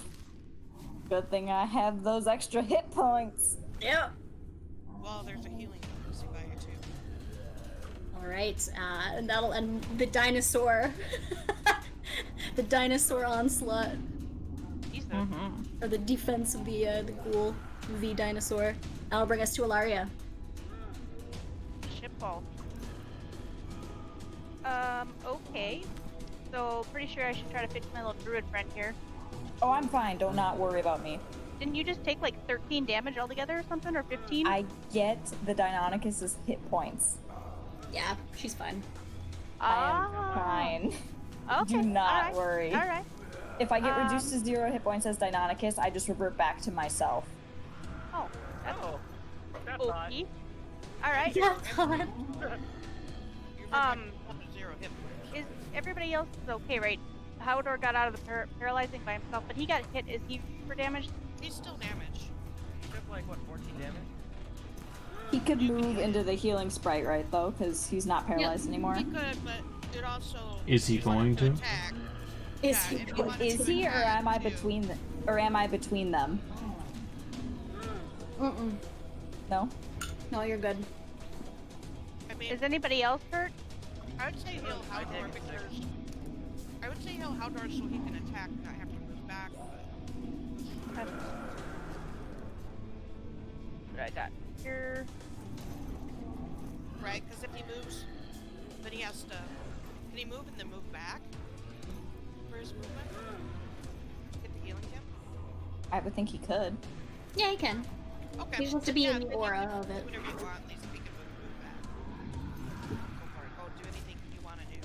Good thing I have those extra hit points. Yeah. Well, there's a healing potency by you too. All right, and the dinosaur, the dinosaur onslaught, or the defense of the ghoul, the dinosaur. That'll bring us to Ilaria. Shitball. Okay. So, pretty sure I should try to fix my little druid friend here. Oh, I'm fine. Do not worry about me. Didn't you just take like 13 damage altogether or something, or 15? I get the Deinonychus's hit points. Yeah, she's fine. I am fine. Okay. Do not worry. Alright. If I get reduced to 0 hit points as Deinonychus, I just revert back to myself. Oh, that's That's odd. okay. Alright. That's odd. Zero hit points. Is everybody else is okay, right? Howdor got out of the paralyzing by himself, but he got hit. Is he for damage? He's still damaged. He took like, what, 14 damage? He could move into the healing sprite, right, though? Because he's not paralyzed anymore. He could, but it also... Is he going to? Attack. Is he? if wanted Is to he, or attack, am I too. between them? Mm-mm. No? No, you're good. I mean, Is anybody else hurt? I would say heal Howdor because... I would say heal Howdor so he can attack, not have to move back, but... What I got here? Right, because if he moves, then he has to... Can he move and then move back? For his movement? Get the healing him? I would think he could. Yeah, he can. Okay. He wants to be in then the you aura can of do it. Whatever you want, at least if he can move back. Go for it. Go do anything you want to do.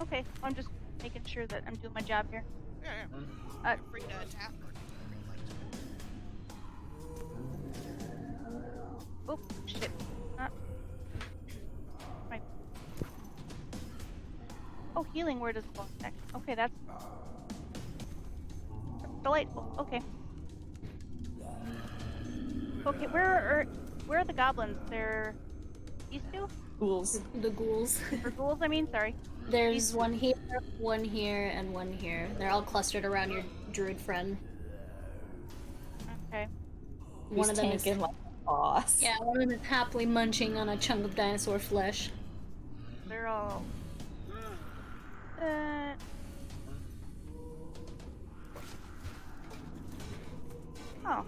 Okay, I'm just making sure that I'm doing my job here. Yeah, yeah. Uh, You're free to attack or Oh, shit. Right. Oh, healing word is well next. Okay, that's delightful. Okay. Okay, where are the goblins? They're these two? Ghouls. The ghouls. Or ghouls, I mean, sorry. There's one here, and one here. They're all clustered around your druid friend. Okay. One of them is tanking like a boss. yeah, one of them is happily munching on a chunk of dinosaur flesh. They're all oh.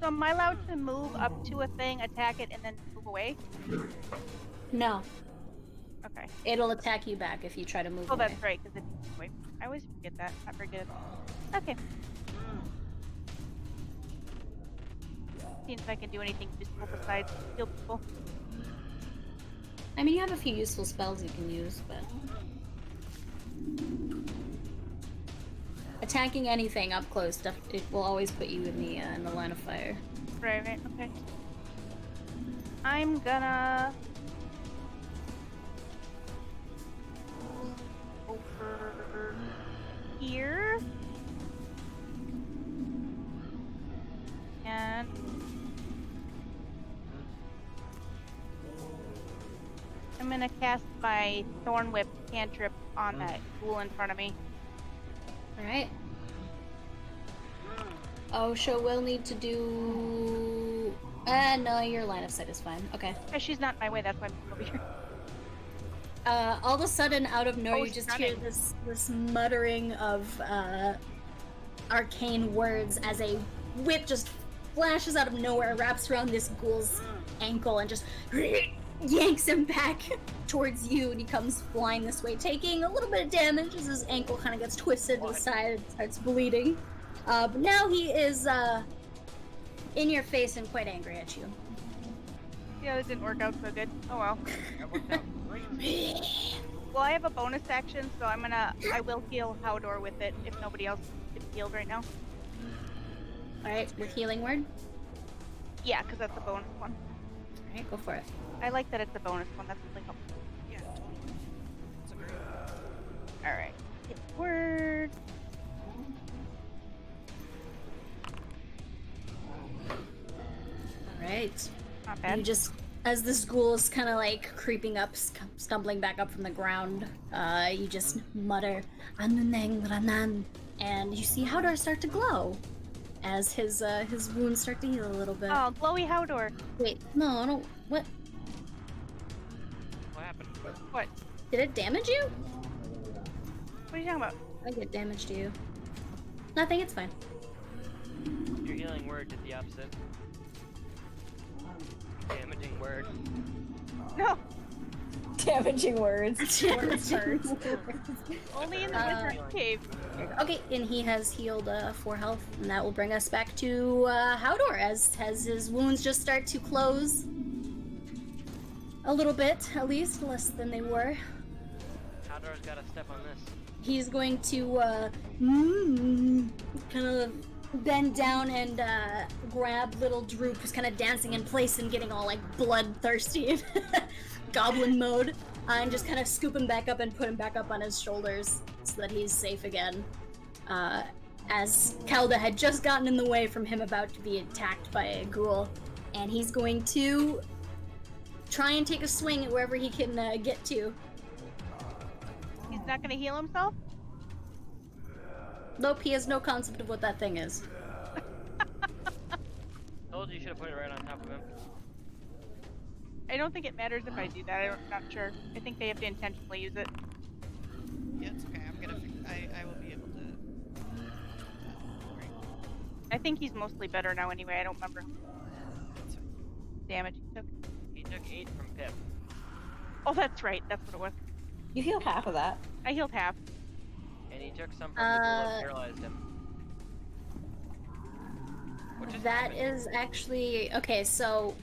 So am I allowed to move up to a thing, attack it, and then move away? No, Okay. it'll attack you back if you try to move Oh, away. that's right, because it's away. I always forget that. Not very good. Okay. Seeing if I can do anything useful besides heal people. I mean, you have a few useful spells you can use, but... Attacking anything up close, it will always put you in the line of fire. Right, okay. I'm gonna... over here. And... I'm gonna cast my Thorn Whip cantrip on that ghoul in front of me. Alright. Osha will need to do... no, your line of sight is fine. Okay. Yeah, she's not in my way, that's why I'm over here. All of a sudden, out of nowhere, Oh, you just she's hear running. this muttering of arcane words as a whip just flashes out of nowhere, wraps around this ghoul's ankle, and just yanks him back towards you, and he comes flying this way, taking a little bit of damage as his ankle kind of gets twisted to the side and starts bleeding. But now he is in your face and quite angry at you. Yeah, that didn't work out so good. Oh well. That worked out great. Well, I have a bonus action, so I will heal Howdor with it if nobody else is healed right now. Alright, with healing word? Yeah, because that's a bonus one. Alright, go for it. I like that it's a bonus one. That's really helpful. Yeah, totally. That's a great. All right. Hit word. Alright. Not You bad. just, as this ghoul is kind of like creeping up, stumbling back up from the ground, you just mutter, "Anuneng Ranan," and you see Howdar start to glow as his wounds start to heal a little bit. Oh, glowy Howdor. Wait, no, I don't. What? What happened? What? Did it damage you? What are you talking about? I did damage to you. Nothing, it's fine. Your healing word did the opposite. Damaging word. No, Damaging words. Words hurt. only in the wizard's cave. Okay, and he has healed 4 health, and that will bring us back to Howdor as his wounds just start to close. A little bit, at least, less than they were. Howdor's got to step on this. He's going to kind of bend down and grab little Droop, who's kind of dancing in place and getting all like bloodthirsty, goblin mode, and just kind of scoop him back up and put him back up on his shoulders so that he's safe again. As Kelda had just gotten in the way from him about to be attacked by a ghoul, and he's going to try and take a swing at wherever he can get to. He's not gonna heal himself. Nope, he has no concept of what that thing is. Told you should have put it right on top of him. I don't think it matters if I do that. I'm not sure. I think they have to intentionally use it. Yeah, it's okay. I'm gonna. I will be able to. Great. I think he's mostly better now anyway. I don't remember how much damage he took. He took 8 from Pip. Oh, that's right. That's what it was. You heal half of that. I healed half. And he took some from the ghoul that paralyzed him. Which is That happening. is actually okay. So,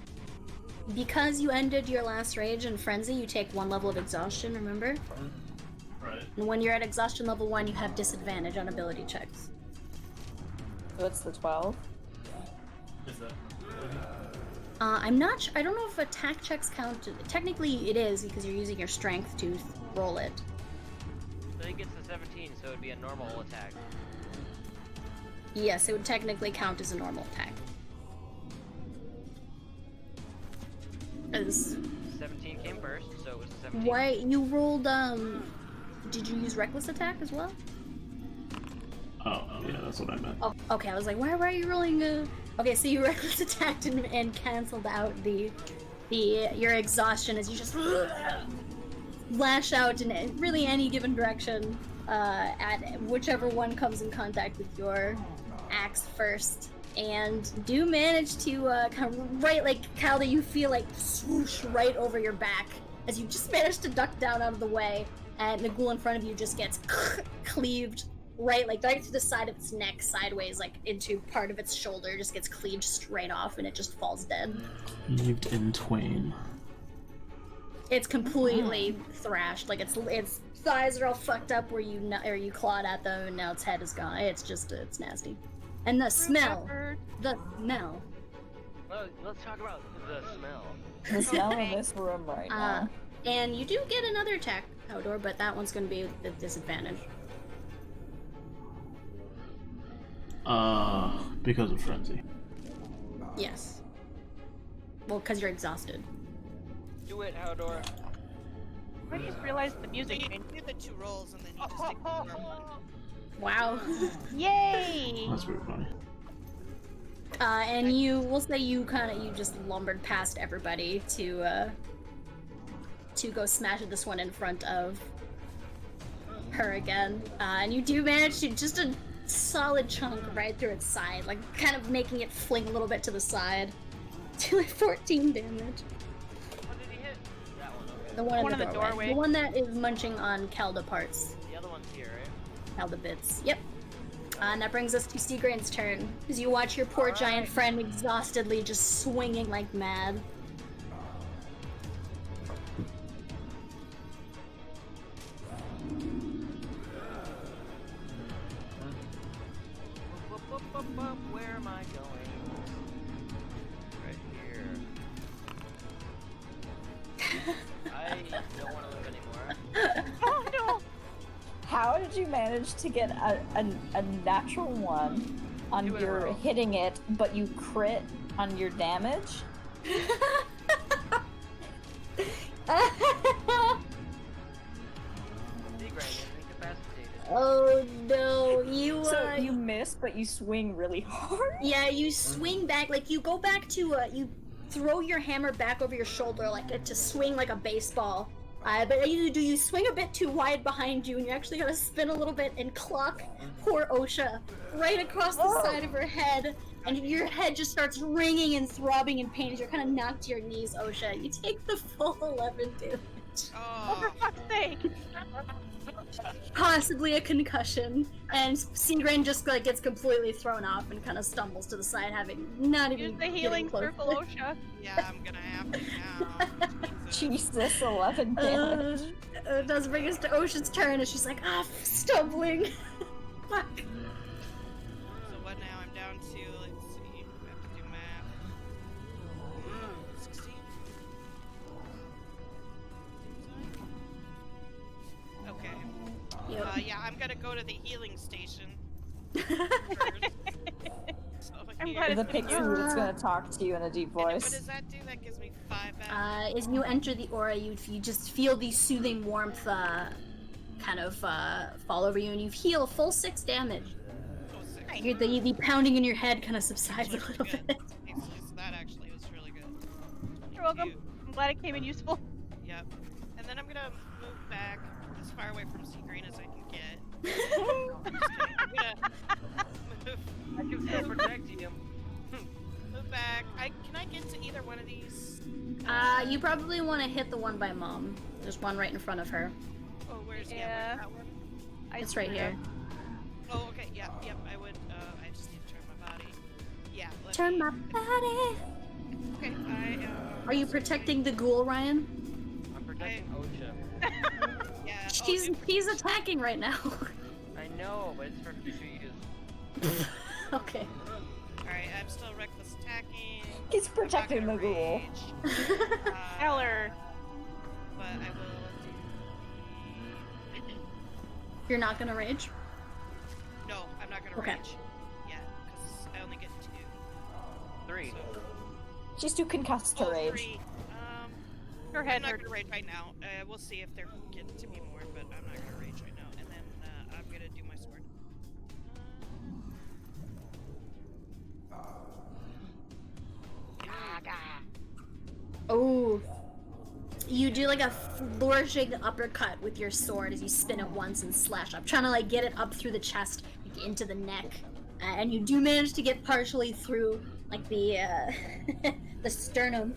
because you ended your last rage and frenzy, you take 1 level of exhaustion. Remember, Right. and when you're at exhaustion level 1, you have disadvantage on ability checks. So it's the 12. Is that? I'm not. I don't know if attack checks count. Technically, it is because you're using your strength to roll it. So he gets the 17, so it would be a normal attack. Yes, it would technically count as a normal attack. As 17 came first, so it was a 17. why you rolled? Did you use reckless attack as well? Oh, yeah, that's what I meant. Oh, okay. I was like, why are you rolling? Okay, so you reckless attacked and canceled out your exhaustion as you just lash out in really any given direction at whichever one comes in contact with your axe first. and do manage to kind of right, like, Calda, you feel like swoosh right over your back as you just manage to duck down out of the way, and the ghoul in front of you just gets cleaved right through the side of its neck, sideways, like into part of its shoulder, just gets cleaved straight off, and it just falls dead. Cleaved in twain. It's completely thrashed, like its thighs are all fucked up where you clawed at them, and now its head is gone. It's nasty. And the smell. Well, let's talk about the smell. The smell in this room right now. And you do get another attack, Hodor, but that one's gonna be the disadvantage. Because of frenzy. Yes. Well, because you're exhausted. Do it, Haldor. I just realized the So music you changed. do the 2 rolls and then you just take the normal one. Wow. Yay! That's pretty funny. And we'll say you just lumbered past everybody to go smash this one in front of her again. And you do manage to just a solid chunk right through its side, like kind of making it fling a little bit to the side. Do like 14 damage. What did he hit? That one, okay. The one One in the in the doorway. doorway. The one that is munching on Calda parts. The other one's here, right? Calda bits. Yep. And that brings us to Seagrain's turn, as you watch your poor giant friend exhaustedly just swinging like mad. Where am I going? Right here. I don't want to live anymore. Oh no! How did you manage to get a natural one on Do it, your roll. hitting it, but you crit on your damage? Seagrain, incapacitated. Oh no, you So you miss, but you swing really hard? yeah, you swing back, like you go back to you throw your hammer back over your shoulder like to swing like a baseball. But you swing a bit too wide behind you, and you actually gotta spin a little bit and clock poor Osha right across the side of her head, and your head just starts ringing and throbbing in pain as you're kind of knocked to your knees, Osha. You take the full 11 damage. Oh, for Oh, fuck's sake! Possibly a concussion, and Seagrain just like gets completely thrown off and kind of stumbles to the side, having not even Use the getting healing close. circle, OSHA. yeah, I'm gonna have to now. Jesus, 11 damage. It does bring us to Osha's turn, and she's like, stumbling. Fuck. So what now? I'm down to, let's see, I have to do math. 16? Okay. Yep. Yeah, I'm gonna go to the healing station. So I'm here. glad The it's pixie that's gonna talk to you in a deep And what voice. does that do? That gives me 5 back. As you enter the aura, you just feel the soothing warmth kind of fall over you, and you heal a full 6 damage. Oh, 6. You hear the pounding in your head kind of subsides a little Good. bit. Thanks, so that actually was really good. You're welcome. I'm glad it came in useful. Yep. And then I'm gonna move back as far away from Seagrain as I can get. I'm I can still protect him. move back. Can I get to either one of these? You probably want to hit the one by Mom. There's one right in front of her. Oh, where's Yeah. where's that one? It's right here. Oh, okay. Yep. I would. I just need to turn my body. Yeah. Turn my body. Okay. Are you protecting the ghoul, Ryan? I'm protecting Ocha. Yeah. He's attacking right now. I know, but it's for future use. Okay. Alright, I'm still reckless attacking. He's I'm not protecting gonna the ghoul. rage, Eller. but I will do. You're not gonna rage? No, I'm not gonna Okay. rage. Yeah, because I only get 2. 3. So, She's too concussed to rage. 3. Her I'm head not hurts. gonna rage right now. We'll see if they're getting to me more, but I'm not gonna rage right now. And then I'm gonna do my sword. Oh. You do like a flourishing uppercut with your sword as you spin it once and slash up, trying to like get it up through the chest, like, into the neck. and you do manage to get partially through, like, the the sternum.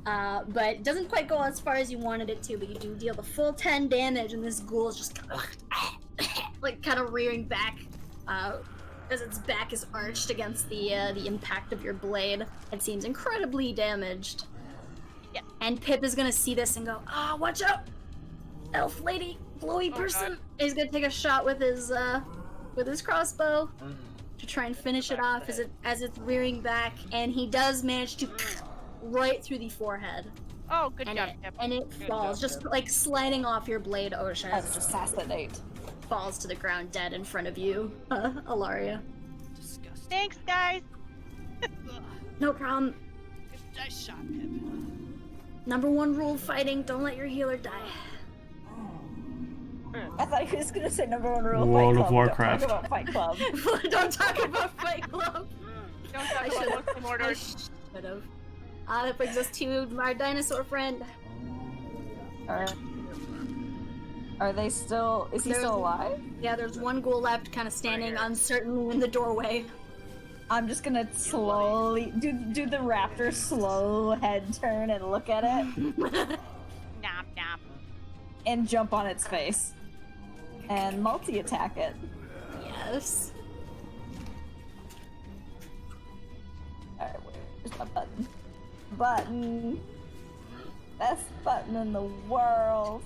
But it doesn't quite go as far as you wanted it to, but you do deal the full 10 damage, and this ghoul is just like kind of rearing back as its back is arched against the impact of your blade. It seems incredibly damaged. Yeah. And Pip is gonna see this and go, watch out! Elf lady, glowy person. God. He's gonna take a shot with his crossbow to try and finish it off as it's rearing back, and he does manage to right through the forehead. Oh, good And job, it, Pip. and it falls, just like sliding off your blade, Ocean. As assassinate. Falls to the ground dead in front of you, Alaria. Disgusting. Thanks, guys. No problem. Nice shot, Pip. Number 1 rule of fighting, don't let your healer die. I thought he was gonna say number 1 rule World of of Fight Club. Warcraft. Don't talk about Fight Club. Don't talk about Fight Club. Don't talk about should've- Muslim I orders. should've. That brings us to our dinosaur friend. Are they still? Is he still alive? Yeah, there's 1 ghoul left, kind of standing uncertain in the doorway. I'm just gonna slowly do the raptor slow head turn and look at it Nom nom. and jump on its face and multi-attack it. Yes. Alright, where's my button? Button. Best button in the world.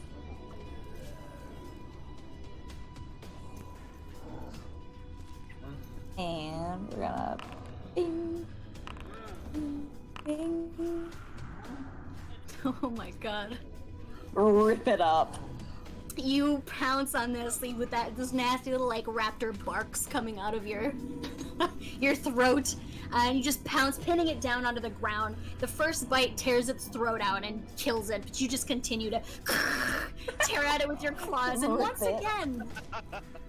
And we're gonna bing, bing, bing, Oh my god. rip it up. You pounce on this with this nasty little like raptor barks coming out of your your throat, and you just pounce, pinning it down onto the ground. The first bite tears its throat out and kills it, but you just continue to tear at it with your claws. And once again,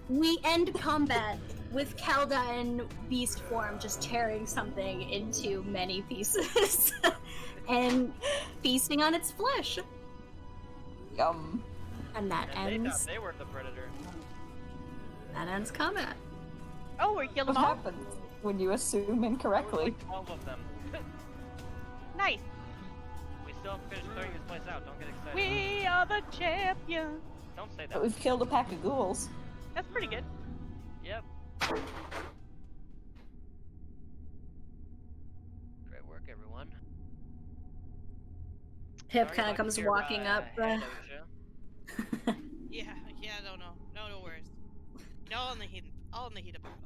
we end combat with Kelda in beast form just tearing something into many pieces and feasting on its flesh. Yum. And that And they ends thought they were the predator. combat. Oh, we killed What them all. happens when you assume incorrectly? Like 12 of them. Nice. We still haven't finished clearing this place out. Don't get excited. We are the champions. Don't say But that. we've killed a pack of ghouls. That's pretty good. Yep. Great work, everyone. Pip Sorry kind of about comes your, walking up. head, Osha. Yeah, no worries. All in the heat of battle.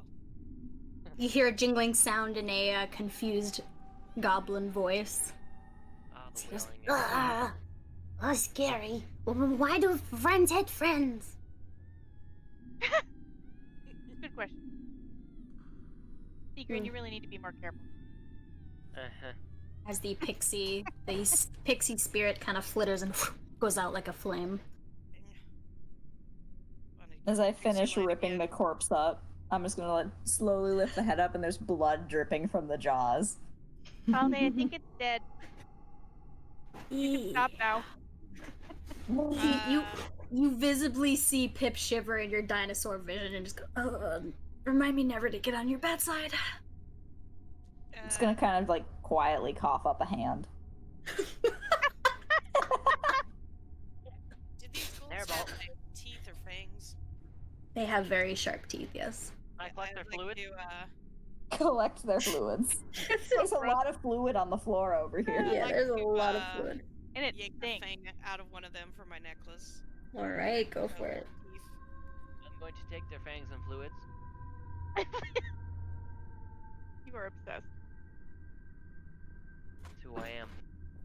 You hear a jingling sound in a confused goblin voice. Ah, the He goes, wailing. oh, scary. Why do friends hate friends? Good question. Secret, you really need to be more careful. Uh-huh. As the pixie spirit kind of flitters and goes out like a flame. As I finish ripping the corpse up, I'm just gonna slowly lift the head up, and there's blood dripping from the jaws. Holiday, I think it's dead. Stop now. You visibly see Pip shiver in your dinosaur vision and just go, remind me never to get on your bad side. It's gonna kind of like quietly cough up a hand. Did these ghouls Airball. have like, teeth or fangs? They have very sharp teeth, yes. I collect their I'd like fluid. to, Collect their fluids. There's a lot of fluid on the floor over here. Yeah, like there's a to, lot of fluid. And it yank the stinks. fang out of one of them for my necklace. Alright, go for it. Teeth. I'm going to take their fangs and fluids. You are obsessed. That's who I am.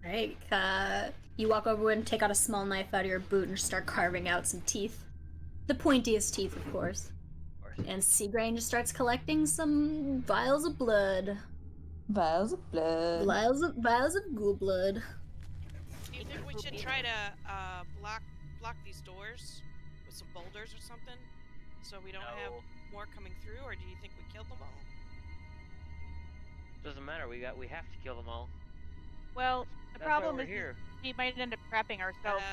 Alright, you walk over and take out a small knife out of your boot and start carving out some teeth. The pointiest teeth, of course. Of course. And Seagrain just starts collecting some vials of blood. Vials of blood. Vials of ghoul blood. Do you think we should try to block these doors with some boulders or something, so we don't have No. more coming through, or do you think we killed them all? Doesn't matter. We have to kill them all. Well, the That's problem why is we're here. we might end up trapping ourselves.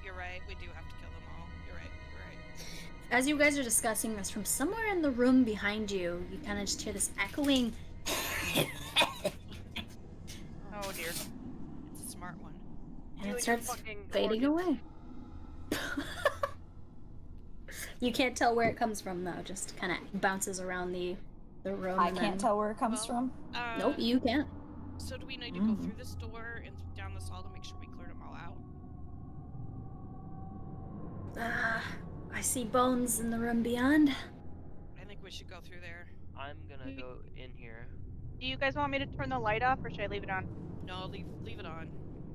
You're right. We do have to kill them all. You're right. as you guys are discussing this, from somewhere in the room behind you, you kind of just hear this echoing. Oh dear. It's a smart one. And You it and your starts fucking fading organs. away. You can't tell where it comes from though, just kind of bounces around the room. I and can't then... tell where it comes Well, from. Nope, you can't. So do we need to go through this door and down this hall to make sure we cleared them all out? I see bones in the room beyond. I think we should go through there. I'm gonna go in here. Do you guys want me to turn the light off, or should I leave it on? No, leave it on.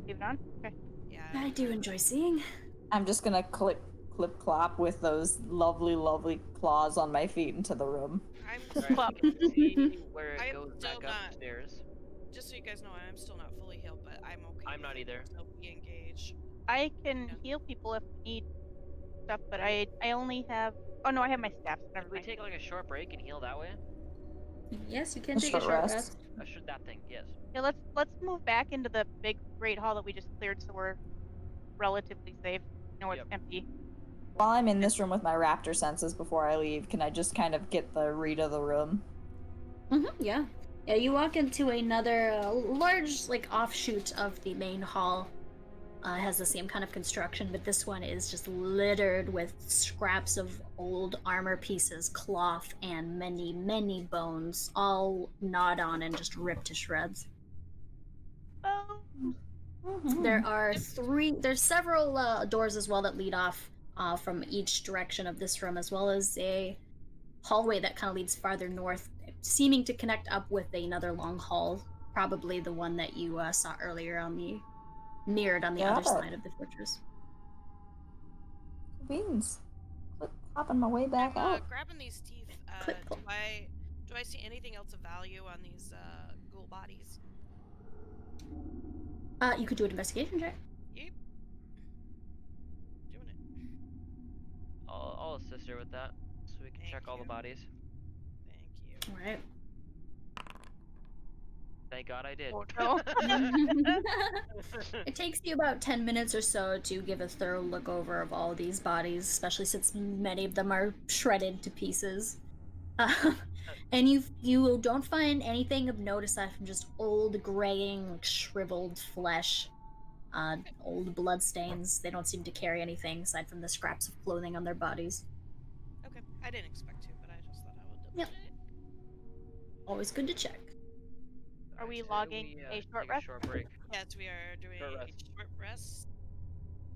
Leave it on? Okay. Yeah. I do enjoy seeing. I'm just gonna clip clop with those lovely claws on my feet into the room. I'm Alright, Plop. we can see where it I'm goes still back up not- the stairs. just so you guys know, I'm still not fully healed, but I'm okay. I'm not either. So be engaged. I can heal people if we need stuff, but I only have. Oh no, I have my staff. So never If we mind. take like a short break and heal that way, Yes, you can A take short a short rest. rest. should that thing, yes. Yeah, let's move back into the big great hall that we just cleared, so we're relatively safe. You know, it's Yep. empty. While I'm in this room with my raptor senses before I leave, can I just kind of get the read of the room? Yeah. Yeah, you walk into another large, like, offshoot of the main hall. It has the same kind of construction, but this one is just littered with scraps of old armor pieces, cloth, and many bones, all gnawed on and just ripped to shreds. Oh, There are there's several doors as well that lead off from each direction of this room, as well as a hallway that kind of leads farther north, seeming to connect up with another long hall, probably the one that you saw earlier on the mirrored on the other side of the fortress. Beans. Clip clopping my way back I'm out. grabbing these teeth. Clip clop. Do I see anything else of value on these ghoul bodies? You could do an investigation check. Yep. Doing it. I'll assist her with that, so we can Thank check all the you. bodies. Thank you. All right. Thank God I did. oh no. It takes you about 10 minutes or so to give a thorough look over of all these bodies, especially since many of them are shredded to pieces. And you don't find anything of note aside from just old, graying, like, shriveled flesh, old blood stains. They don't seem to carry anything aside from the scraps of clothing on their bodies. Okay. I didn't expect to, but I just thought I would double Yep. check. Always good to check. Are we Alright, so logging we, a short take rest? a short break. Yes, we are doing Short a rest. short rest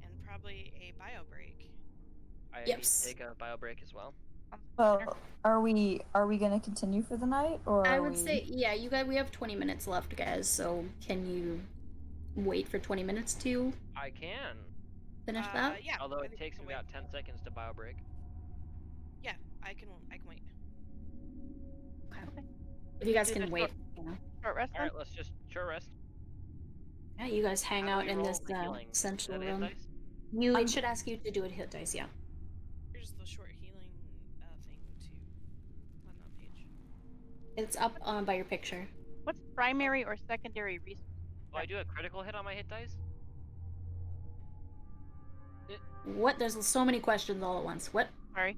and probably a bio break. I Yes. take a bio break as well. Well, are we gonna continue for the night, or I are would we... say, yeah, we have 20 minutes left, guys, so can you wait for 20 minutes to I can. finish that? Yeah. Although I it think takes we me can about 10 seconds to bio break. Yeah, I can wait. If you guys Do can the wait, Short rest. Alright, let's just short rest. yeah, you guys hang How do out we in roll this the healing? Is central that a hit room. dice? It should ask you to do a hit dice, yeah. Here's the short healing thing too on that page. It's up by your picture. What's primary or secondary resource? Oh, I do a critical hit on my hit dice? What? There's so many questions all at once. What? Sorry.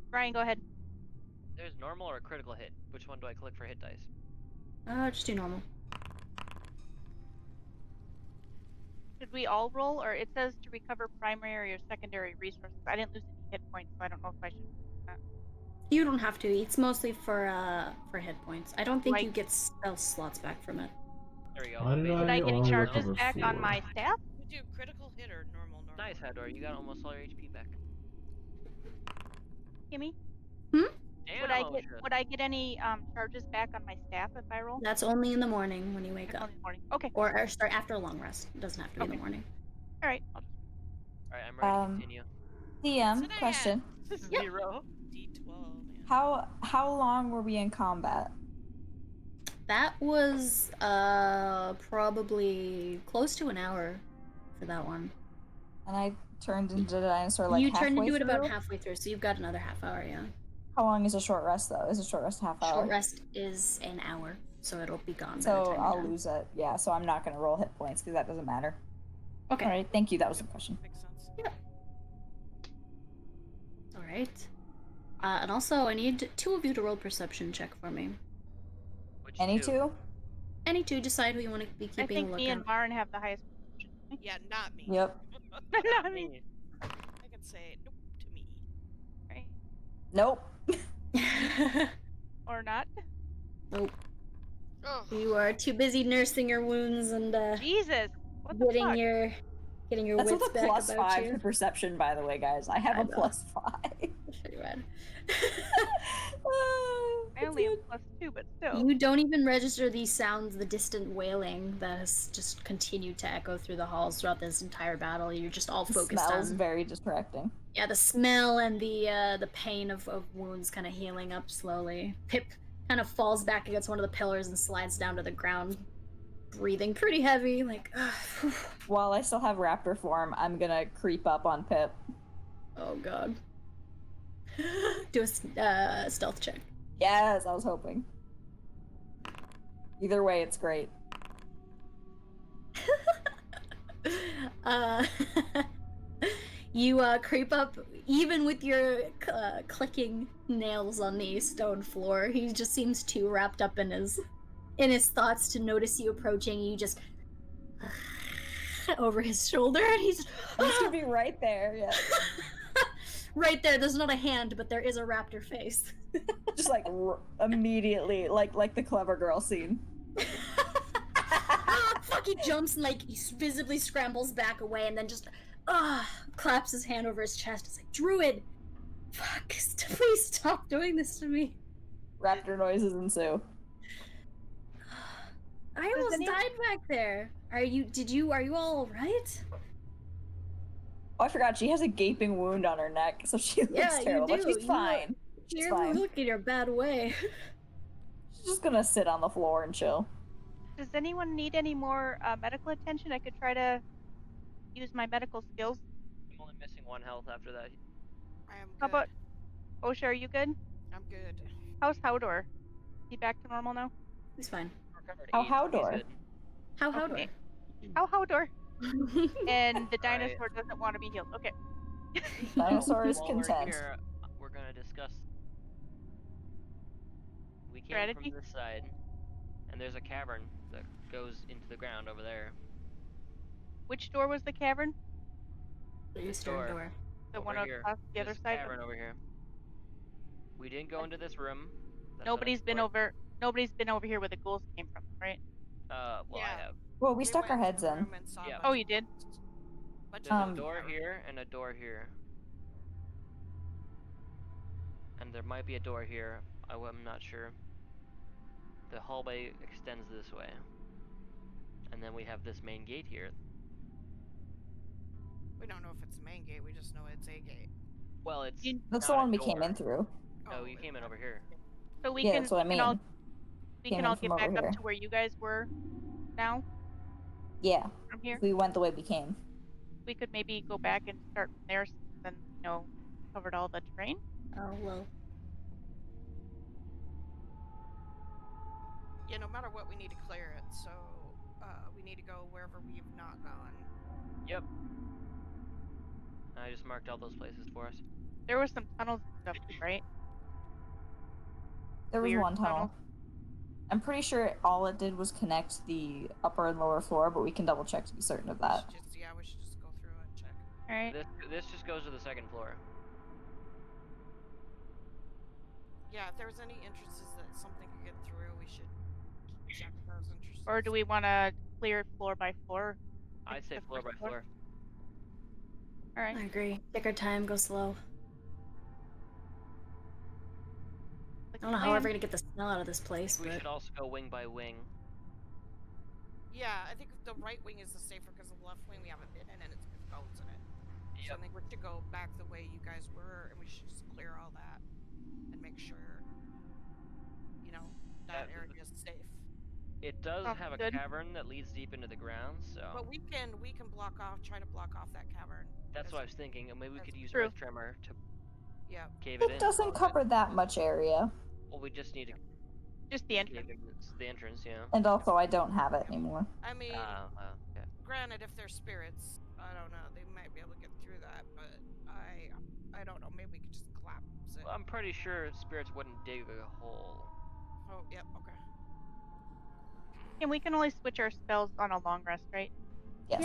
Brian, go ahead. There's normal or a critical hit. Which one do I click for hit dice? Just do normal. Should we all roll, or it says to recover primary or secondary resources? I didn't lose any hit points, so I don't know if I should. You don't have to. It's mostly for hit points. I don't think Like- you get spell slots back from it. There we go. Why did Should I get only charges recover back on 4? my staff? We do critical hit or normal. Nice, Hador. You got almost all your HP back. Kimmy? Damn, Would I get any charges back on my staff if I roll? That's only in the morning when you wake It's up. only in the morning. Okay. Or start after a long rest. It doesn't have to be in Okay. the morning. All right. Alright, I'm ready to continue. DM Sit question. Yep. 0. D12. Man. How long were we in combat? That was probably close to an hour for that one. And I turned into a dinosaur like you halfway turned into it about through? halfway through, so you've got another half hour, yeah. How long is a short rest though? Is a short rest a half hour? Short rest is an hour, so it'll be gone by the So time you're I'll done. lose it. Yeah, so I'm not gonna roll hit points because that doesn't matter. Okay. All right, thank you. That was the question. Makes sense. All right. And also, I need 2 of you to roll perception check for me. Which Any two? two? Any 2, decide who you want to be I keeping a think me and lookout. Marn have the highest. Yeah, not me. Yep. Not me. I can say nope to me. Right? Nope. Or not? Nope. Ugh. You are too busy nursing your wounds and Jesus! What the getting fuck? your That's wits with a back plus about 5 you. to perception, by the way, guys. I have I a know. plus 5. That's pretty bad. I only have +2, but still. You don't even register these sounds, the distant wailing that has just continued to echo through the halls throughout this entire battle. You're just all The focused smell's on very distracting. yeah, the smell and the pain of wounds kind of healing up slowly. Pip kind of falls back against one of the pillars and slides down to the ground, breathing pretty heavy, like While I still have raptor form, I'm gonna creep up on Pip. oh god. Do a stealth check. Yes, I was hoping. Either way, it's great. uh, you creep up, even with your clicking nails on the stone floor. He just seems too wrapped up in his thoughts to notice you approaching. You just over his shoulder, and he's You should be right there, yeah. right there. There's not a hand, but there is a raptor face. Just like immediately, like the clever girl scene. Fuck! He jumps and like he visibly scrambles back away, and then just claps his hand over his chest. It's like, Druid, fuck! Please stop doing this to me. Raptor noises ensue. I almost died back there. Are you all right? Oh, I forgot, she has a gaping wound on her neck, so she looks Yeah, you terrible, but do. she's You fine. She's You're fine. looking your bad way. She's just gonna sit on the floor and chill. Does anyone need any more medical attention? I could try to use my medical skills. I'm only missing 1 health after that. I am good. How about Osha? Are you good? I'm good. How's Howdor? Is he back to normal now? He's fine. Recovered How 8, so he's Howdor? good. How Okay. How Howdor? And the Alright. dinosaur doesn't want to be healed. Okay. Dinosaur is While content. we're here, we're gonna discuss. We came Strategy? from this side, and there's a cavern that goes into the ground over there. Which door was the cavern? The This eastern door. The over one here. across the other This side? cavern over here. We didn't go into this room. That's Nobody's been unexplored. over here where the ghouls came from, right? Well, Yeah. I have. Well, we stuck our went heads to the in. room and saw a Yeah. bunch Oh, of you did? ghosts. Bunch There's of a door cavern. here and a door here. And there might be a door here. I'm not sure. The hallway extends this way. And then we have this main gate here. We don't know if it's a main gate. We just know it's a gate. Well, it's That's not the a one we came door. in through. No, Oh, you came in over here. So we Yeah, can that's what I mean. we Came can in all from get back over up here. to where you guys were now Yeah, from here. we went the way we came. We could maybe go back and start from there since then, covered all the terrain. Oh well. Yeah, no matter what, we need to clear it. So we need to go wherever we've not gone. Yep. I just marked all those places for us. There were some tunnels and stuff too, right? There was Weird one tunnel. tunnels. I'm pretty sure all it did was connect the upper and lower floor, but we can double check to be certain of that. We should just go through and check. All right. This just goes to the 2nd floor. Yeah, if there was any entrances that something could get through, we should check those entrances. Or do we want to clear it floor by floor? I'd say The floor by first floor? floor. All right. I agree. Take our time, go slow. I don't know how we're ever gonna get the smell out of this place, We but should also go wing by wing. Yeah, I think the right wing is the safer because the left wing we haven't been in and it's got bones in it. So I think we should go back the way you guys were and we should just clear all that and make sure, that area is safe. It does Sounds have a good. cavern that leads deep into the ground, so But we can try to block off that cavern. that's as what I a- was thinking. And maybe we could use True. Red Tremor to Yeah. cave it in. It doesn't cover that much area, Well, we just need to Just the entrance. cave in the entrance, yeah. and also I don't have it anymore. I mean, Okay. granted, if they're spirits, I don't know, they might be able to get through that, but I don't know, maybe we could just collapse I'm pretty sure spirits wouldn't dig a hole. Oh, yep, okay. And we can only switch our spells on a long rest, right? Yes.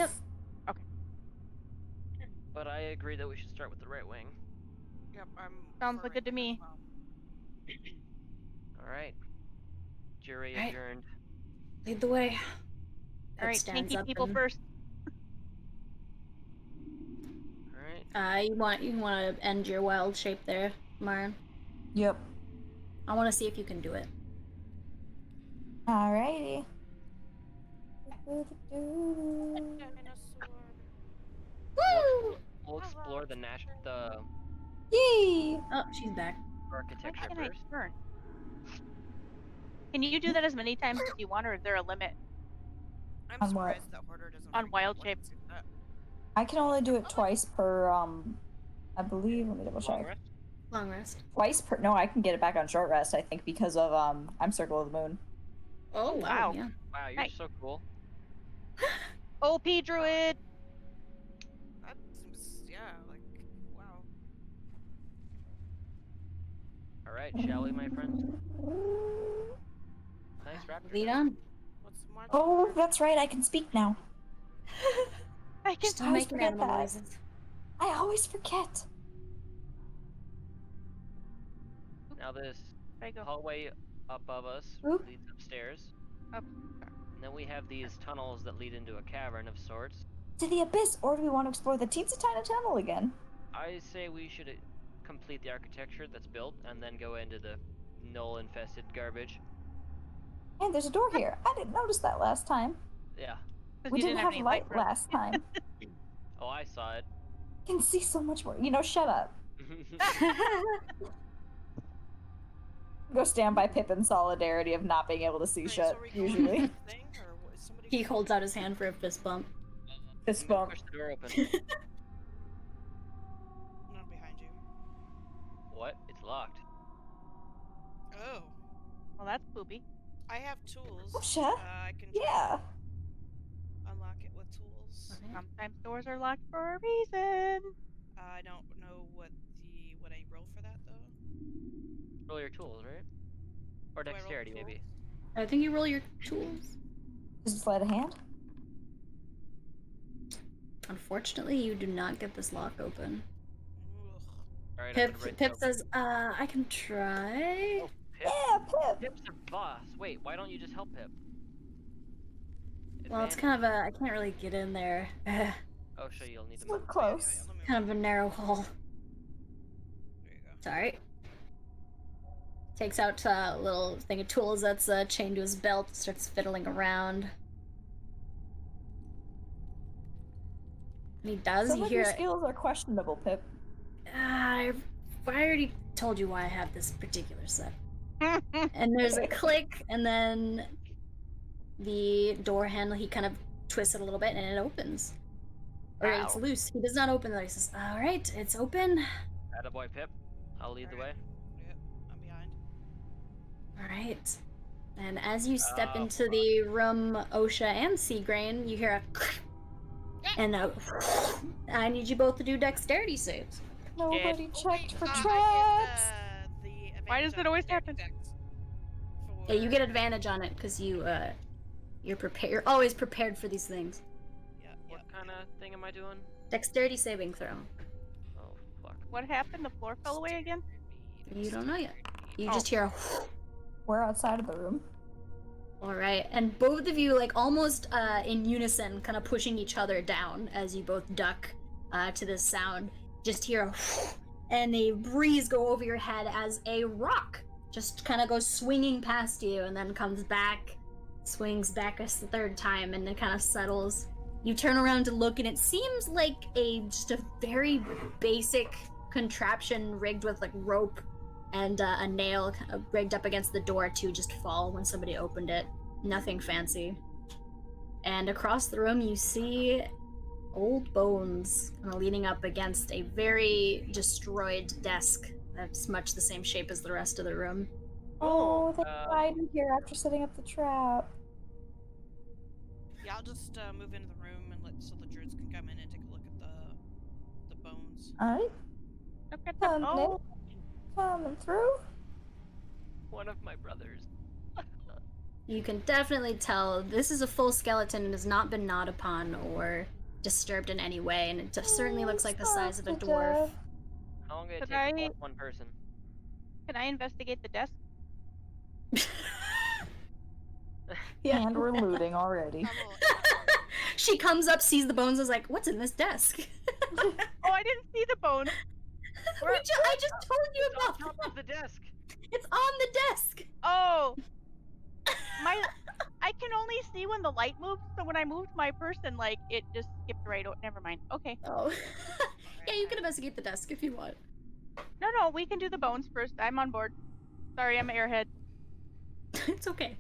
Yep. But I agree that we should start with the right wing. Yep, I'm. Sounds for like good to right wing me. as well. Alright. Jury Right. adjourned. Lead the way. All Pip right, stands tanky up people and, first. Alright. you want to end your wild shape there, Marin. Yep. I want to see if you can do it. Alrighty. Dinosaur. We'll explore the Yee! Oh, she's back. Why architecture can't I first. turn? Can you do that as many times as you want, or is there a limit? I'm On what? surprised that Hoarder doesn't. On freak wild out. shape. What is that? I can only do it twice per, I believe, let me double Long check. rest? Long rest. Twice per, no, I can get it back on short rest, I think, because of, I'm Circle of the Moon. Oh, wow. Yeah. Wow, you're Nice. so cool. OP druid. That seems, yeah, like, wow. Alright, shall we, my friends? Nice raptor. Lead on. What's the march? Oh, order? that's right, I can speak now. I can. Stop always making forget animal that. noises. I always forget. Now this I go. hallway above us Oop. leads upstairs. Up. And then we have these tunnels that lead into a cavern of sorts. To the abyss, or do we want to explore the teensy tiny tunnel again? I say we should complete the architecture that's built and then go into the gnoll-infested garbage. And there's a door here. I didn't notice that last time. Yeah. 'Cause We you didn't have any light from- last time. Oh, I saw it. Can see so much more. You know, shut up. Go stand by Pip in solidarity of not being able to see Alright, shit, so are we going usually. to the thing, or what, is somebody He going- holds out his hand for a fist bump. Fist I'm gonna bump. push the door open. No, behind you. What? It's locked. Oh. Well, that's poopy. I have tools. Oh, shit. I can try Yeah. to unlock it with tools. Sometimes doors are locked for a reason. I don't know what I roll for that though. Roll your tools, right? Or Do I roll dexterity, tools? maybe. I think you roll your tools. Is it sleight of hand? Unfortunately, you do not get this lock open. Ugh. Alright, I'm Pip, gonna write Pip down- says, I can try. Oh, Pip. Yeah, Pip. Pip's the boss. Wait, why don't you just help Pip? Well, it's Advantage. kind of I can't really get in there. Oh, sure, you'll need to So move. close. Let me Kind of a narrow hole. There you go. Sorry. Takes out a little thing of tools that's chained to his belt, starts fiddling around. And he does, Some you of hear your it. skills are questionable, Pip. I already told you why I have this particular set. And there's a click, and then the door handle, he kind of twists it a little bit, and it opens. Or it's Ow. loose. He does not open it. He says, alright, it's open. Attaboy, Pip. I'll lead the way. Yep, I'm behind. Alright. And as you step Oh, into the room, Osha and Seagrain, you hear a and I need you both to do dexterity saves. Nobody Oh, checked for I traps. get the Why does advantage it on always dex happen? Yeah, you get advantage on it because you're prepared. You're always prepared for these things. Yeah, What kind of thing am I doing? Dexterity saving throw. Oh, fuck. What happened? The floor fell away again? You don't know yet. You Oh. just hear a We're outside of the room. Alright, and both of you, like, almost in unison, kind of pushing each other down as you both duck to this sound. Just hear a and a breeze go over your head as a rock just kind of goes swinging past you and then comes back, swings back a third time, and it kind of settles. You turn around to look, and it seems like just a very basic contraption rigged with, like, rope and a nail rigged up against the door to just fall when somebody opened it. Nothing fancy. And across the room you see old bones kind of leaning up against a very destroyed desk that's much the same shape as the rest of the room. Oh, they died in here after setting up the trap. Yeah, I'll just move into the room and so the druids can come in and take a look at the bones. Alright. Look at Come the in. oh, Coming through. One of my brothers. You can definitely tell this is a full skeleton and has not been gnawed upon or disturbed in any way, and it just certainly looks like the size of a dwarf. How long did it Could take to I- pull one person? Can I investigate the desk? Yeah. And we're looting already. Camel, Camel. She comes up, sees the bones, is like, "What's in this desk?" Oh, I didn't see the bones. I just told you It's on about top that. of the desk. It's on the desk. Oh, I can only see when the light moves. So when I moved my person, like it just skipped right. Never mind. Okay. Oh. Yeah, you can investigate the desk if you want. No, we can do the bones first. I'm on board. Sorry, I'm an airhead. It's okay.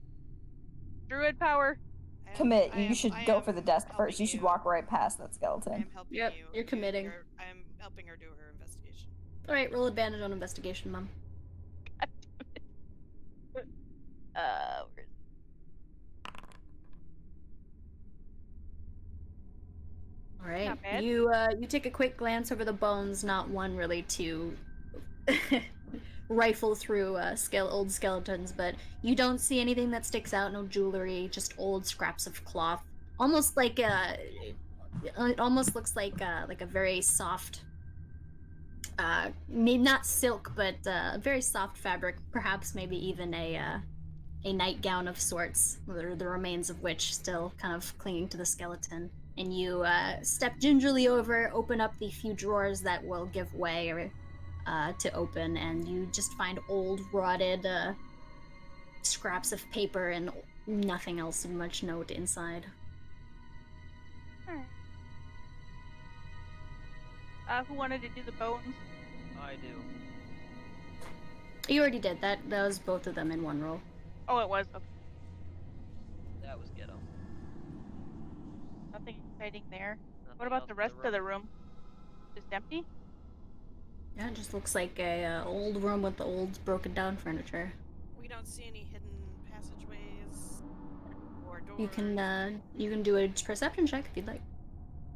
Druid power. I am- Commit. I You am- should I go am for the desk helping first. You should you. walk right past that I skeleton. am helping Yep, you. you're committing. I am helping her do her investigation. All right, roll advantage on investigation, Mom. Where is All right. Not bad. You take a quick glance over the bones, not one really to rifle through old skeletons, but you don't see anything that sticks out. No jewelry, just old scraps of cloth. Almost like it almost looks like a very soft, maybe not silk, but a very soft fabric. Perhaps maybe even a nightgown of sorts, the remains of which still kind of clinging to the skeleton. And you step gingerly over, open up the few drawers that will give way or to open, and you just find old, rotted scraps of paper and nothing else of much note inside. Who wanted to do the bones? I do. You already did that. That was both of them in one roll. Oh, it was. Okay. That was ghetto. Nothing exciting there. Nothing What about else the in rest of the room? Just empty? Yeah, it just looks like a old room with old, broken down furniture. We don't see any hidden passageways or doors. You can do a perception check if you'd like.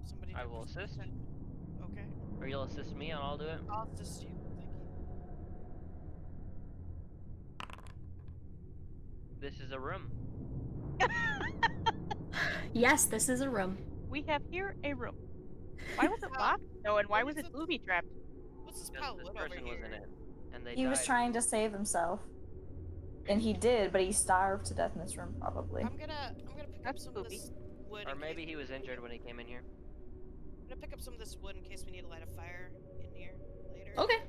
Somebody I do a will assist. perception. Okay. Or you'll assist me and I'll do it. I'll assist you. Thank you. This is a room. Yes, this is a room. We have here a room. Why was it locked? No, and why was it booby trapped? What's this Because pile of this wood over person here? was in it. And they He was died. trying to save himself. And he did, but he starved to death in this room, probably. I'm gonna pick up That's some spooky. of this wood. Or in maybe case he was we need injured to- when he came in here. I'm gonna pick up some of this wood in case we need to light a fire in here later. Okay.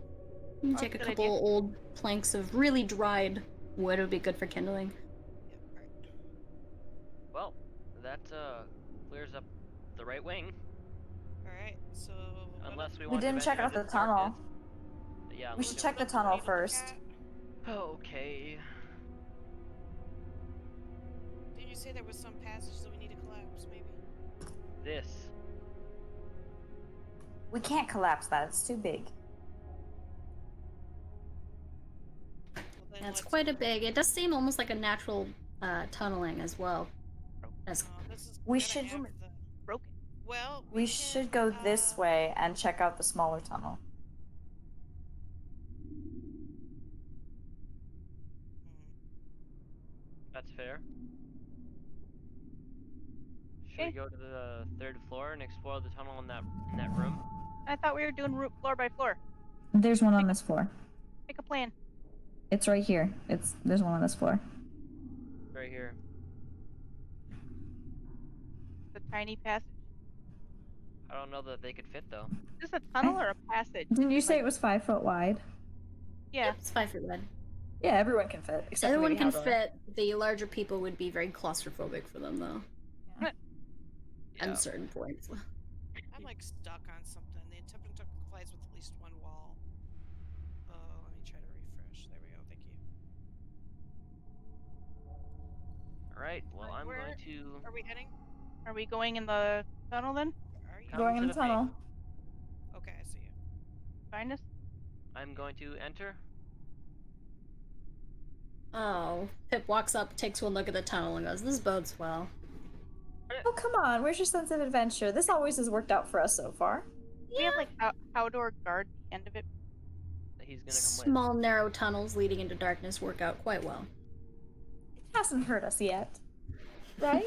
You can Oh, take a good couple idea. old planks of really dried wood. It would be good for kindling. Yep, alright. Well, that clears up the right wing. Alright, so. Unless we We want to didn't check venture out the into tunnel. darkness. Yeah, We should let's check the do tunnel first. Okay. Did you say there was some passage that we need to collapse, maybe? This. We can't collapse that, it's too big. Well, then That's let's- quite a big. It does seem almost like a natural tunneling as well. As this is We gonna should- have the- Broken. Well, We should go this way and check out the smaller tunnel. That's fair. Should we go to the third floor and explore the tunnel in that room? I thought we were doing floor by floor. There's one on this floor. Pick a plan. It's right here. There's one on this floor. Right here. The tiny passage. I don't know that they could fit though. Is this a tunnel or a passage? Didn't you say it was 5 foot wide? Yeah. it's 5 feet wide. Yeah, everyone can fit. Except for Everyone maybe can Haldor. fit. The larger people would be very claustrophobic for them, though. Yeah. At certain points. I'm like stuck on something. The intimidant complies with at least one wall. Oh, let me try to refresh. There we go. Thank you. Alright, well I'm Where going to Are we heading? Are we going in the tunnel then? Are you? Come Going to in the the tunnel. Okay, I see you. Find us? I'm going to enter. Oh, Pip walks up, takes one look at the tunnel, and goes, "This bodes well." Oh, come on. Where's your sense of adventure? This always has worked out for us so far. We have like outdoor guard at the end of it. he's gonna come with. Small, narrow tunnels leading into darkness work out quite well. It hasn't hurt us yet, right?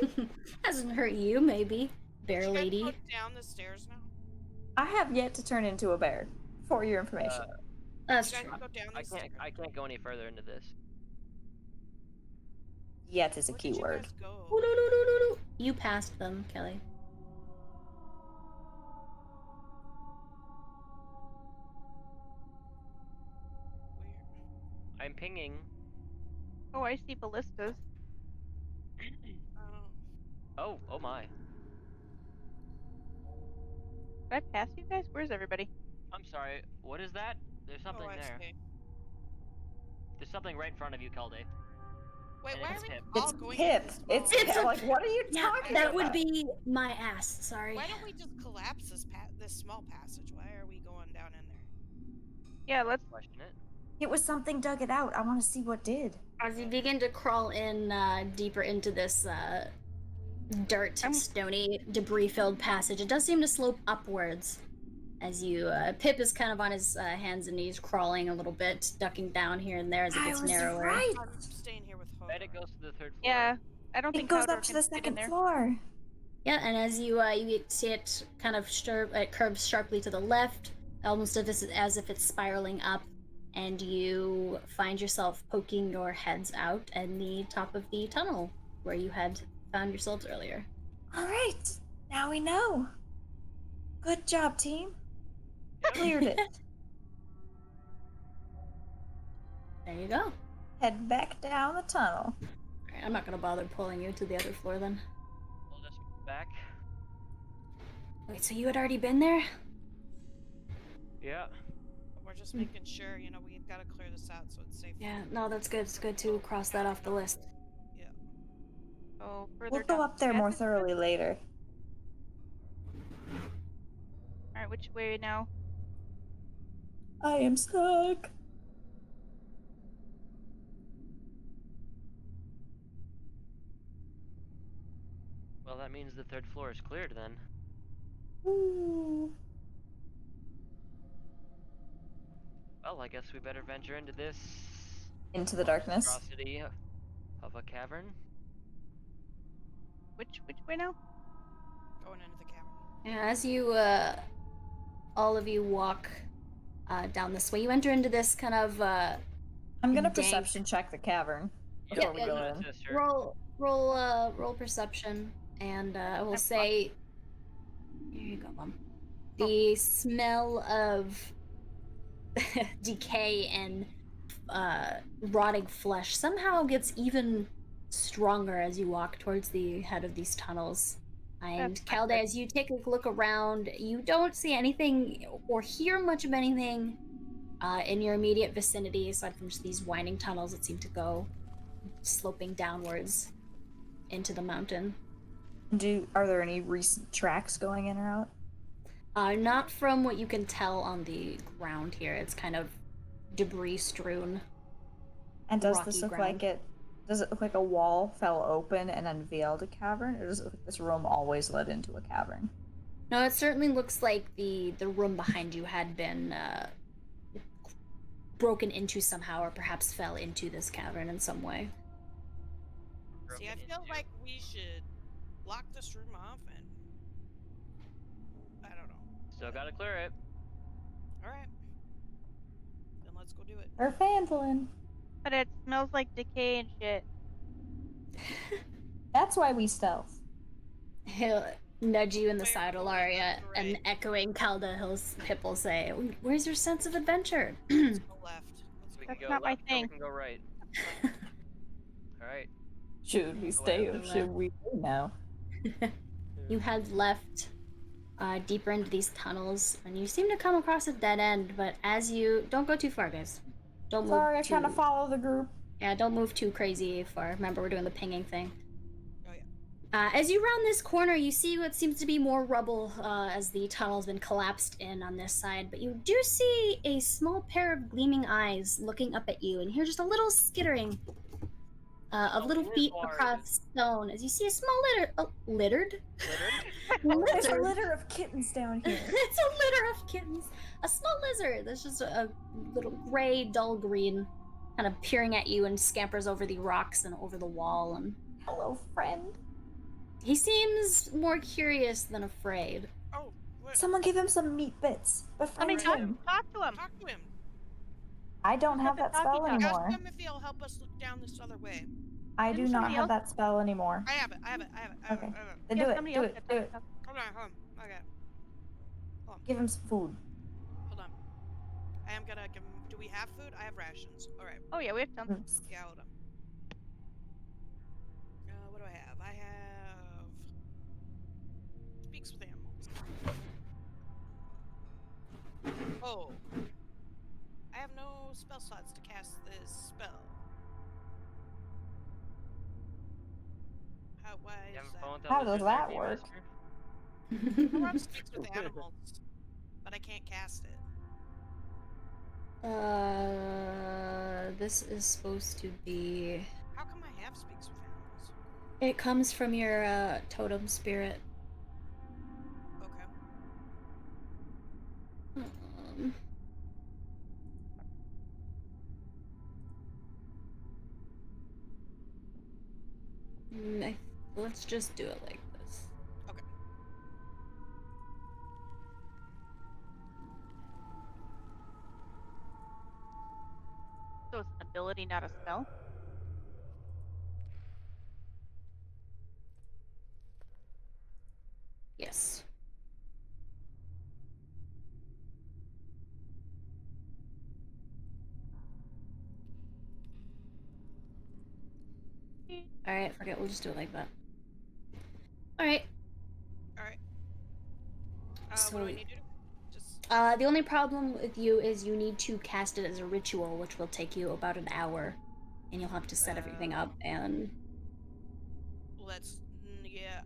Hasn't hurt you, maybe. Bear Did you guys lady. go down the stairs now? I have yet to turn into a bear, for your information. That's Did you true. guys go down the stairs? I can't go any further into this. Yet is a Where key did you word. guys go? Ooh-doo-doo-doo-doo-doo. You passed them, Kelly. Where? I'm pinging. Oh, I see ballistas. Oh. Oh my. Did I pass you guys? Where's everybody? I'm sorry. What is that? There's something Oh, I there. see. There's something right in front of you, Calde. Wait, And why it's are we Pip. all It's going Pip. into this It's mode? Pip. Like, what are you Yeah, talking that about? would be my ass. Sorry. Why don't we just collapse this small passage? Why are we going down in there? Yeah, let's. Question it. It was something dug it out. I want to see what did. As you begin to crawl in deeper into this dirt, stony, debris-filled passage, it does seem to slope upwards. As you, Pip is kind of on his hands and knees, crawling a little bit, ducking down here and there as it gets narrower. Right. I'm staying here with Hodor. Bet it goes to the third floor. Yeah, I don't It think goes Hodor up to can the fit in second there. floor. Yeah, and as you see it kind of it curves sharply to the left, almost as if it's spiraling up, and you find yourself poking your heads out in the top of the tunnel where you had found yourselves earlier. All right. Now we know. Good job, team. Cleared it. There you go. Head back down the tunnel. Alright, I'm not gonna bother pulling you to the other floor then. We'll just back. Wait, so you had already been there? Yeah. We're just making sure, we've got to clear this out so it's safe. Yeah, no, that's good. It's good to cross that off the list. Yeah. So further We'll go down up there the more passage. thoroughly later. All right, which way now? I am stuck. Well, that means the third floor is cleared then. Ooh. Well, I guess we better venture into this Into the darkness. monstrosity of a cavern. Which way now? Going into the cavern. Yeah, as you, all of you walk down this way, you enter into this kind of, I'm gonna dank. perception check the cavern before we yeah, go in. Sister. roll perception, and I will say, here you go, Mom. The smell of decay and rotting flesh somehow gets even stronger as you walk towards the head of these tunnels. And That's Calde, as you take a look around, you don't see anything or hear much of anything in your immediate vicinity aside from just these winding tunnels that seem to go sloping downwards into the mountain. Are there any recent tracks going in or out? Not from what you can tell on the ground here. It's kind of debris strewn. And does Rocky this look ground. like it? Does it look like a wall fell open and unveiled a cavern, or does it look like this room always led into a cavern? No, it certainly looks like the room behind you had been broken into somehow, or perhaps fell into this cavern in some way. See, I Broken feel into. like we should block this room off and... I don't know. Still gotta clear it. Alright. Then let's go do it. Or Phandalin. But it smells like decay and shit. That's why we stealth. He'll nudge you in the Fair side, point, Ilaria, that's and right. echoing Pip will say, "Where's your sense of adventure?" Let's go left. Let's We go can That's go not my left or we thing. can go right. Alright. Should we stay or should we go now? You head left, deeper into these tunnels, and you seem to come across a dead end. But as you don't go too far, guys. Don't move. Sorry, I kind of follow the group. Yeah, don't move too crazy far. Remember, we're doing the pinging thing. Oh, yeah. As you round this corner, you see what seems to be more rubble as the tunnel's been collapsed in on this side. But you do see a small pair of gleaming eyes looking up at you, and hear just a little skittering of little it is feet hard. across stone as you see a small littered Littered? There's a litter of kittens down here. It's a litter of kittens. A small lizard that's just a little gray, dull green, kind of peering at you and scampers over the rocks and over the wall. And Hello, friend. he seems more curious than afraid. Oh, what? Someone give him some meat bits. I mean, Befriend him. talk to him. Talk to him. I don't have Get the that spell talkie dog. anymore. Ask him if he'll help us look down this other way. I do Didn't not somebody have else- that spell anymore. I have it. I have it. I have it. I have Okay. it. I have it. Then Yeah, do it. somebody Do else it. get Do that it. stuff. Hold on. Okay. Give him some food. Hold on. I am gonna give him. Do we have food? I have rations. All right. Oh yeah, we have some. Yeah. Hold on. What do I have? I have. Speaks with animals. Oh. I have no spell slots to cast this spell. Why You is haven't that? found How lizard does there, that Game work? Master? I want to speak with animals, but I can't cast it. This is supposed to be. How come I have speaks with animals? It comes from your totem spirit. Okay. Um, let's just do it like this. Okay. So it's an ability, not a spell. Yes. Alright, forget, we'll just do it like that. Alright, All right. So- What do I need to do? Just. the only problem with you is you need to cast it as a ritual, which will take you about an hour. And you'll have to set everything up, and... Let's. Yeah.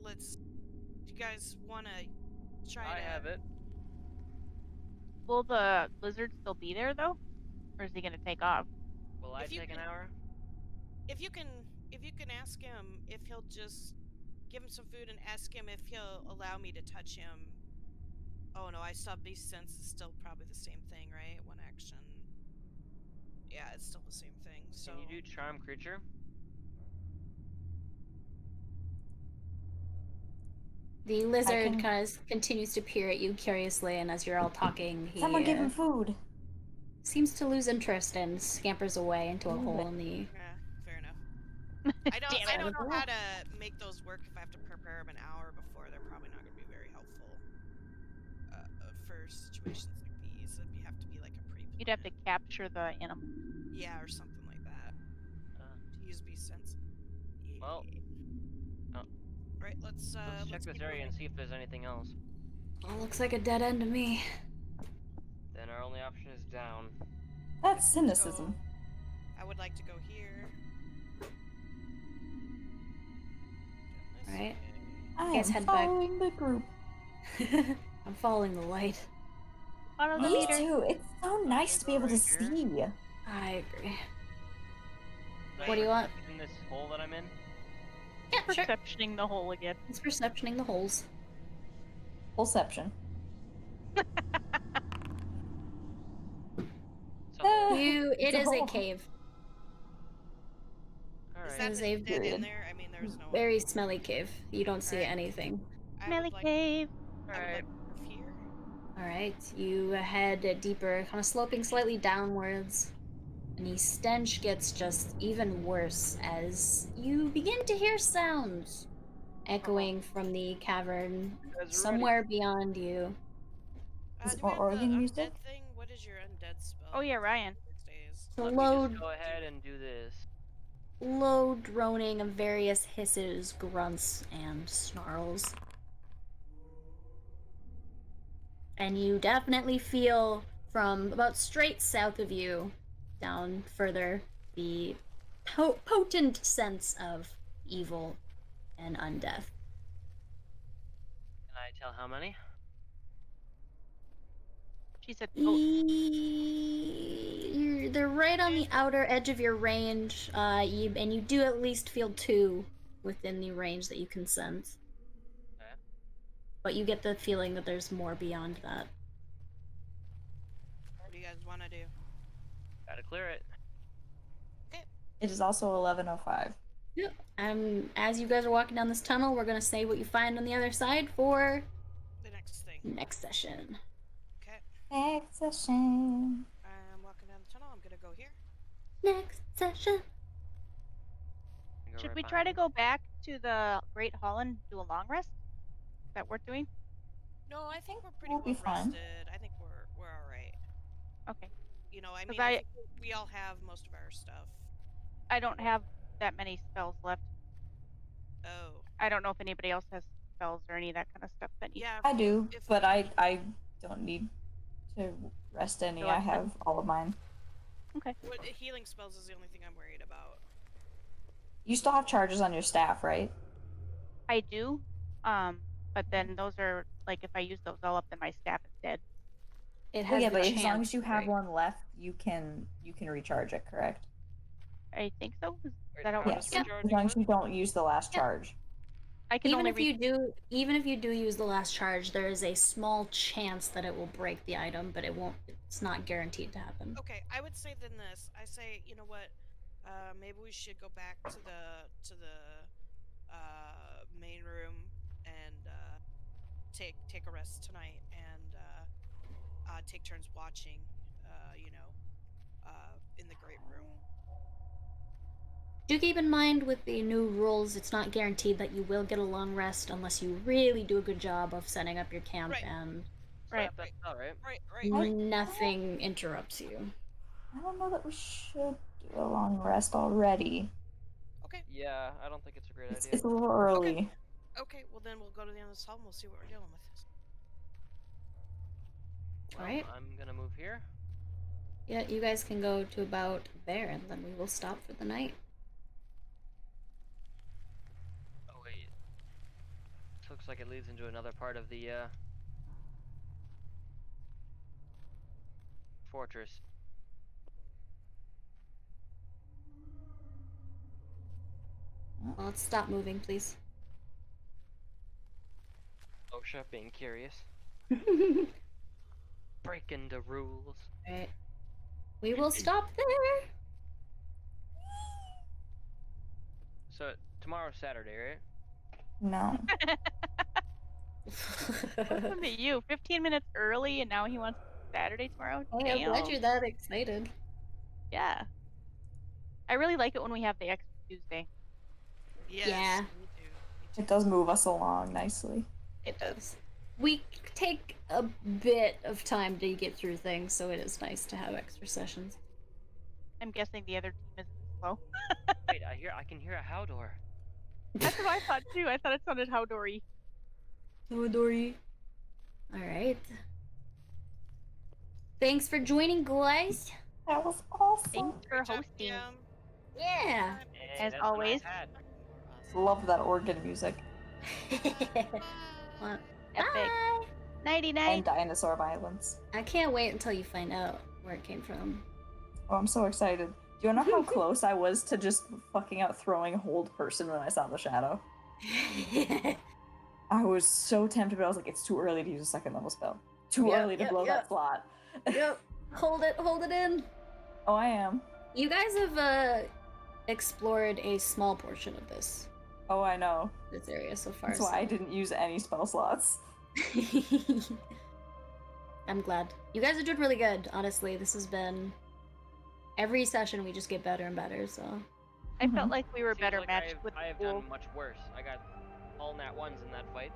Let's. Do you guys want to try I to? have it. Will the lizard still be there though, or is he gonna take off? Will I If you take an can- hour? If you can ask him if he'll just give him some food and ask him if he'll allow me to touch him. Oh no, I saw beast sense is still probably the same thing, right? One action. Yeah, it's still the same thing. So. Can you do charm creature? The lizard can- kind of continues to peer at you curiously, and as you're all talking, he Someone give him food. seems to lose interest and scampers away into a Ooh. hole in the... Yeah, fair enough. I Damn it. don't know how to make those work if I have to prepare them an hour before. They're probably not going to be very helpful for situations like these. You have to be like a pre. You'd have to capture the animal. Yeah, or something like that. To use beast sense. Yeah. Well, right. Let's check this keep area and moving. see if there's anything else. Well, looks like a dead end to me. Then our only option is down. That's cynicism. I would like to go here. Down this Right. way. I Guys, am head back. following the group. I'm following the light. Follow the Me leader. too. It's so nice to be able to Right here. see. I agree. Can What do I you want? In this hole that I'm in? Yeah, sure. Perceptioning the hole again. It's perceptioning the holes. Perception. So, It It's a is a hole. cave. Is alright. that Is the a dead in period. there? I mean, there's no. Very smelly cave. You don't see Alright. anything. I Smelly would like, cave. I would Alright. like to move here. Alright, you head deeper, kind of sloping slightly downwards. And the stench gets just even worse as you begin to hear sounds echoing from the cavern You guys are somewhere beyond you. Is it Do we more have the Oregon undead music? thing? What is your undead spell? Oh yeah, Ryan. These days? So Let me just go ahead and do this. low droning of various hisses, grunts, and snarls. And you definitely feel from about straight south of you, down further, the potent sense of evil and undeath. Can I tell how many? She said, "Oh, They're right on the outer edge of your range, and you do at least feel two within the range that you can sense. Okay. But you get the feeling that there's more beyond that. What do you guys want to do? Gotta clear it. It is also 11:05. Yep. As you guys are walking down this tunnel, we're gonna say what you find on the other side for The next thing. next session. Okay. Next session. I'm walking down the tunnel. I'm gonna go here. Next session. Go Should right we try to behind. go back to the Great Hall and do a long rest? Is that worth doing? No, I think we're pretty we'll be well fine. rested. I think we're all right. Okay. You know, I 'Cause mean, I think we all have most of our stuff. I don't have that many spells left. Oh, I don't know if anybody else has spells or any of that kind of stuff that needs. yeah. I do, If but I don't need to rest any. Feel I like that- have all of mine. Okay. what healing spells is the only thing I'm worried about. You still have charges on your staff, right? I do. But then those are like if I use those all up, then my staff is dead. It has Well, yeah, the but chance as long as you to have break. one left, you can recharge it, correct? I think so. Is Wait, that how how it does Yes. Yeah. As recharging long as you work? don't use the last Yeah. charge. I can Even only if you do use the last charge, there is a small chance that it will break the item, but it won't. It's not guaranteed to happen. Okay, I would say then this. I say, you know what? Maybe we should go back to the main room and take a rest tonight and take turns watching. You know, in the great room. Do keep in mind with the new rules, it's not guaranteed that you will get a long rest unless you really do a good job of setting up your camp Right. and Right. That's all right. Right. nothing interrupts you. I don't know that we should do a long rest already. Okay. Yeah, I don't think it's a great idea. It's a little early. Okay. Well, then we'll go to the end of this hall and we'll see what we're dealing with. Well, Alright. I'm gonna move here. Yeah, you guys can go to about there, and then we will stop for the night. Oh wait. This looks like it leads into another part of the fortress. Well, let's stop moving, please. OSHA being curious. Breaking the rules. Alright. We will stop there! So tomorrow's Saturday, right? No. Listen to you. 15 minutes early, and now he wants Saturday tomorrow. Hey, I'm glad Damn. you're that excited. Yeah. I really like it when we have the extra Tuesday. Yes. Yeah. Me too. It does move us along nicely. It does. We take a bit of time to get through things, so it is nice to have extra sessions. I'm guessing the other team isn't slow. Wait, I can hear a Howdor. That's what I thought too. I thought it sounded Howdory. Dory. Alright. Thanks for joining, guys. That was awesome. Thanks for Great job, hosting. DM. Yeah. Hey, As that's a nice always. hat. Love that organ music. Well, Epic. bye. Nighty night. And dinosaur violence. I can't wait until you find out where it came from. Oh, I'm so excited. Do you know how close I was to just fucking out throwing hold person when I saw the shadow? I was so tempted, but I was like, it's too early to use a second level spell. Too Yep, early to yep, blow yep. that slot. Yep. Hold it in. Oh, I am. You guys have explored a small portion of this Oh, I know. area so far. That's why I didn't use any spell slots. I'm glad. You guys are doing really good, honestly. This has been every session we just get better and better, so I felt like we were Seems better like matched with I have the pool. done much worse. I got all nat ones in that fight.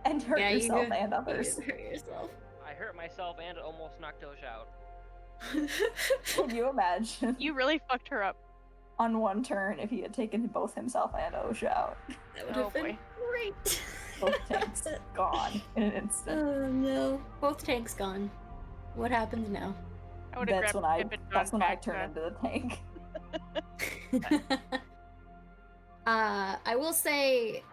And hurt Yeah, you yourself do. and others. hurt yourself. I hurt myself and almost knocked Osh out. Can you imagine? You really fucked her up. On one turn, if he had taken both himself and Osha out. That would Oh, have been boy. great. Both tanks gone in an instant. Oh no. Both tanks gone. What happens now? I would have That's grabbed when I Pip and that's gone when I back turn to- into the tank. I will say